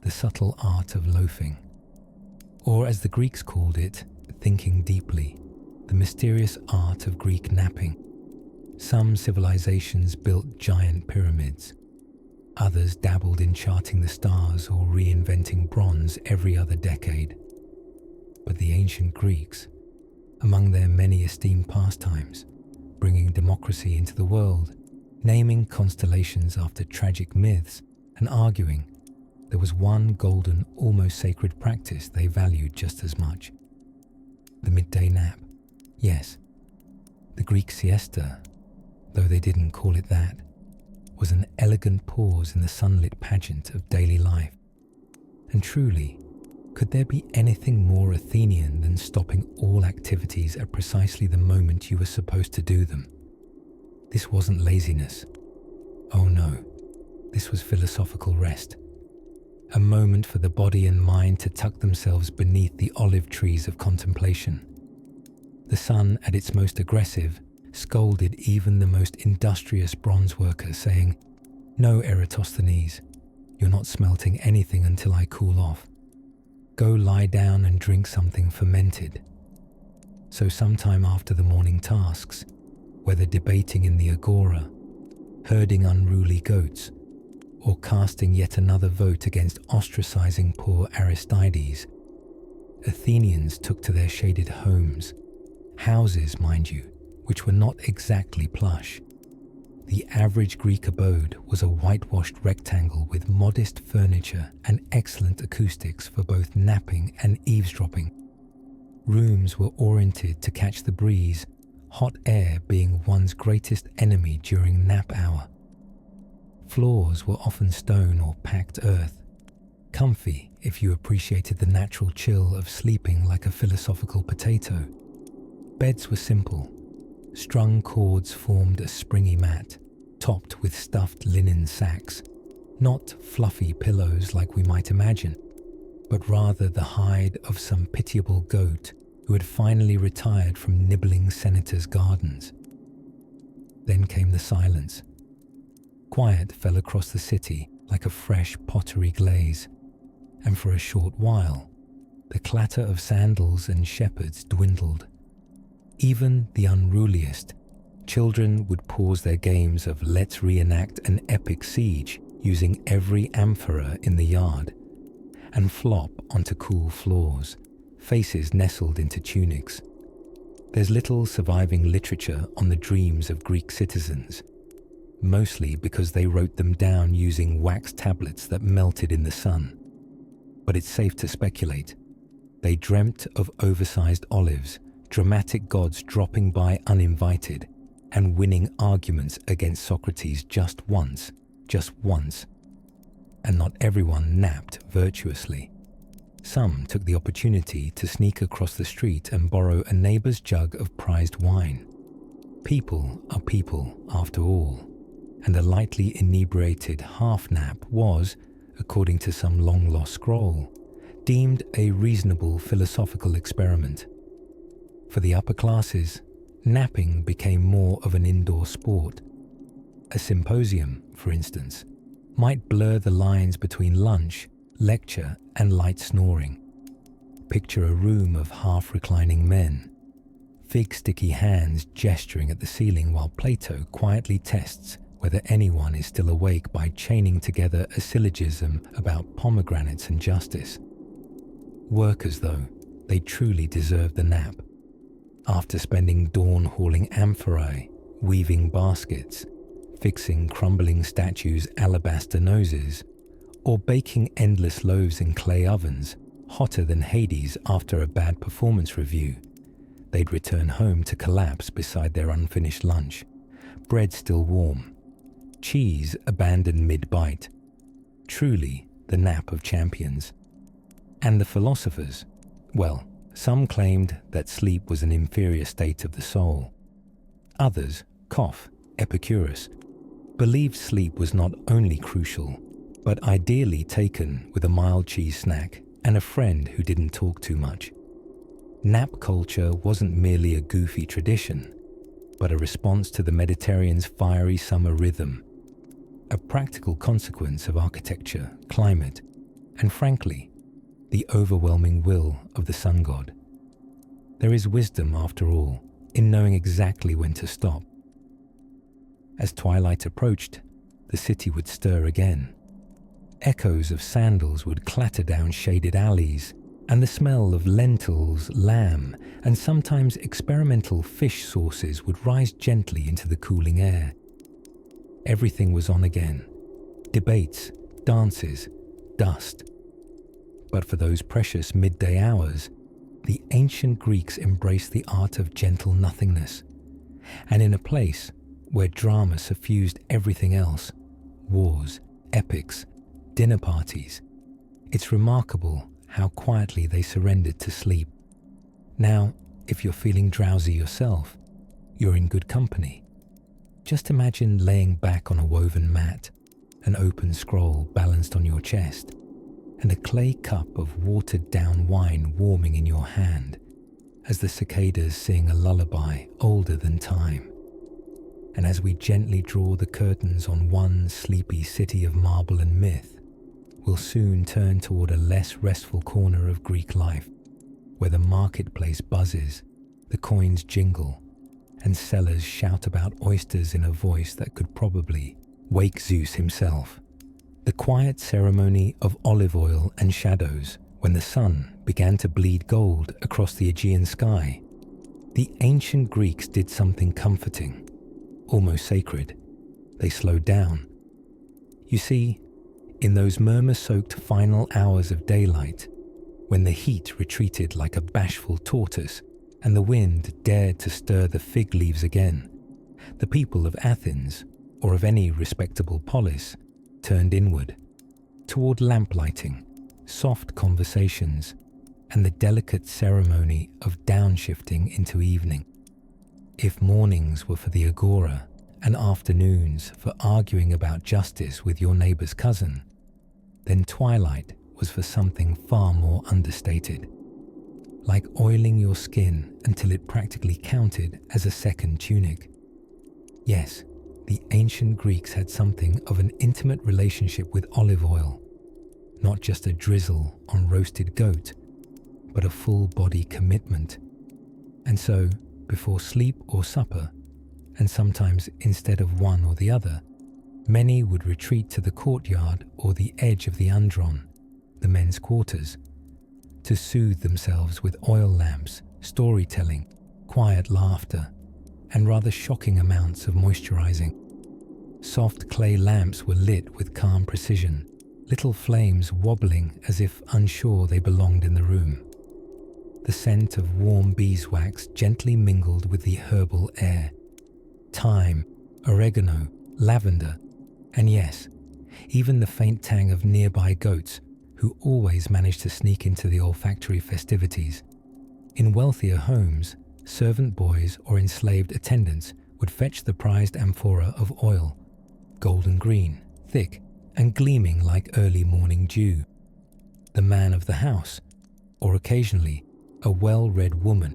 A: the subtle art of loafing. Or as the Greeks called it, thinking deeply, the mysterious art of Greek napping. Some civilizations built giant pyramids. Others dabbled in charting the stars or reinventing bronze every other decade. But the ancient Greeks, among their many esteemed pastimes, bringing democracy into the world, naming constellations after tragic myths, and arguing, there was one golden, almost sacred practice they valued just as much. The midday nap. Yes, the Greek siesta, though they didn't call it that, was an elegant pause in the sunlit pageant of daily life. And truly, could there be anything more Athenian than stopping all activities at precisely the moment you were supposed to do them? This wasn't laziness. Oh no, this was philosophical rest. A moment for the body and mind to tuck themselves beneath the olive trees of contemplation. The sun, at its most aggressive, scolded even the most industrious bronze worker, saying, "No, Eratosthenes, you're not smelting anything until I cool off. Go lie down and drink something fermented." So sometime after the morning tasks, whether debating in the agora, herding unruly goats, or casting yet another vote against ostracizing poor Aristides, Athenians took to their shaded homes, houses, mind you, which were not exactly plush. The average Greek abode was a whitewashed rectangle with modest furniture and excellent acoustics for both napping and eavesdropping. Rooms were oriented to catch the breeze, hot air being one's greatest enemy during nap hour. Floors were often stone or packed earth, comfy if you appreciated the natural chill of sleeping like a philosophical potato. Beds were simple. Strung cords formed a springy mat, topped with stuffed linen sacks, not fluffy pillows like we might imagine, but rather the hide of some pitiable goat who had finally retired from nibbling senators' gardens. Then came the silence. Quiet fell across the city like a fresh pottery glaze, and for a short while, the clatter of sandals and shepherds dwindled. Even the unruliest, children would pause their games of let's reenact an epic siege using every amphora in the yard, and flop onto cool floors, faces nestled into tunics. There's little surviving literature on the dreams of Greek citizens, mostly because they wrote them down using wax tablets that melted in the sun. But it's safe to speculate. They dreamt of oversized olives, dramatic gods dropping by uninvited, and winning arguments against Socrates just once. And not everyone napped virtuously. Some took the opportunity to sneak across the street and borrow a neighbor's jug of prized wine. People are people, after all, and a lightly inebriated half-nap was, according to some long-lost scroll, deemed a reasonable philosophical experiment. For the upper classes, napping became more of an indoor sport. A symposium, for instance, might blur the lines between lunch, lecture, and light snoring. Picture a room of half-reclining men, fig sticky hands gesturing at the ceiling while Plato quietly tests whether anyone is still awake by chaining together a syllogism about pomegranates and justice. Workers, though, they truly deserved the nap. After spending dawn hauling amphorae, weaving baskets, fixing crumbling statues' alabaster noses, or baking endless loaves in clay ovens, hotter than Hades after a bad performance review, they'd return home to collapse beside their unfinished lunch, bread still warm, cheese abandoned mid-bite. Truly the nap of champions. And the philosophers, well, some claimed that sleep was an inferior state of the soul. Others, Epicurus, believed sleep was not only crucial, but ideally taken with a mild cheese snack and a friend who didn't talk too much. Nap culture wasn't merely a goofy tradition, but a response to the Mediterranean's fiery summer rhythm, a practical consequence of architecture, climate, and frankly, the overwhelming will of the sun god. There is wisdom, after all, in knowing exactly when to stop. As twilight approached, the city would stir again. Echoes of sandals would clatter down shaded alleys, and the smell of lentils, lamb, and sometimes experimental fish sauces would rise gently into the cooling air. Everything was on again. Debates, dances, dust. But for those precious midday hours, the ancient Greeks embraced the art of gentle nothingness. And in a place where drama suffused everything else, wars, epics, dinner parties, it's remarkable how quietly they surrendered to sleep. Now, if you're feeling drowsy yourself, you're in good company. Just imagine laying back on a woven mat, an open scroll balanced on your chest, and a clay cup of watered-down wine warming in your hand as the cicadas sing a lullaby older than time. And as we gently draw the curtains on one sleepy city of marble and myth, we'll soon turn toward a less restful corner of Greek life, where the marketplace buzzes, the coins jingle, and sellers shout about oysters in a voice that could probably wake Zeus himself. The quiet ceremony of olive oil and shadows when the sun began to bleed gold across the Aegean sky. The ancient Greeks did something comforting, almost sacred. They slowed down. You see, in those murmur-soaked final hours of daylight, when the heat retreated like a bashful tortoise and the wind dared to stir the fig leaves again, the people of Athens, or of any respectable polis, turned inward, toward lamplighting, soft conversations, and the delicate ceremony of downshifting into evening. If mornings were for the agora and afternoons for arguing about justice with your neighbour's cousin, then twilight was for something far more understated, like oiling your skin until it practically counted as a second tunic. Yes, the ancient Greeks had something of an intimate relationship with olive oil, not just a drizzle on roasted goat, but a full-body commitment. And so, before sleep or supper, and sometimes instead of one or the other, many would retreat to the courtyard or the edge of the andron, the men's quarters, to soothe themselves with oil lamps, storytelling, quiet laughter, and rather shocking amounts of moisturizing. Soft clay lamps were lit with calm precision, little flames wobbling as if unsure they belonged in the room. The scent of warm beeswax gently mingled with the herbal air. Thyme, oregano, lavender, and yes, even the faint tang of nearby goats, who always managed to sneak into the olfactory festivities. In wealthier homes, servant boys or enslaved attendants would fetch the prized amphora of oil, golden green, thick, and gleaming like early morning dew. The man of the house, or occasionally a well-read woman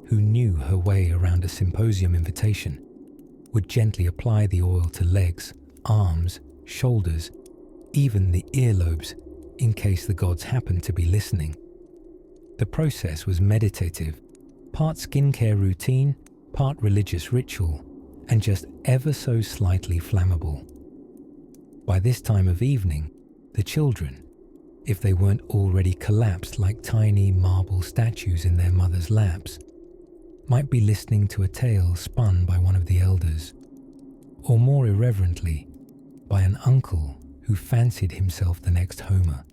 A: who knew her way around a symposium invitation, would gently apply the oil to legs, arms, shoulders, even the earlobes, in case the gods happened to be listening. The process was meditative, part skincare routine, part religious ritual, and just ever so slightly flammable. By this time of evening, the children, if they weren't already collapsed like tiny marble statues in their mothers' laps, might be listening to a tale spun by one of the elders, or more irreverently, by an uncle who fancied himself the next Homer.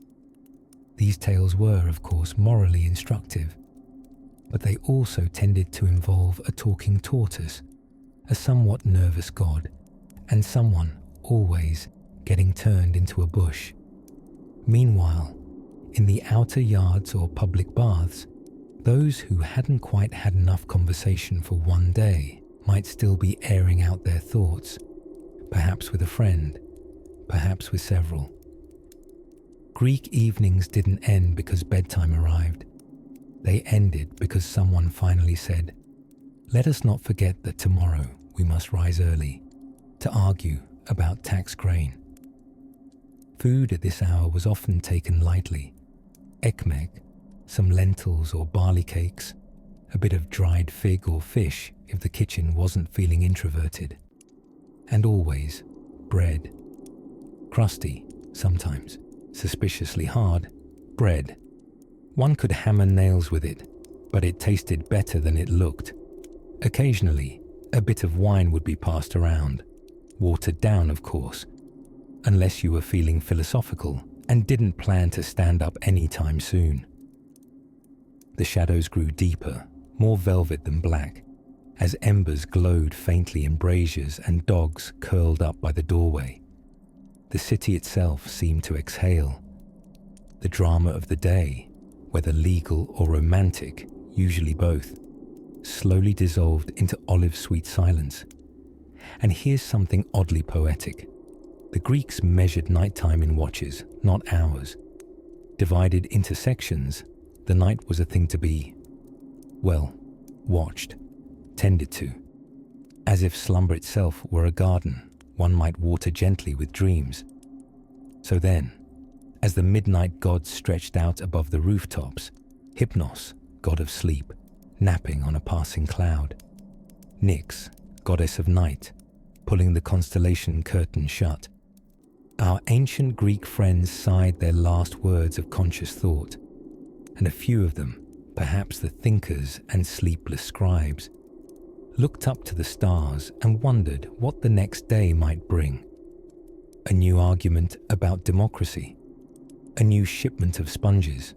A: These tales were, of course, morally instructive, but they also tended to involve a talking tortoise, a somewhat nervous god, and someone always getting turned into a bush. Meanwhile, in the outer yards or public baths, those who hadn't quite had enough conversation for one day might still be airing out their thoughts, perhaps with a friend, perhaps with several. Greek evenings didn't end because bedtime arrived. They ended because someone finally said, "Let us not forget that tomorrow we must rise early to argue about tax grain." Food at this hour was often taken lightly. Ekmek, some lentils or barley cakes, a bit of dried fig or fish if the kitchen wasn't feeling introverted, and always bread. Crusty, sometimes, suspiciously hard, bread. One could hammer nails with it, but it tasted better than it looked. Occasionally, a bit of wine would be passed around, watered down, of course, unless you were feeling philosophical and didn't plan to stand up anytime soon. The shadows grew deeper, more velvet than black, as embers glowed faintly in braziers and dogs curled up by the doorway. The city itself seemed to exhale. The drama of the day, whether legal or romantic, usually both, slowly dissolved into olive-sweet silence. And here's something oddly poetic. The Greeks measured nighttime in watches, not hours. Divided into sections, the night was a thing to be, well, watched, tended to. As if slumber itself were a garden one might water gently with dreams. So then, as the midnight gods stretched out above the rooftops, Hypnos, god of sleep, napping on a passing cloud. Nyx, goddess of night, pulling the constellation curtain shut. Our ancient Greek friends sighed their last words of conscious thought, and a few of them, perhaps the thinkers and sleepless scribes, looked up to the stars and wondered what the next day might bring. A new argument about democracy, a new shipment of sponges,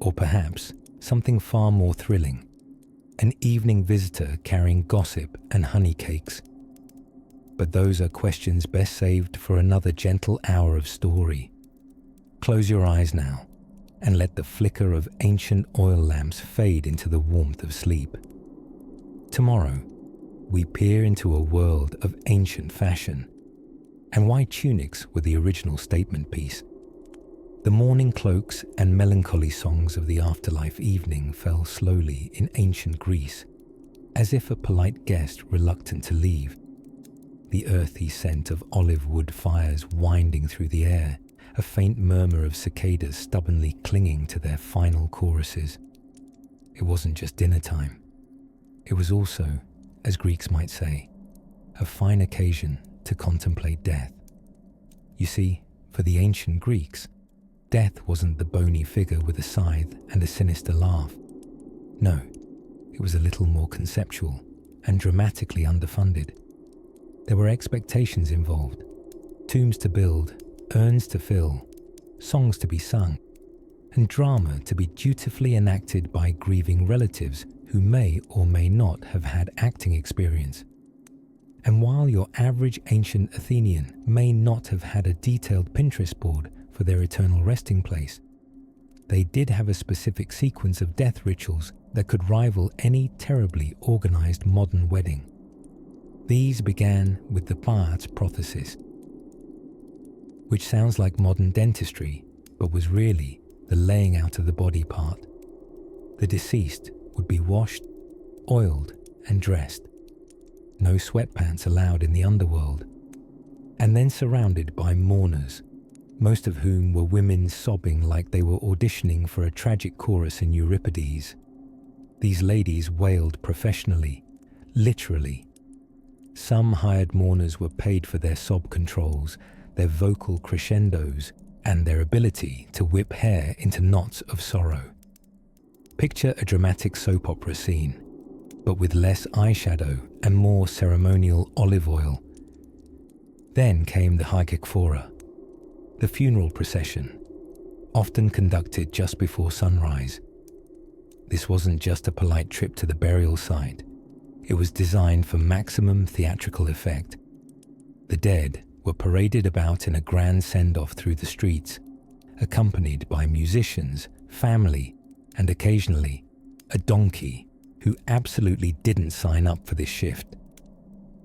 A: Or perhaps something far more thrilling, an evening visitor carrying gossip and honey cakes. But those are questions best saved for another gentle hour of story. Close your eyes now and let the flicker of ancient oil lamps fade into the warmth of sleep. Tomorrow, we peer into a world of ancient fashion and why tunics were the original statement piece. The mourning cloaks and melancholy songs of the afterlife evening fell slowly in ancient Greece, as if a polite guest reluctant to leave. The earthy scent of olive wood fires winding through the air, a faint murmur of cicadas stubbornly clinging to their final choruses. It wasn't just dinner time. It was also, as Greeks might say, a fine occasion to contemplate death. You see, for the ancient Greeks, death wasn't the bony figure with a scythe and a sinister laugh. No, it was a little more conceptual and dramatically underfunded. There were expectations involved, tombs to build, urns to fill, songs to be sung, and drama to be dutifully enacted by grieving relatives who may or may not have had acting experience. And while your average ancient Athenian may not have had a detailed Pinterest board for their eternal resting place, they did have a specific sequence of death rituals that could rival any terribly organized modern wedding. These began with the Paar's prothesis, which sounds like modern dentistry, but was really the laying out of the body part. The deceased would be washed, oiled, and dressed. No sweatpants allowed in the underworld. And then surrounded by mourners, most of whom were women sobbing like they were auditioning for a tragic chorus in Euripides. These ladies wailed professionally, literally. Some hired mourners were paid for their sob controls, their vocal crescendos, and their ability to whip hair into knots of sorrow. Picture a dramatic soap opera scene, but with less eyeshadow and more ceremonial olive oil. Then came the hagiphora, the funeral procession, often conducted just before sunrise. This wasn't just a polite trip to the burial site. It was designed for maximum theatrical effect. The dead were paraded about in a grand send-off through the streets, accompanied by musicians, family, and occasionally a donkey who absolutely didn't sign up for this shift.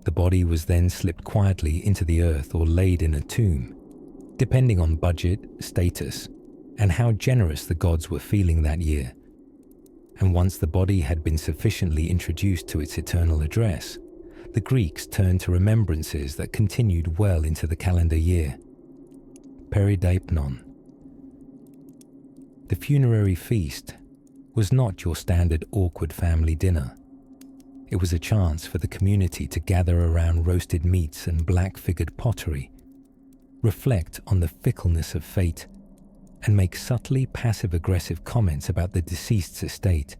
A: The body was then slipped quietly into the earth or laid in a tomb, depending on budget, status, and how generous the gods were feeling that year. And once the body had been sufficiently introduced to its eternal address, the Greeks turned to remembrances that continued well into the calendar year. Perideipnon. The funerary feast was not your standard awkward family dinner. It was a chance for the community to gather around roasted meats and black-figured pottery, reflect on the fickleness of fate, and make subtly passive-aggressive comments about the deceased's estate.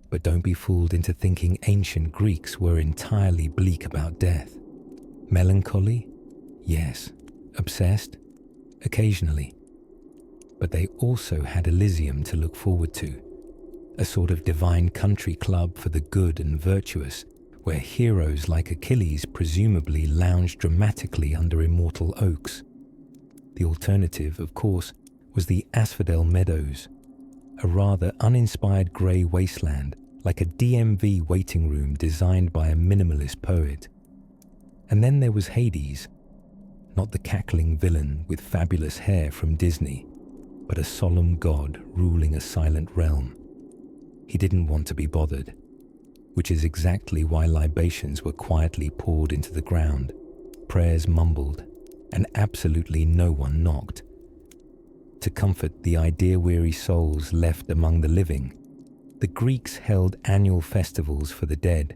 A: But don't be fooled into thinking ancient Greeks were entirely bleak about death. Melancholy? Yes. Obsessed? Occasionally. But they also had Elysium to look forward to, a sort of divine country club for the good and virtuous, where heroes like Achilles presumably lounged dramatically under immortal oaks. The alternative, of course, was the Asphodel Meadows, a rather uninspired grey wasteland like a DMV waiting room designed by a minimalist poet. And then there was Hades, not the cackling villain with fabulous hair from Disney, but a solemn god ruling a silent realm. He didn't want to be bothered, which is exactly why libations were quietly poured into the ground, prayers mumbled, and absolutely no one knocked. To comfort the idea-weary souls left among the living, the Greeks held annual festivals for the dead.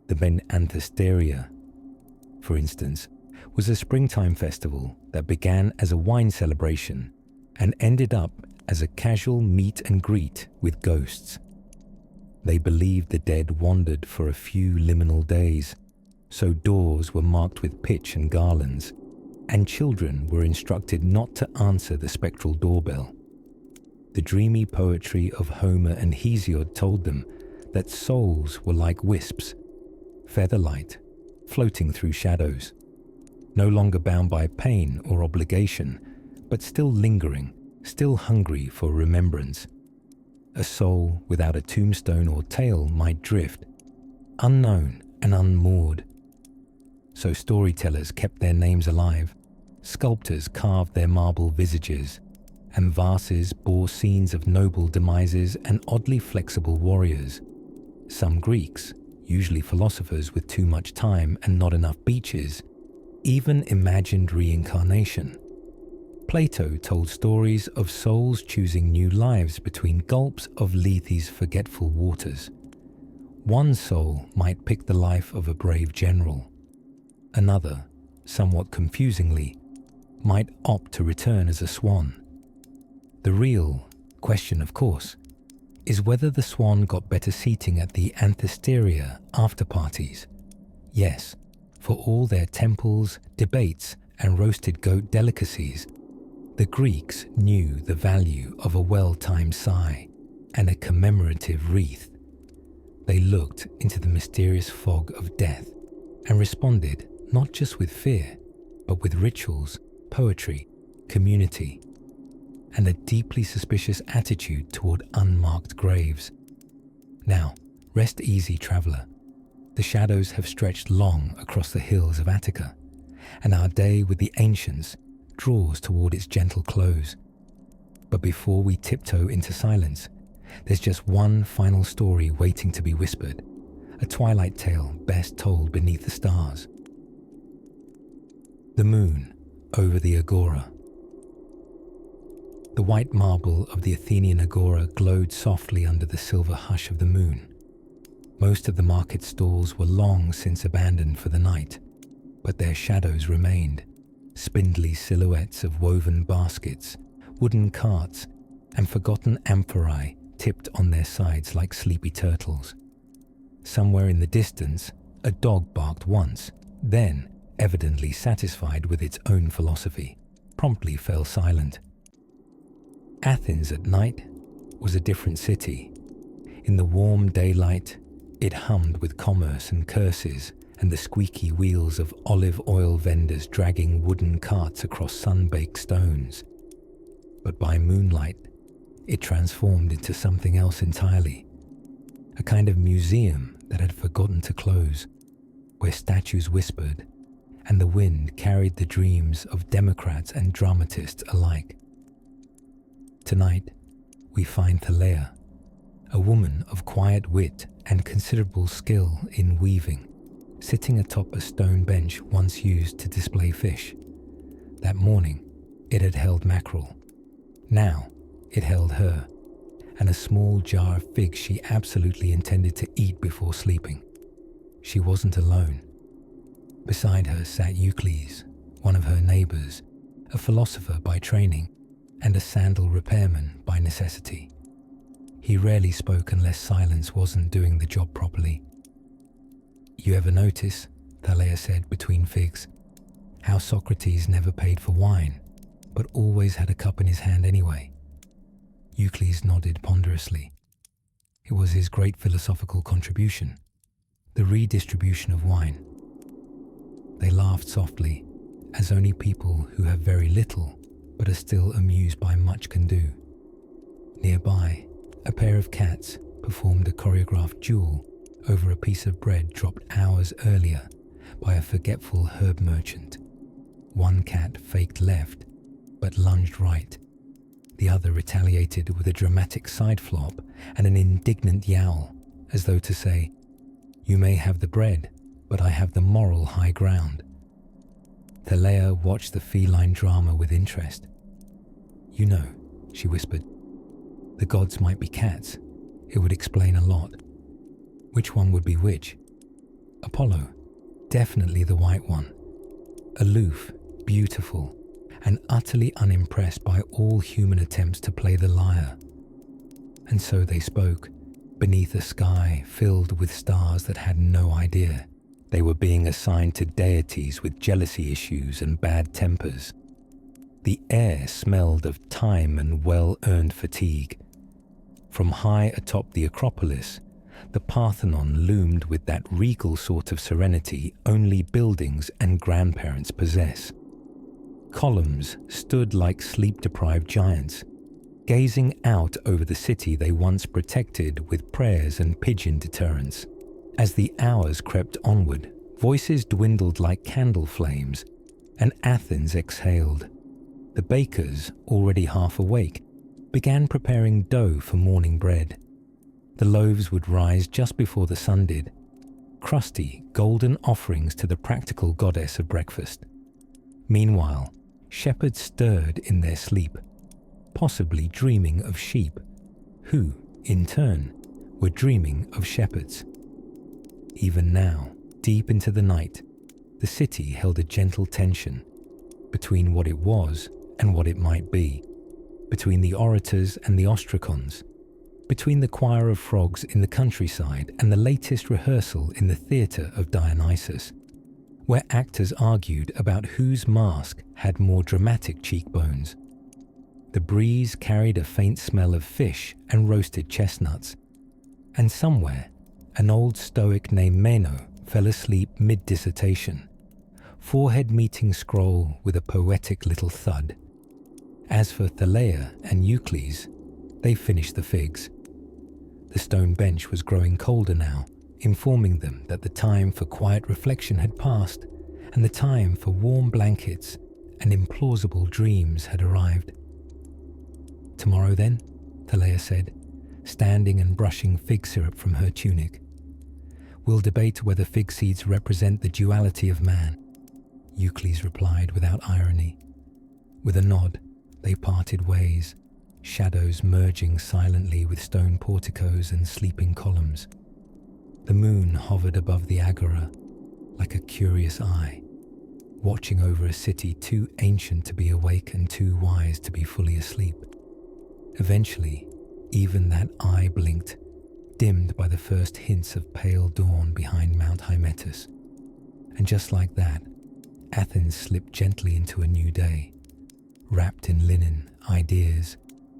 A: The Benanthesteria, for instance, was a springtime festival that began as a wine celebration and ended up as a casual meet and greet with ghosts. They believed the dead wandered for a few liminal days, so doors were marked with pitch and garlands, and children were instructed not to answer the spectral doorbell. The dreamy poetry of Homer and Hesiod told them that souls were like wisps, feather-light, floating through shadows, no longer bound by pain or obligation, but still lingering, still hungry for remembrance. A soul without a tombstone or tale might drift, unknown and unmoored. So storytellers kept their names alive, sculptors carved their marble visages, and vases bore scenes of noble demises and oddly flexible warriors. Some Greeks, usually philosophers with too much time and not enough beaches, even imagined reincarnation. Plato told stories of souls choosing new lives between gulps of Lethe's forgetful waters. One soul might pick the life of a brave general. Another, somewhat confusingly, might opt to return as a swan. The real question, of course, is whether the swan got better seating at the Anthesteria after-parties. Yes, for all their temples, debates, and roasted goat delicacies, the Greeks knew the value of a well-timed sigh and a commemorative wreath. They looked into the mysterious fog of death and responded not just with fear, but with rituals, poetry, community, and a deeply suspicious attitude toward unmarked graves. Now, rest easy, traveller. The shadows have stretched long across the hills of Attica, and our day with the ancients draws toward its gentle close. But before we tiptoe into silence, there's just one final story waiting to be whispered, a twilight tale best told beneath the stars. The moon over the agora. The white marble of the Athenian agora glowed softly under the silver hush of the moon. Most of the market stalls were long since abandoned for the night, but their shadows remained, spindly silhouettes of woven baskets, wooden carts, and forgotten amphorae tipped on their sides like sleepy turtles. Somewhere in the distance, a dog barked once, then, evidently satisfied with its own philosophy, promptly fell silent. Athens at night was a different city. In the warm daylight, it hummed with commerce and curses and the squeaky wheels of olive oil vendors dragging wooden carts across sun-baked stones. But by moonlight, it transformed into something else entirely. A kind of museum that had forgotten to close, where statues whispered and the wind carried the dreams of democrats and dramatists alike. Tonight, we find Thaleia, a woman of quiet wit and considerable skill in weaving, sitting atop a stone bench once used to display fish. That morning, it had held mackerel. Now, it held her, and a small jar of figs she absolutely intended to eat before sleeping. She wasn't alone. Beside her sat Euclides, one of her neighbors, a philosopher by training and a sandal repairman by necessity. He rarely spoke unless silence wasn't doing the job properly. "You ever notice," Thaleia said between figs, "how Socrates never paid for wine, but always had a cup in his hand anyway?" Euclides nodded ponderously. It was his great philosophical contribution, the redistribution of wine. They laughed softly, as only people who have very little but are still amused by much can do. Nearby, a pair of cats performed a choreographed duel over a piece of bread dropped hours earlier by a forgetful herb merchant. One cat faked left, but lunged right. The other retaliated with a dramatic side flop and an indignant yowl, as though to say, "You may have the bread, but I have the moral high ground." Thaleia watched the feline drama with interest. "You know," she whispered, "the gods might be cats. It would explain a lot." Which one would be which? Apollo, definitely the white one. Aloof, beautiful, and utterly unimpressed by all human attempts to play the lyre. And so they spoke, beneath a sky filled with stars that had no idea they were being assigned to deities with jealousy issues and bad tempers. The air smelled of time and well-earned fatigue. From high atop the Acropolis, the Parthenon loomed with that regal sort of serenity only buildings and grandparents possess. Columns stood like sleep-deprived giants, gazing out over the city they once protected with prayers and pigeon deterrents. As the hours crept onward, voices dwindled like candle flames, and Athens exhaled. The bakers, already half awake, began preparing dough for morning bread. The loaves would rise just before the sun did, crusty, golden offerings to the practical goddess of breakfast. Meanwhile, shepherds stirred in their sleep, possibly dreaming of sheep, who, in turn, were dreaming of shepherds. Even now, deep into the night, the city held a gentle tension between what it was and what it might be, between the orators and the ostracons, between the choir of frogs in the countryside and the latest rehearsal in the theatre of Dionysus, where actors argued about whose mask had more dramatic cheekbones. The breeze carried a faint smell of fish and roasted chestnuts, and somewhere an old stoic named Meno fell asleep mid-dissertation, forehead meeting scroll with a poetic little thud. As for Thaleia and Eucles, they finished the figs. The stone bench was growing colder now, informing them that the time for quiet reflection had passed, and the time for warm blankets and implausible dreams had arrived. "Tomorrow then," Thaleia said, standing and brushing fig syrup from her tunic. "We'll debate whether fig seeds represent the duality of man," Eucles replied without irony. With a nod, they parted ways, shadows merging silently with stone porticos and sleeping columns. The moon hovered above the agora like a curious eye, watching over a city too ancient to be awake and too wise to be fully asleep. Eventually, even that eye blinked, dimmed by the first hints of pale dawn behind Mount Hymettus. And just like that, Athens slipped gently into a new day, wrapped in linen, ideas,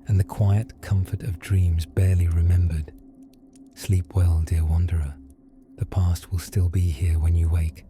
A: and the quiet comfort of dreams barely remembered. Sleep well, dear wanderer. The past will still be here when you wake.